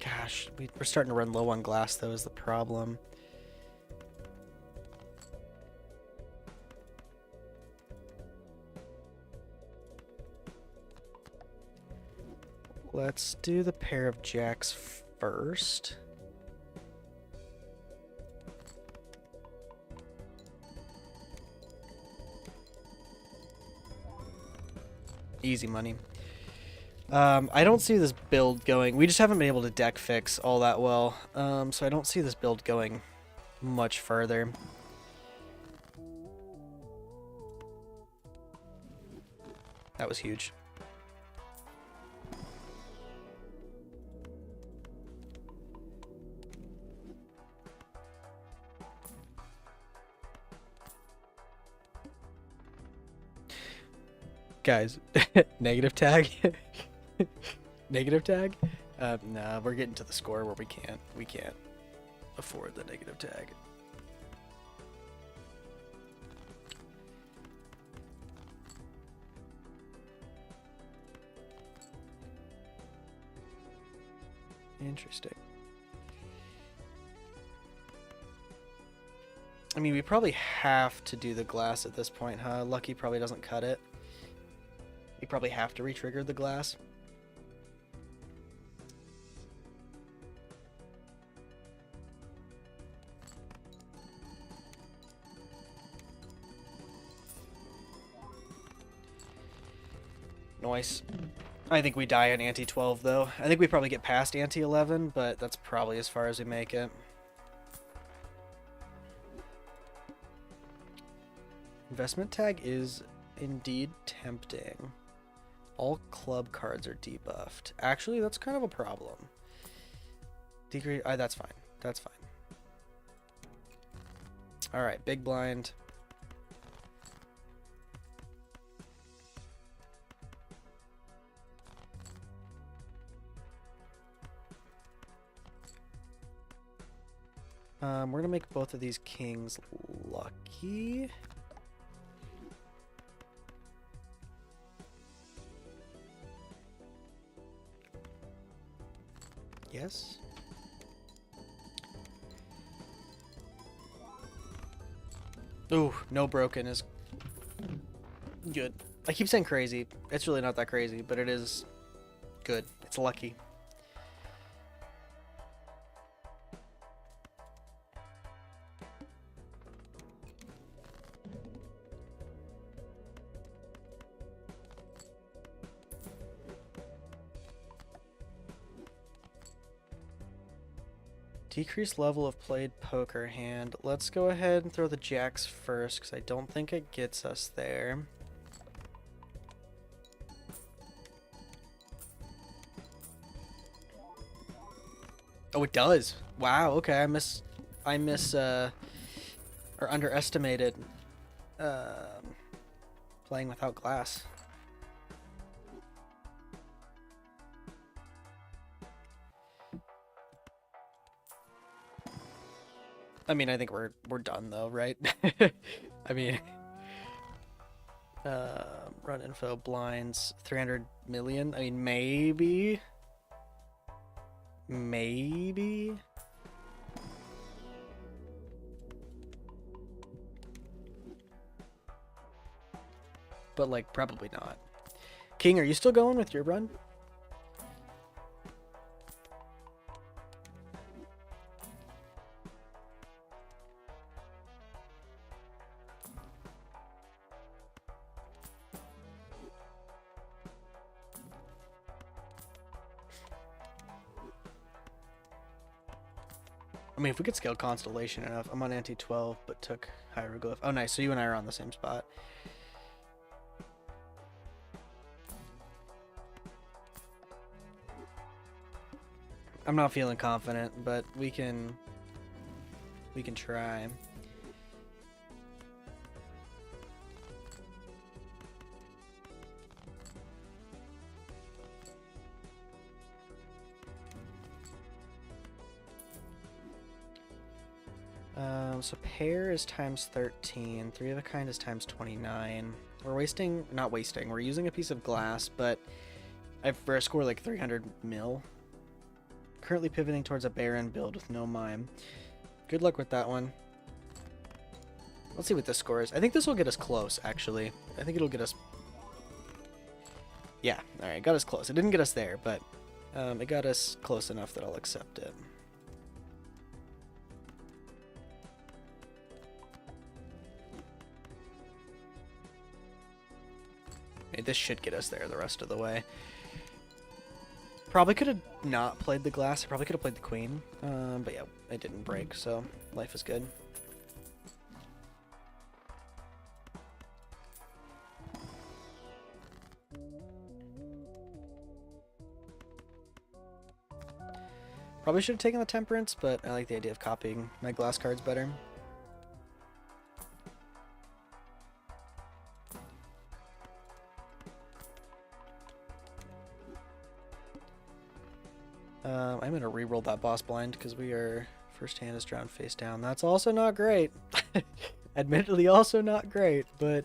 Gosh, we're starting to run low on glass, though, is the problem. Let's do the pair of jacks first. Easy money. I don't see this build going... We just haven't been able to deck fix all that well, so I don't see this build going much further. That was huge. Guys, negative tag? Negative tag? Nah, we're getting to the score where we can't afford the negative tag. Interesting. I mean, we probably have to do the glass at this point, huh? Lucky probably doesn't cut it. We probably have to re-trigger the glass. Nice. I think we die on ante 12 though. I think we probably get past ante 11, but that's probably as far as we make it. Investment tag is indeed tempting. All club cards are debuffed. Actually, that's kind of a problem. Decrease. That's fine. That's fine. All right, big blind. We're gonna make both of these kings lucky. Yes. Ooh, no broken is good. I keep saying crazy. It's really not that crazy, but it is good. It's lucky. Decreased level of played poker hand. Let's go ahead and throw the jacks first, because I don't think it gets us there. Oh, it does. Wow. Okay, I underestimated playing without glass. I mean, I think we're done though, right? I mean, run info blinds 300 million. I mean, maybe. But like, probably not. King, are you still going with your run? I mean, if we could scale Constellation enough. I'm on ante 12, but took Hieroglyph. Oh, nice. So you and I are on the same spot. I'm not feeling confident, but we can try. So pear is times 13. Three of a kind is times 29. We're wasting, not wasting, we're using a piece of glass, but for a score like 300 mil. Currently pivoting towards a barren build with no mime. Good luck with that one. Let's see what this score is. I think this will get us close, actually. I think it'll get us... Yeah, alright, got us close. It didn't get us there, but it got us close enough that I'll accept it. Okay, this should get us there the rest of the way. Probably could have not played the glass. I probably could have played the queen. But yeah, it didn't break, so life is good. Probably should have taken the temperance, but I like the idea of copying my glass cards better. I'm going to re-roll that boss blind because we are... First hand is drawn face down. That's also not great. Admittedly also not great, but...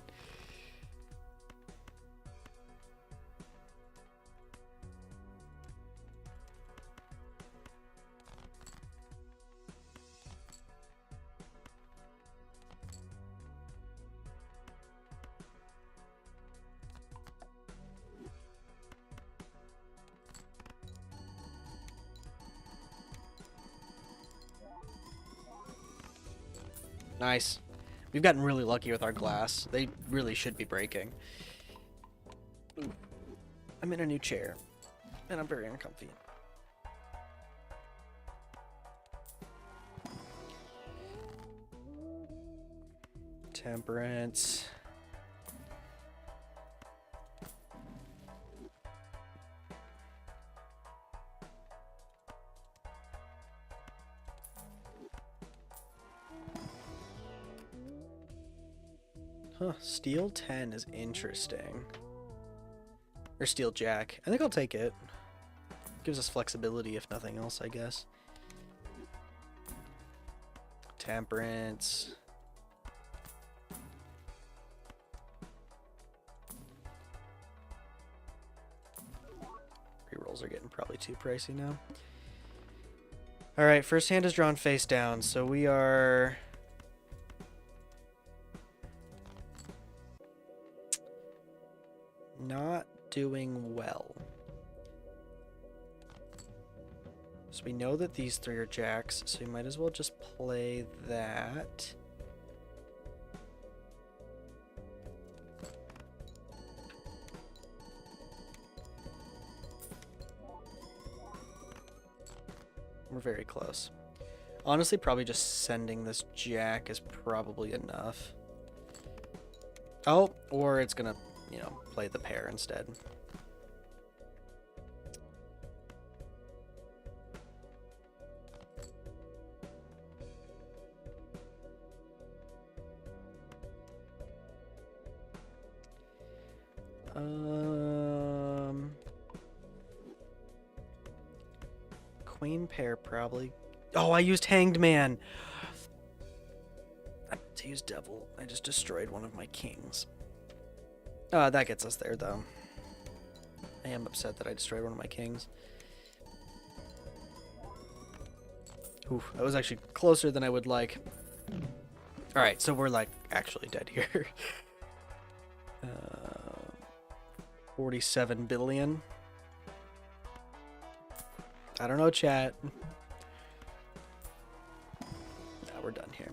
Nice. We've gotten really lucky with our glass. They really should be breaking. Ooh. I'm in a new chair, and I'm very uncomfy. Temperance. Huh, Steel 10 is interesting. Or Steel Jack. I think I'll take it. Gives us flexibility if nothing else, I guess. Temperance. Rerolls are getting probably too pricey now. Alright, first hand is drawn face down, so we are... not doing well. So we know that these three are jacks, so we might as well just play that. We're very close. Honestly, probably just sending this jack is probably enough. Oh, or it's gonna, you know, play the pair instead. Queen pair probably. Oh, I used Hanged Man. I meant to use Devil. I just destroyed one of my kings. That gets us there, though. I am upset that I destroyed one of my kings. Oof, that was actually closer than I would like. Alright, so we're, like, actually dead here. 47 billion. I don't know, chat. Now we're done here.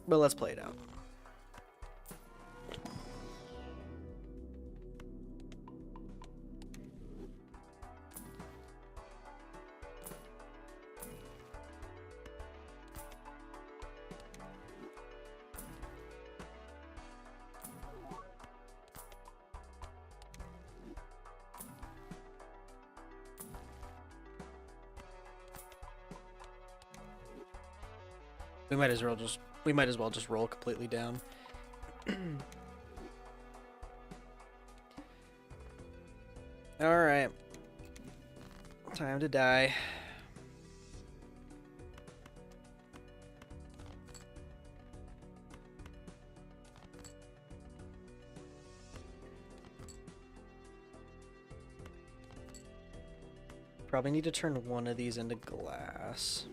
But let's play it out. We might as well just roll completely down. All right. Time to die. Probably need to turn one of these into glass.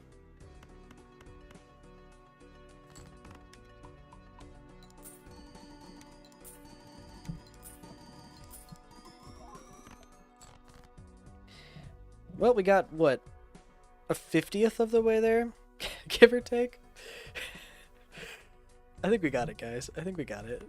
Well, we got, what, a 50th of the way there? Give or take? I think we got it, guys. I think we got it.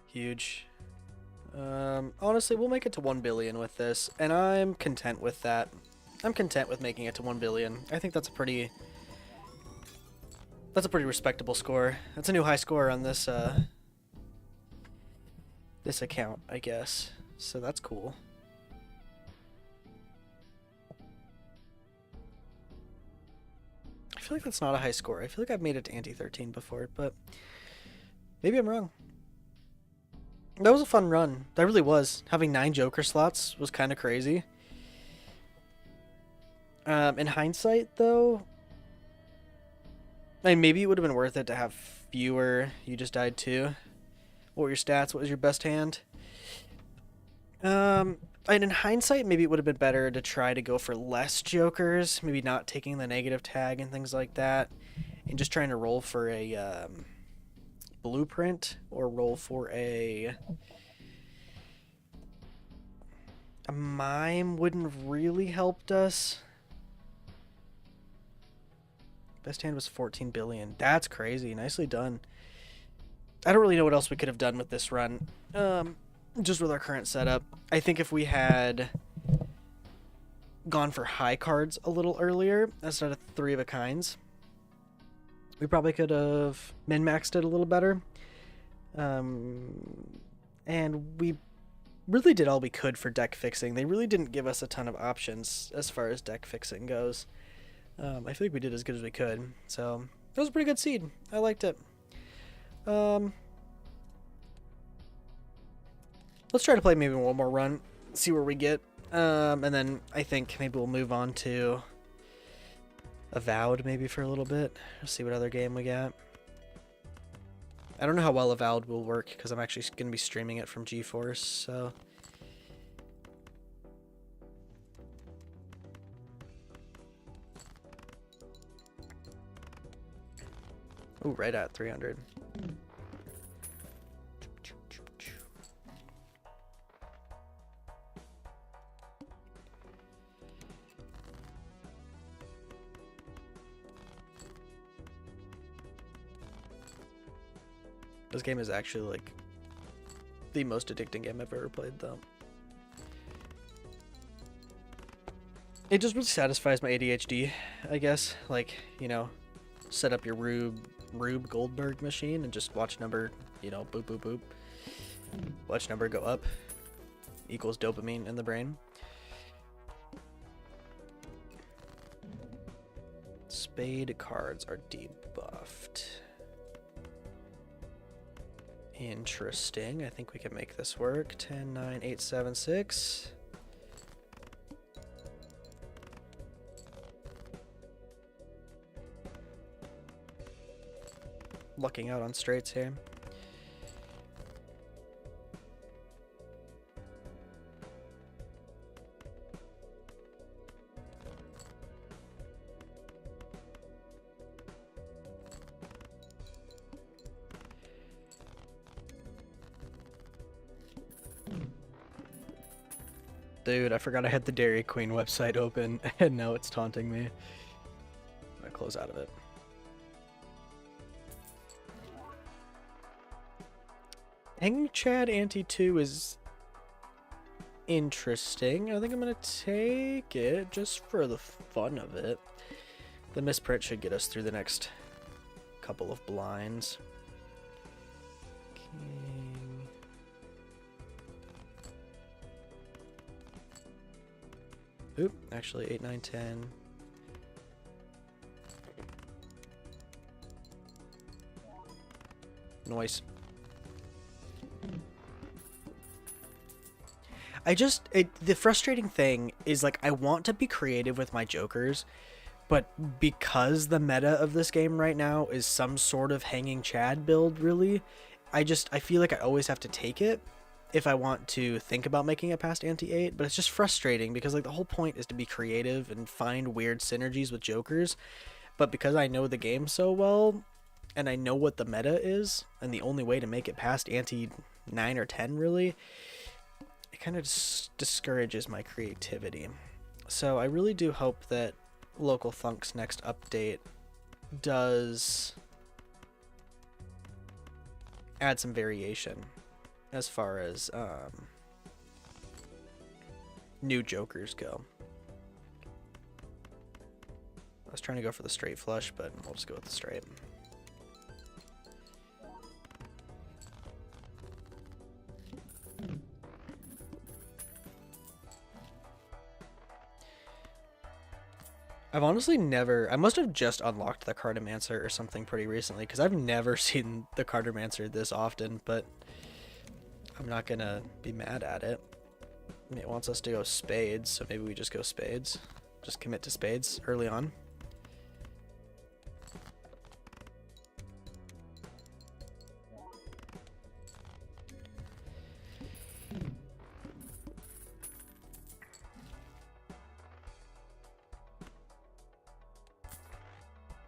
Huge. Honestly, we'll make it to 1 billion with this, and I'm content with that. I'm content with making it to 1 billion. I think that's a pretty respectable score. That's a new high score on this this account, I guess. So that's cool. I feel like that's not a high score. I feel like I've made it to Ante 13 before, but maybe I'm wrong. That was a fun run. That really was. Having 9 Joker slots was kind of crazy. In hindsight, though, I mean, maybe it would have been worth it to have fewer. You just died too. What were your stats? What was your best hand? And in hindsight, maybe it would have been better to try to go for less Jokers. Maybe not taking the negative tag and things like that. And just trying to roll for a blueprint or roll for a mime wouldn't have really helped us. Best hand was 14 billion. That's crazy. Nicely done. I don't really know what else we could have done with this run. Just with our current setup. I think if we had gone for high cards a little earlier instead of 3 of a kinds, we probably could have min-maxed it a little better. And we really did all we could for deck fixing. They really didn't give us a ton of options as far as deck fixing goes. I feel like we did as good as we could. So, that was a pretty good seed. I liked it. Let's try to play maybe one more run, see where we get. And then I think maybe we'll move on to Avowed maybe for a little bit. See what other game we got. I don't know how well Avowed will work because I'm actually going to be streaming it from GeForce, so... Ooh, right at 300. This game is actually, like, the most addicting game I've ever played, though. It just really satisfies my ADHD, I guess. Like, you know, set up your Rube Goldberg machine and just watch number, you know, boop, boop, boop. Watch number go up. Equals dopamine in the brain. Spade cards are debuffed. Interesting. I think we can make this work. 10, 9, 8, 7, 6. Lucking out on straights here. Dude, I forgot I had the Dairy Queen website open, and now it's taunting me. I'm gonna close out of it. Hanging Chad Ante 2 is interesting. I think I'm gonna take it just for the fun of it. The misprint should get us through the next couple of blinds. King. Oop, actually 8, 9, 10. Noise. The frustrating thing is, like, I want to be creative with my jokers, But because the meta of this game right now is some sort of hanging Chad build, really, I feel like I always have to take it if I want to think about making it past anti-8, but it's just frustrating because like the whole point is to be creative and find weird synergies with jokers, but because I know the game so well and I know what the meta is and the only way to make it past anti 9 or 10 really, it kind of discourages my creativity. So I really do hope that Local Thunk's next update does add some variation as far as new jokers go. I was trying to go for the straight flush, but we'll just go with the straight. I've honestly never... I must have just unlocked the Cartomancer or something pretty recently, because I've never seen the Cartomancer this often, but I'm not going to be mad at it. I mean, it wants us to go spades, so maybe we just go spades. Just commit to spades early on.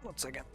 One second.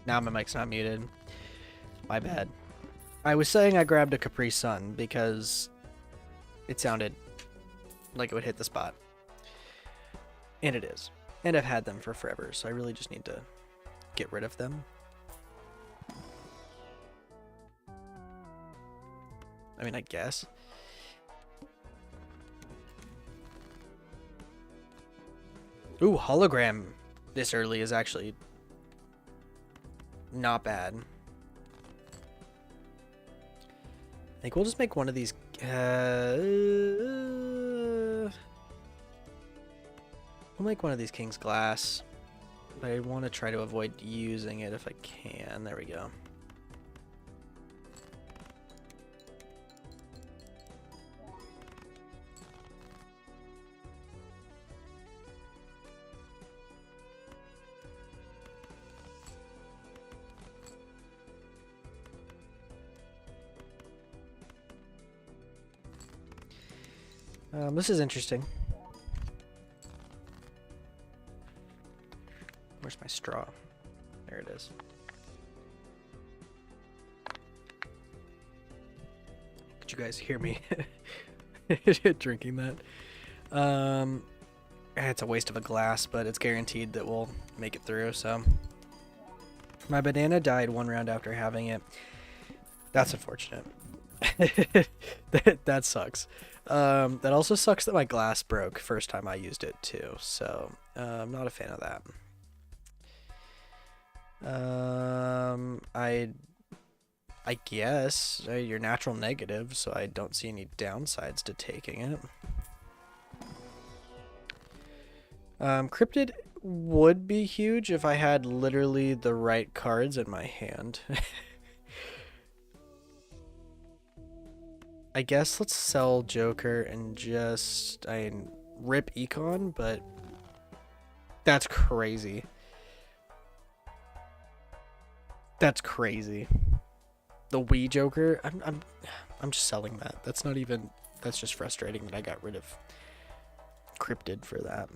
Now my mic's not muted. My bad. I was saying I grabbed a Capri Sun because it sounded like it would hit the spot. And it is. And I've had them for forever, so I really just need to get rid of them. I mean, I guess. Ooh, hologram this early is actually not bad. I think we'll just make one of these. We'll make one of these King's Glass, but I want to try to avoid using it if I can. There we go. This is interesting. Where's my straw? There it is. Could you guys hear me drinking that? It's a waste of a glass, but it's guaranteed that we'll make it through, so. My banana died one round after having it. That's unfortunate. that sucks. That also sucks that my glass broke first time I used it too, so I'm not a fan of that. I guess you're natural negative, so I don't see any downsides to taking it. Cryptid would be huge if I had literally the right cards in my hand. I guess let's sell Joker and just rip Econ, but that's crazy. That's crazy. The Wii Joker. I'm just selling that. That's not even. That's just frustrating that I got rid of Cryptid for that.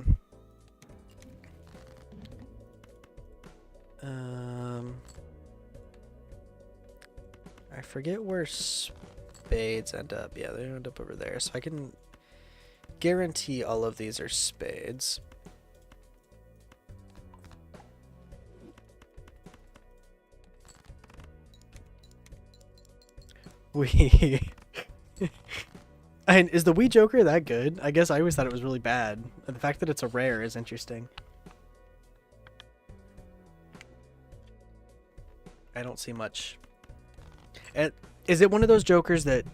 I forget where spades end up. Yeah, they end up over there. So I can guarantee all of these are spades. And is the Wii Joker that good? I guess I always thought it was really bad. The fact that it's a rare is interesting. I don't see much. Is it one of those Jokers that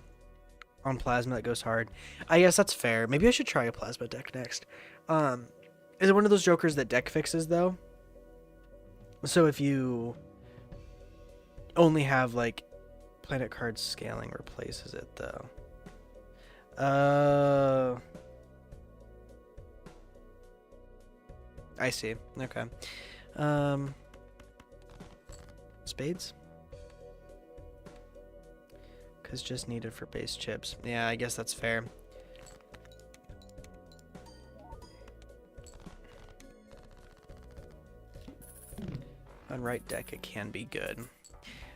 on Plasma that goes hard? I guess that's fair. Maybe I should try a Plasma deck next. Is it one of those Jokers that deck fixes though? So if you only have like planet card scaling replaces it though. I see. Okay. Spades? Because just needed for base chips. Yeah, I guess that's fair. On right deck, it can be good.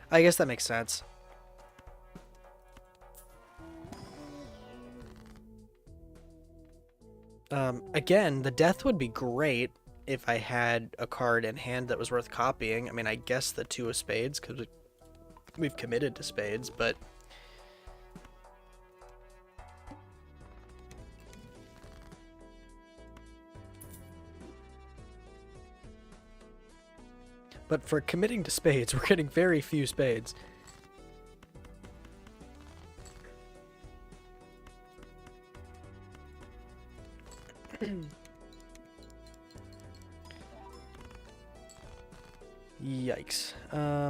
I guess that makes sense. Again, the death would be great if I had a card in hand that was worth copying. I mean, I guess the two of spades, because we've committed to spades, but... But for committing to spades, we're getting very few spades. Yikes. I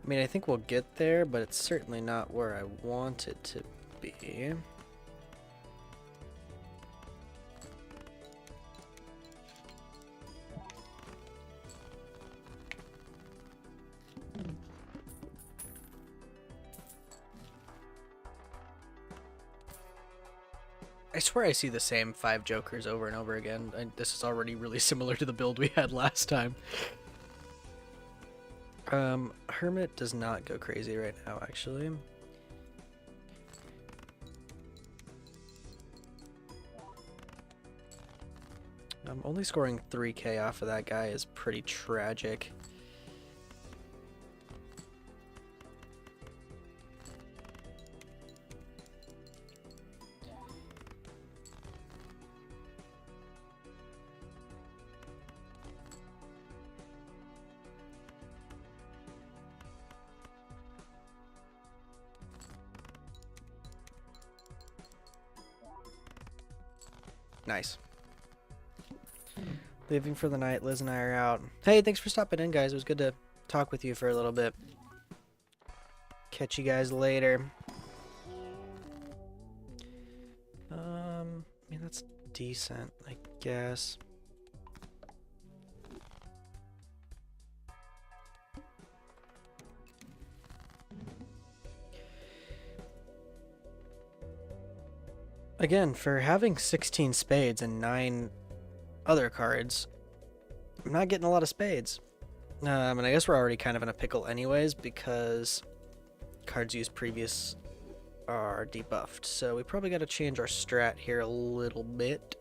mean, I think we'll get there, but it's certainly not where I want it to be. I swear I see the same 5 Jokers over and over again. This is already really similar to the build we had last time. Hermit does not go crazy right now, actually. Only scoring 3k off of that guy is pretty tragic. Nice. Leaving for the night. Liz and I are out. Hey, thanks for stopping in, guys. It was good to talk with you for a little bit. Catch you guys later. I mean, that's decent, I guess. Again, for having 16 spades and 9 other cards, I'm not getting a lot of spades. And I guess we're already kind of in a pickle anyways, because cards used previous are debuffed. So we probably got to change our strat here a little bit.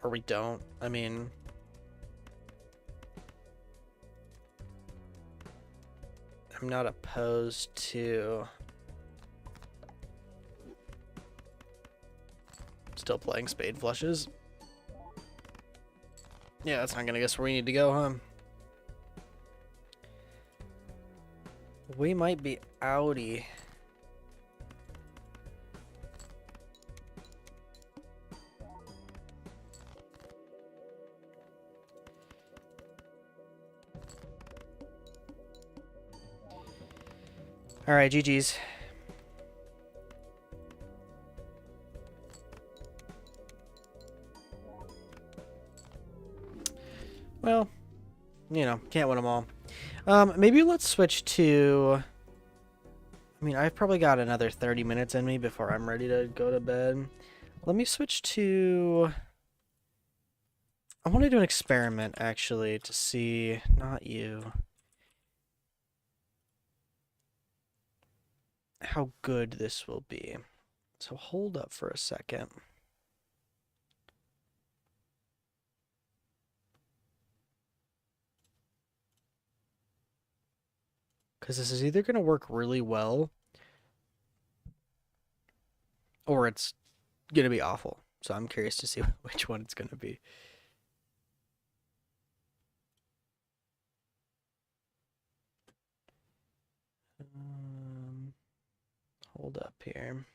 Or we don't. I mean... I'm not opposed to... Still playing spade flushes. Yeah, that's not gonna guess where we need to go, huh? We might be outie. Alright, GG's. Well, you know, can't win them all. Maybe let's switch to... I mean, I've probably got another 30 minutes in me before I'm ready to go to bed. Let me switch to... I want to do an experiment, actually, to see... Not you. How good this will be. So hold up for a second. Because this is either going to work really well, or it's going to be awful. So I'm curious to see which one it's going to be. Hold up here.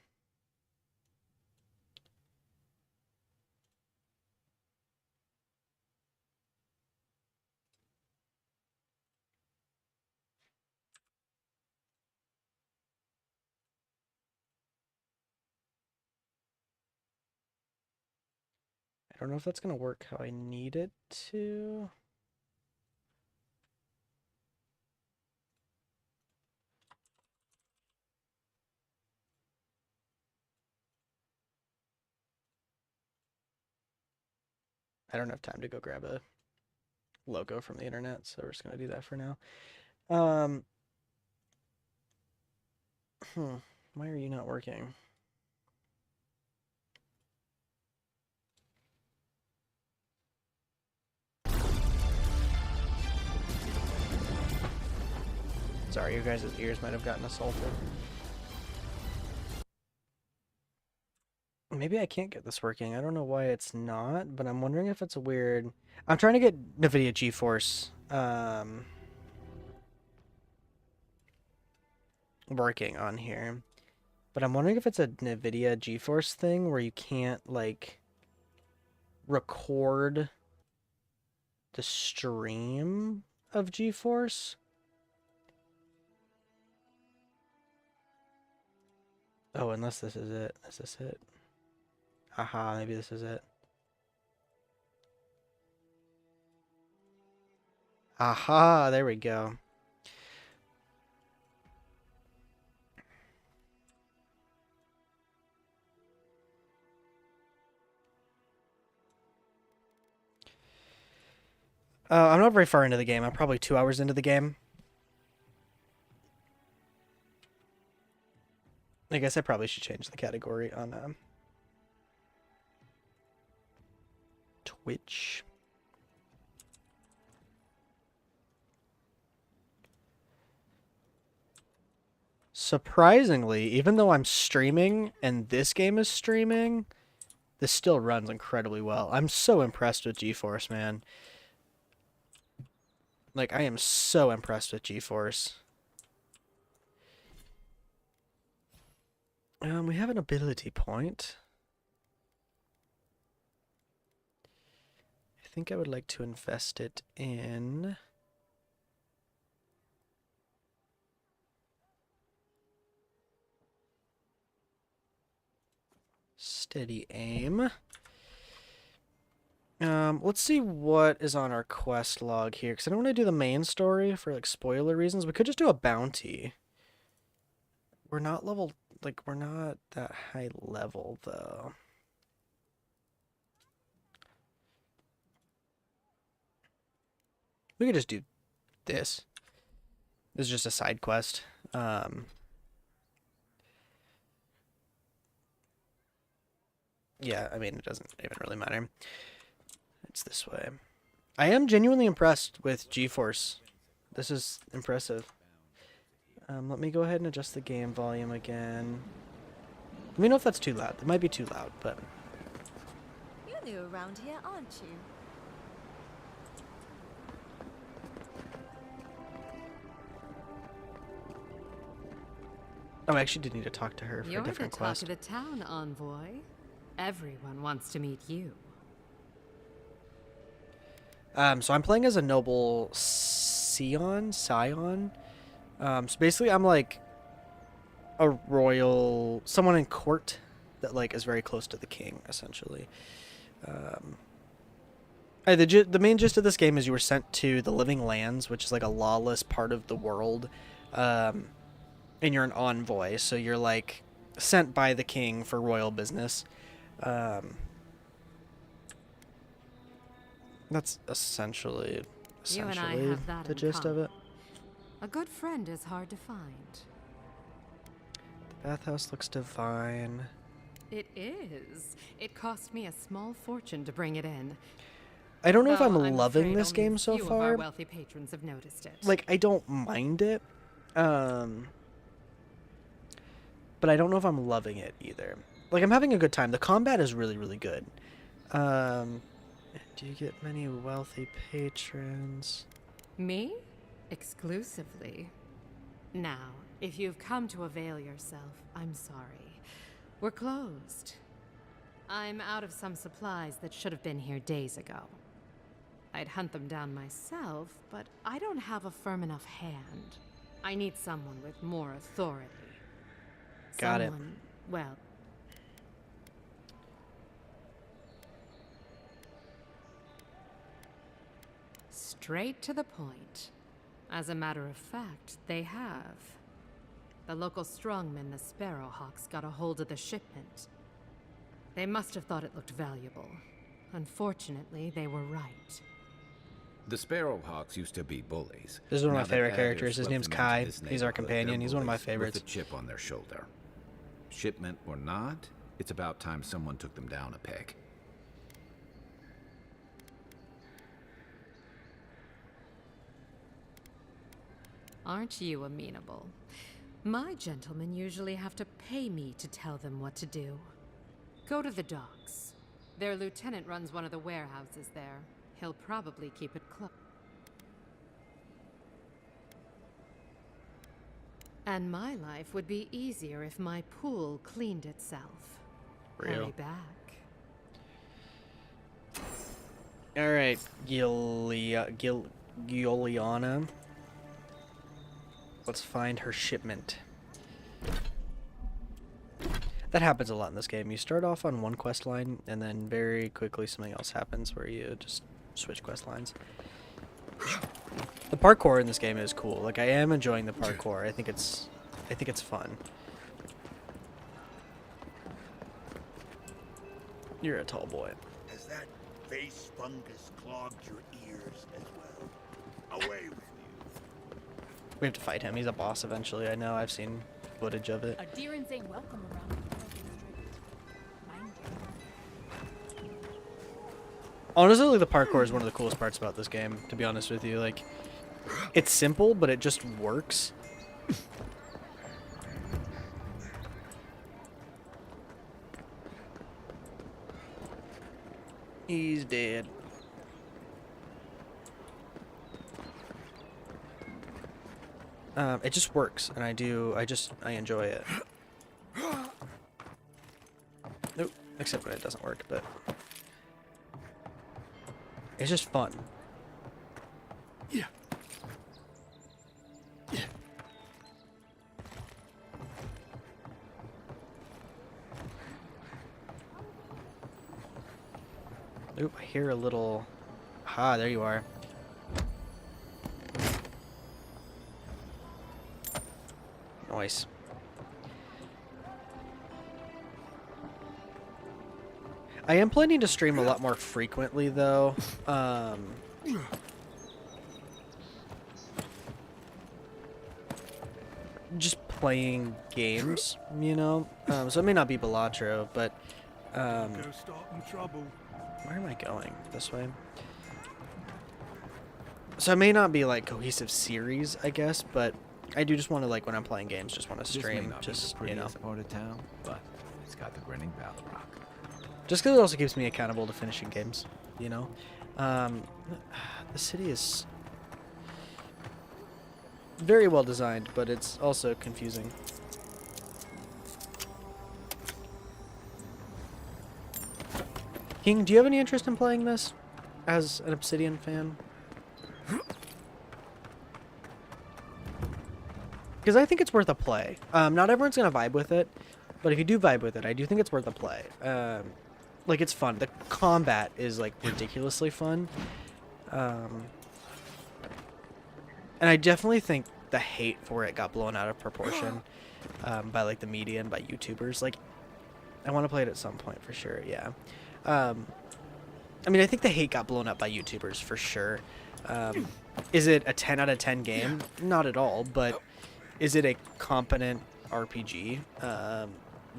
I don't know if that's going to work how I need it to. I don't have time to go grab a logo from the internet, so we're just going to do that for now. Why are you not working? Sorry, you guys' ears might have gotten assaulted. Maybe I can't get this working. I don't know why it's not, but I'm wondering if it's a weird... I'm trying to get NVIDIA GeForce working on here. But I'm wondering if it's a NVIDIA GeForce thing where you can't, like, record the stream of GeForce. Oh, unless this is it. Is this it? Aha, maybe this is it. Aha, there we go. I'm not very far into the game. I'm probably 2 hours into the game. I guess I probably should change the category on Twitch. Surprisingly, even though I'm streaming and this game is streaming, this still runs incredibly well. I'm so impressed with GeForce, man. Like, I am so impressed with GeForce. We have an ability point. I think I would like to invest it in... Steady aim. Let's see what is on our quest log here, because I don't want to do the main story for, like, spoiler reasons. We could just do a bounty. We're not level, like, we're not that high level, though. We could just do this. This is just a side quest. Yeah, I mean, it doesn't even really matter. It's this way. I am genuinely impressed with GeForce. This is impressive. Let me go ahead and adjust the game volume again. Let me know if that's too loud. It might be too loud, but... You're new around here, aren't you? Oh, I actually did need to talk to her for a different quest. You're the talk of the town, envoy. Everyone wants to meet you. So I'm playing as a noble Scion. So basically I'm like a royal, someone in court that like is very close to the king, essentially. The main gist of this game is you were sent to the Living Lands, which is like a lawless part of the world, and you're an envoy, so you're like sent by the king for royal business. That's essentially You and I have that the in gist of common. it. A good friend is hard to find. Bathhouse looks divine. It is. It cost me a small fortune to bring it in. I don't know if Though I'm loving afraid this only game so few of our far. wealthy patrons have noticed it. Like, I don't mind it. But I don't know if I'm loving it either. Like, I'm having a good time. The combat is really, really good. Do you get many wealthy patrons? Me? Exclusively. Now, if you've come to avail yourself, I'm sorry. We're closed. I'm out of some supplies that should have been here days ago. I'd hunt them down myself, but I don't have a firm enough hand. I need someone with more authority. Got it. Someone, well, straight to the point. As a matter of fact, they have. The local strongmen, the Sparrowhawks, got a hold of the shipment. They must have thought it looked valuable. Unfortunately, they were right. The Sparrowhawks used to be bullies. This is one of Now my that favorite adders characters. His swept name's them Kai. into this He's our neighborhood, companion. they're He's one of my bullies favorites. With a chip on their shoulder. Shipment or not, it's about time someone took them down a peg. Aren't you amenable? My gentlemen usually have to pay me to tell them what to do. Go to the docks. Their lieutenant runs one of the warehouses there. He'll probably keep it closed. And my life would be easier if my pool cleaned itself. Hurry back. Alright, Giuliana. Let's find her shipment. That happens a lot in this game. You start off on one quest line, and then very quickly something else happens where you just switch quest lines. The parkour in this game is cool. Like, I am enjoying the parkour. I think it's fun. You're a tall boy. Has that face fungus clogged your ears as well? Away with you. We have to fight him. He's a boss eventually. I know. I've seen footage of it. A deer ain't welcome around the district. Mind you. Honestly, like, the parkour is one of the coolest parts about this game, to be honest with you. Like, it's simple, but it just works. He's dead. It just works, and I enjoy it. Nope, except when it doesn't work, but it's just fun. Yeah. Oop, I hear a little... Ah, there you are. Nice. I am planning to stream a lot more frequently, though. Just playing games, you know? So it may not be Balatro, but... Go starting trouble. Where am I going? This way? So it may not be, like, cohesive series, I guess, but I do just want to, like, when I'm playing games, just want to This may stream, not just, be the you know. prettiest part of town, but it's got the grinning Balatro. Just because it also keeps me accountable to finishing games, you know? The city is very well designed, but it's also confusing. King, do you have any interest in playing this as an Obsidian fan? because I think it's worth a play. Not everyone's gonna vibe with it, but if you do vibe with it, I do think it's worth a play. Like, it's fun. The combat is like ridiculously fun, and I definitely think the hate for it got blown out of proportion by like the media and by YouTubers. Like, I want to play it at some point for sure. Yeah. I mean, I think the hate got blown up by YouTubers for sure. Is it a 10 out of 10 game? Not at all, but is it a competent RPG?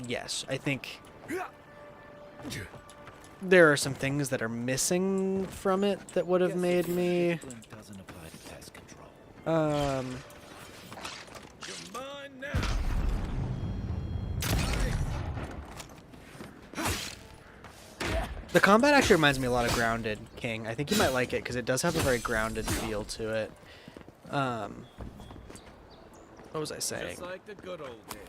Yes. I think there are some things that are missing from it that would have made me... Doesn't apply to pest control. You're mine now. The combat actually reminds me a lot of Grounded, King. I think you might like it because it does have a very grounded feel to it. What was I saying? Just like the good old days.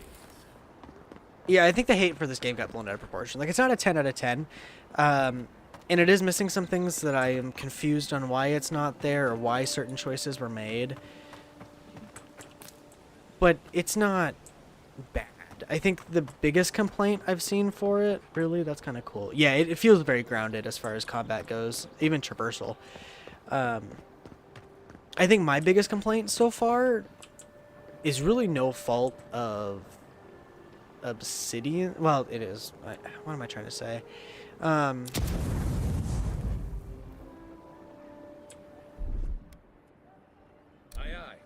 Yeah, I think the hate for this game got blown out of proportion. Like, it's not a 10 out of 10. And it is missing some things that I am confused on why it's not there or why certain choices were made. But it's not bad. I think the biggest complaint I've seen for it, really, that's kind of cool. Yeah, it feels very grounded as far as combat goes, even traversal. I think my biggest complaint so far is really no fault of Obsidian. Well, it is. What am I trying to say? Aye, aye.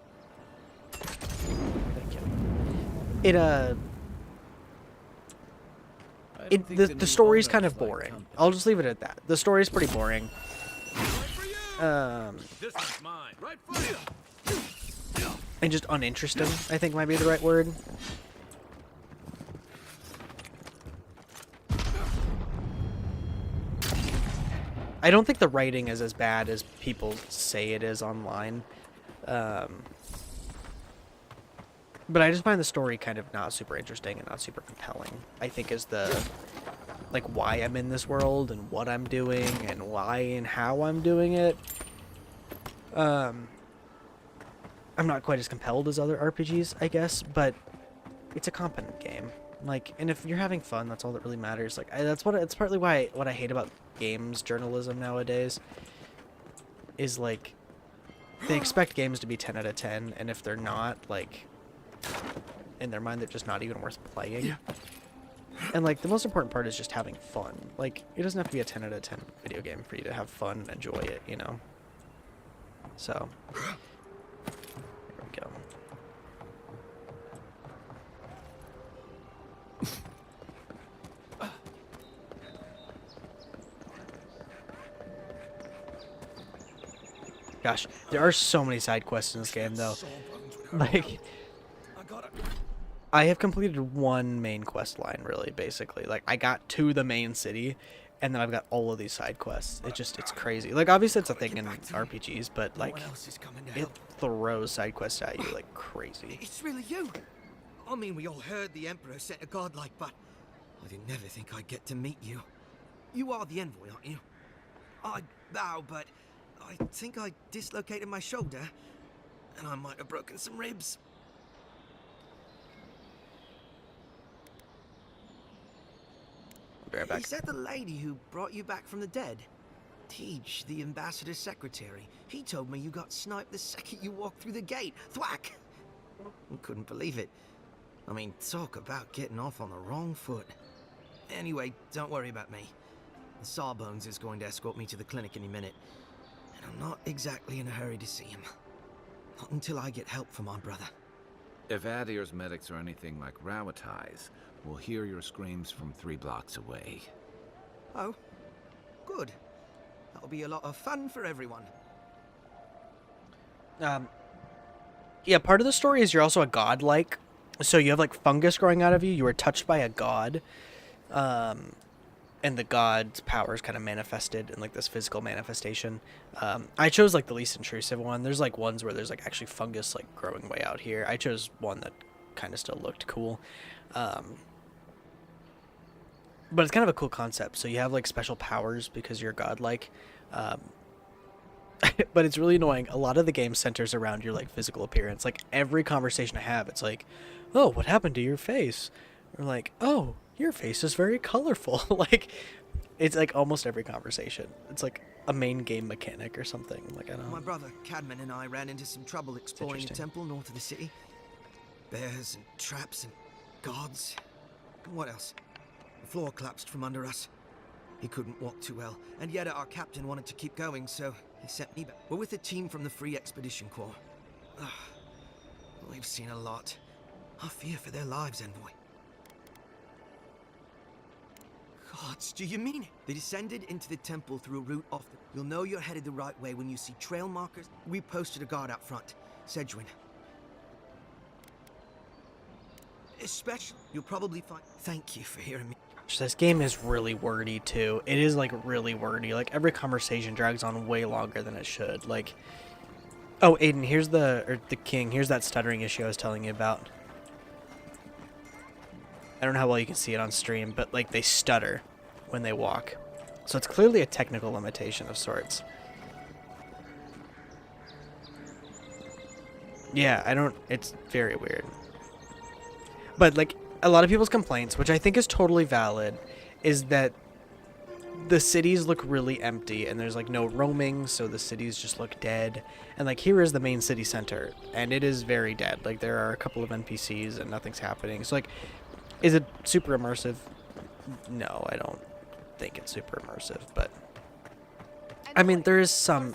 Thank you. The story's kind of boring. I'll just leave it at that. The story's pretty boring. This one's mine. Right for you. And just uninteresting, I think might be the right word. I don't think the writing is as bad as people say it is online. But I just find the story kind of not super interesting and not super compelling. I think is the, like, why I'm in this world and what I'm doing and why and how I'm doing it. I'm not quite as compelled as other RPGs, I guess, but it's a competent game. Like, and if you're having fun, that's all that really matters. Like, it's partly why what I hate about games journalism nowadays is, like, they expect games to be 10 out of 10, and if they're not, like, in their mind, they're just not even worth playing. And, like, the most important part is just having fun. Like, it doesn't have to be a 10 out of 10 video game for you to have fun and enjoy it, you know? So, there we go. Gosh, there are so many side quests in this game, though. Like, I have completed one main quest line, really, basically. Like, I got to the main city, and then I've got all of these side quests. It's crazy. Like, obviously it's a thing in RPGs, but, like, it throws side quests at you like crazy. It's really you. I mean, we all heard the Emperor sent a godlike, but I didn't never think I'd get to meet you. You are the envoy, aren't you? I bow, but I think I dislocated my shoulder, and I might have broken some ribs. Be right back. Is that the lady who brought you back from the dead? Teach, the ambassador's secretary. He told me you got sniped the second you walked through the gate. Thwack! I couldn't believe it. I mean, talk about getting off on the wrong foot. Anyway, don't worry about me. The Sawbones is going to escort me to the clinic any minute. And I'm not exactly in a hurry to see him. Not until I get help from my brother. If Adir's medics are anything like Rawatai's, we'll hear your screams from 3 blocks away. Oh, good. That'll be a lot of fun for everyone. Yeah, part of the story is you're also a godlike. So you have, like, fungus growing out of you. You were touched by a god. And the god's powers kind of manifested in, like, this physical manifestation. I chose, like, the least intrusive one. There's, like, ones where there's, like, actually fungus, like, growing way out here. I chose one that kind of still looked cool. But it's kind of a cool concept. So you have, like, special powers because you're godlike. but it's really annoying. A lot of the game centers around your like physical appearance. Like every conversation I have, it's like, "Oh, what happened to your face?" Or like, "Oh, your face is very colorful." Like it's like almost every conversation. It's like a main game mechanic or something. Like I don't My know. brother, Cadman, and I ran into some trouble exploring a interesting. temple north of the city. Bears and traps and guards. And what else? The floor collapsed from under us. He couldn't walk too well, and yet our captain wanted to keep going, so he sent me back. We're with a team from the Free Expedition Corps. We've seen a lot. I fear for their lives, Envoy. Gods, do you mean it? They descended into the temple through a route off the... You'll know you're headed the right way when you see trail markers. We posted a guard out front. Sedgwin. Especially, you'll probably find... Thank you for hearing me. This game is really wordy too. It is like really wordy. Like every conversation drags on way longer than it should. Like, oh, Aiden, here's the king. Here's that stuttering issue I was telling you about. I don't know how well you can see it on stream, but like they stutter when they walk. So it's clearly a technical limitation of sorts. Yeah, it's very weird. But like a lot of people's complaints, which I think is totally valid, is that the cities look really empty and there's like no roaming, so the cities just look dead. And like here is the main city center and it is very dead. Like there are a couple of NPCs and nothing's happening. So like, is it super immersive? No, I don't think it's super immersive, but I mean there is some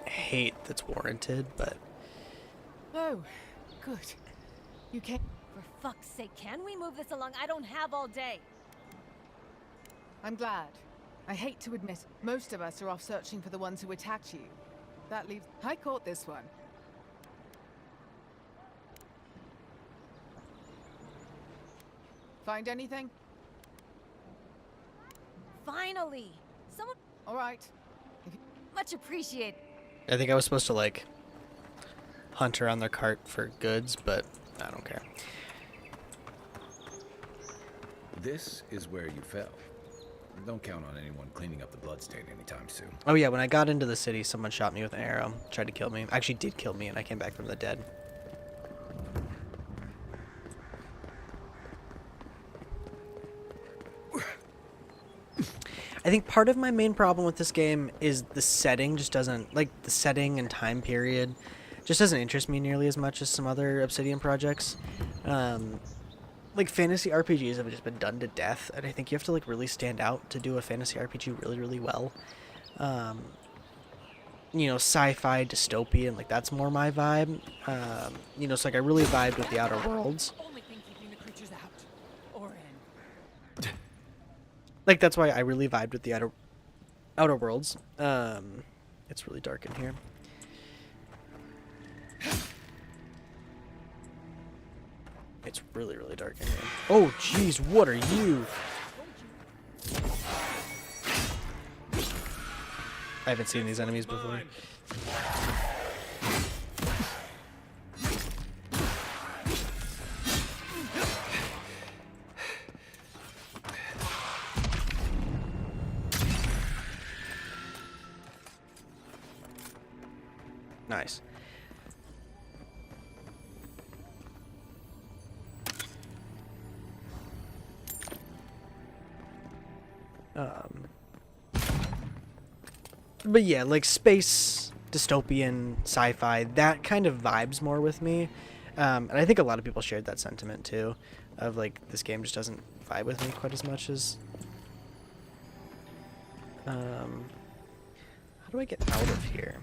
hate that's warranted, but Oh, good. You came. For fuck's sake, can we move this along? I don't have all day. I'm glad. I hate to admit, most of us are off searching for the ones who attacked you. That leaves... I caught this one. Find anything? Finally! Someone... All right. Much appreciated. I think I was supposed to like hunt around their cart for goods, but I don't care. This is where you fell. Don't count on anyone cleaning up the bloodstain anytime soon. Oh yeah, when I got into the city, someone shot me with an arrow, tried to kill me. Actually did kill me, and I came back from the dead. I think part of my main problem with this game is the setting just doesn't, like, the setting and time period just doesn't interest me nearly as much as some other Obsidian projects. Like, fantasy RPGs have just been done to death, and I think you have to, like, really stand out to do a fantasy RPG really, really well. You know, sci-fi, dystopian, like, that's more my vibe. You know, so, like, I really vibed with the Outer Worlds. Only thing keeping the creatures out. Or in. Like, that's why I really vibed with the Outer Worlds. It's really dark in here. It's really, really dark in here. Oh, jeez, what are you? I haven't seen these enemies before. Nice. But yeah, like space, dystopian, sci-fi, that kind of vibes more with me. And I think a lot of people shared that sentiment too, of like, this game just doesn't vibe with me quite as much as... how do I get out of here?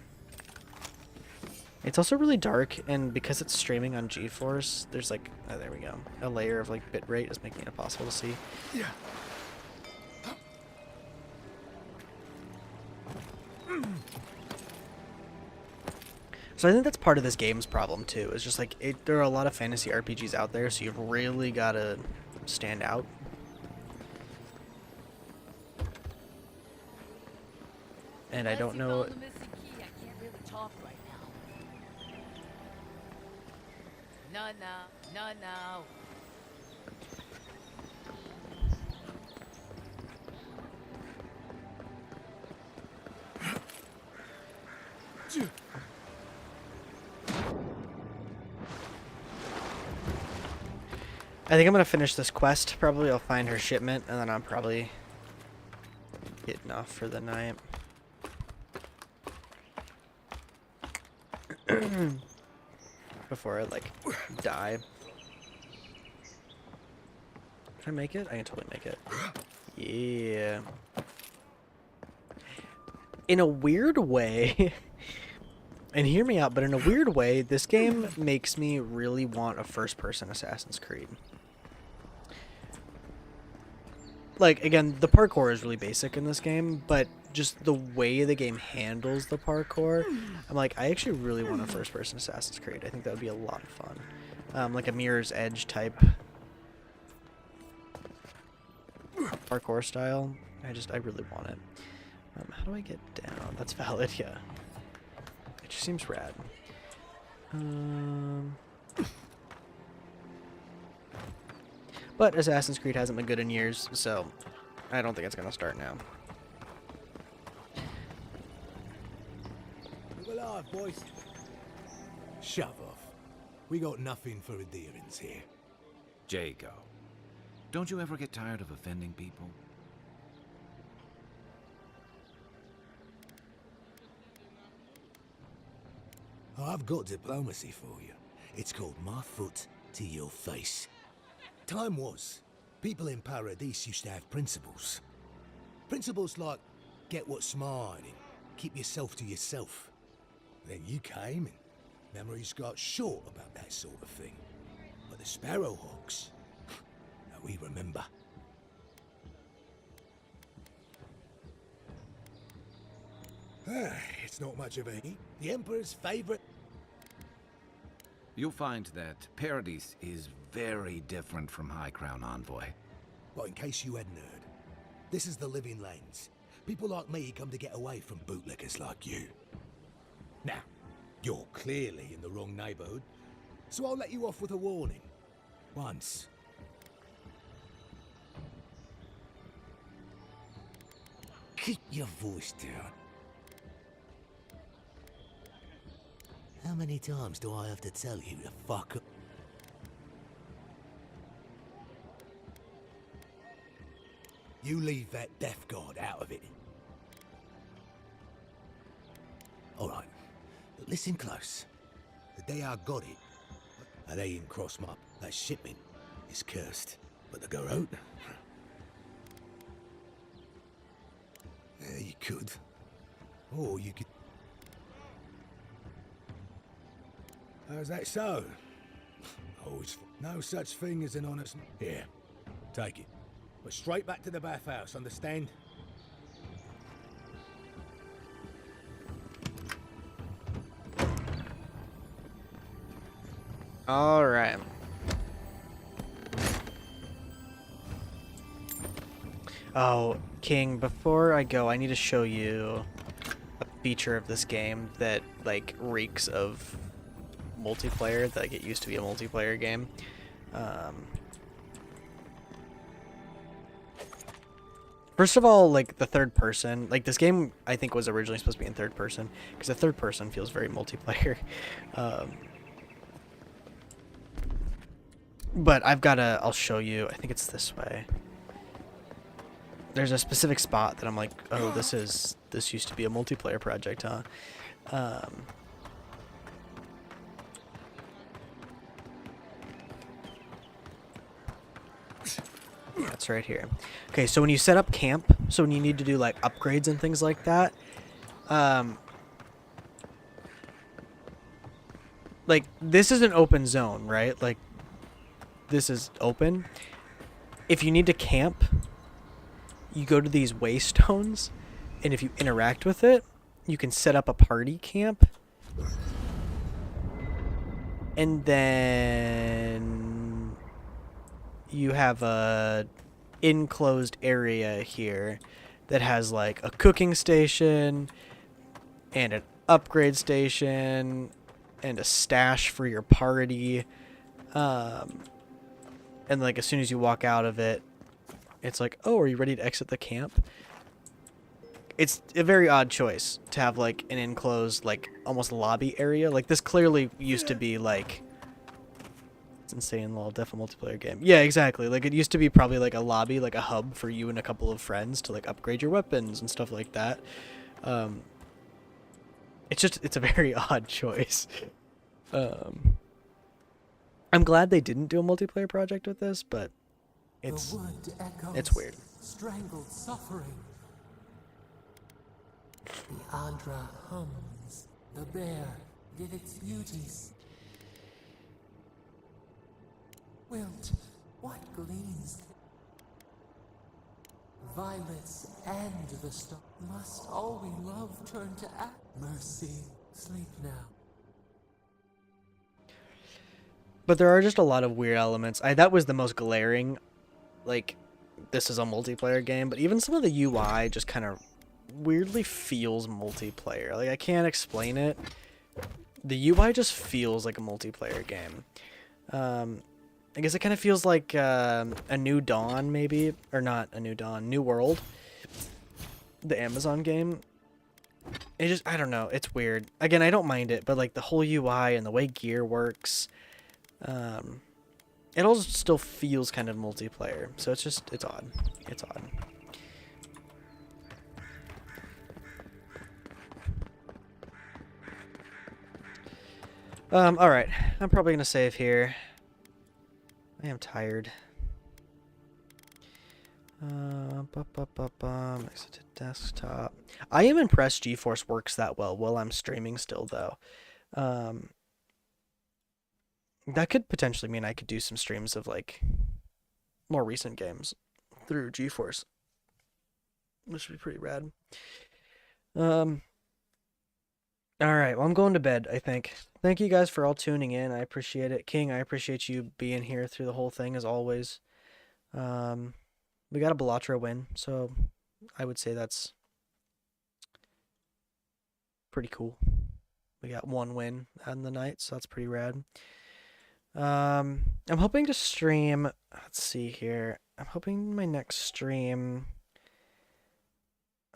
It's also really dark, and because it's streaming on GeForce, there's like, oh, there we go. A layer of like bitrate is making it impossible to see. Yeah. So I think that's part of this game's problem too. It's just like, there are a lot of fantasy RPGs out there, so you've really got to stand out. And I don't know... I can't really talk right now. No. I think I'm gonna finish this quest. Probably I'll find her shipment, and then I'm probably getting off for the night. Before I, like, die. Can I make it? I can totally make it. Yeah. In a weird way, and hear me out, but in a weird way, this game makes me really want a first-person Assassin's Creed. Like, again, the parkour is really basic in this game, but just the way the game handles the parkour, I'm like, I actually really want a first-person Assassin's Creed. I think that would be a lot of fun. Like a Mirror's Edge type parkour style. I really want it. How do I get down? That's valid, yeah. It just seems rad. But Assassin's Creed hasn't been good in years, so I don't think it's gonna start now. We're alive, boys. Shove off. We got nothing for adherence here. Jago, don't you ever get tired of offending people? I've got diplomacy for you. It's called my foot to your face. Time was, people in Paradise used to have principles. Principles like, get what's mine and keep yourself to yourself. Then you came and memories got short about that sort of thing. But the Sparrowhawks, we remember. It's not much of a heat. The Emperor's favorite. You'll find that Paradise is very different from High Crown Envoy. But in case you hadn't heard, this is the Living Lands. People like me come to get away from bootlickers like you. Now, you're clearly in the wrong neighborhood, so I'll let you off with a warning. Once. Keep your voice down. How many times do I have to tell you to fuck up? You leave that death guard out of it. Alright, but listen close. The day I got it, they didn't cross my... That shipment is cursed. But the Garrote... Yeah, you could. Or you could... How's that so? Always no such thing as an honest... Here, take it. But straight back to the bathhouse, understand? All right. Oh, King, before I go, I need to show you a feature of this game that, like, reeks of multiplayer, that, like, it used to be a multiplayer game. First of all, like, the third person, like, this game, I think, was originally supposed to be in third person, because the third person feels very multiplayer. But I'll show you, I think it's this way. There's a specific spot that I'm like, oh, this used to be a multiplayer project, huh? That's right here. Okay, so when you set up camp, so when you need to do like upgrades and things like that, like this is an open zone, right? Like this is open. If you need to camp, you go to these waystones, and if you interact with it, you can set up a party camp. And then you have a enclosed area here that has like a cooking station and an upgrade station and a stash for your party. And like as soon as you walk out of it, it's like, oh, are you ready to exit the camp? It's a very odd choice to have like an enclosed, like almost lobby area. Like this clearly used to be like, insane lol. Def a multiplayer game. Yeah, exactly. Like it used to be probably like a lobby, like a hub for you and a couple of friends to like upgrade your weapons and stuff like that. It's a very odd choice. I'm glad they didn't do a multiplayer project with this, but it's weird. Strangled suffering. The Andra hums. The bear did its beauties. Wilt, what gleams? Violets and the star. Must all we love turn to act? Mercy, sleep now. But there are just a lot of weird elements. That was the most glaring, like, this is a multiplayer game, but even some of the UI just kind of weirdly feels multiplayer. Like, I can't explain it. The UI just feels like a multiplayer game. I guess it kind of feels like a New Dawn, maybe, or not a New Dawn, New World, the Amazon game. It just, I don't know, it's weird. Again, I don't mind it, but like the whole UI and the way gear works, it all still feels kind of multiplayer. So it's just, it's odd. It's odd. All right. I'm probably going to save here. I am tired. Exit to desktop. I am impressed GeForce works that well while I'm streaming still, though. That could potentially mean I could do some streams of, like, more recent games through GeForce. Which would be pretty rad. Alright, well, I'm going to bed, I think. Thank you guys for all tuning in. I appreciate it. King, I appreciate you being here through the whole thing, as always. We got a Balatro win, so I would say that's pretty cool. We got one win on the night, so that's pretty rad. I'm hoping to stream, let's see here. I'm hoping my next stream,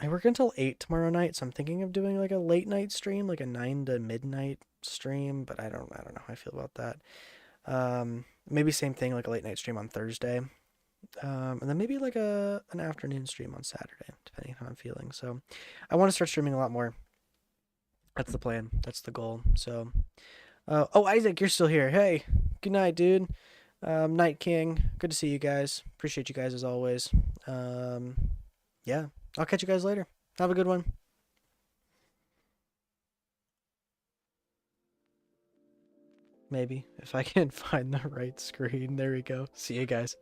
I work until 8 tomorrow night, so I'm thinking of doing like a late night stream, like a 9 to midnight stream, but I don't know how I feel about that. Maybe same thing, like a late night stream on Thursday. And then maybe like an afternoon stream on Saturday, depending on how I'm feeling. So I want to start streaming a lot more. That's the plan. That's the goal. So, oh, Isaac, you're still here. Hey, good night, dude. Night King. Good to see you guys. Appreciate you guys as always. Yeah, I'll catch you guys later. Have a good one. Maybe if I can find the right screen. There we go. See you guys.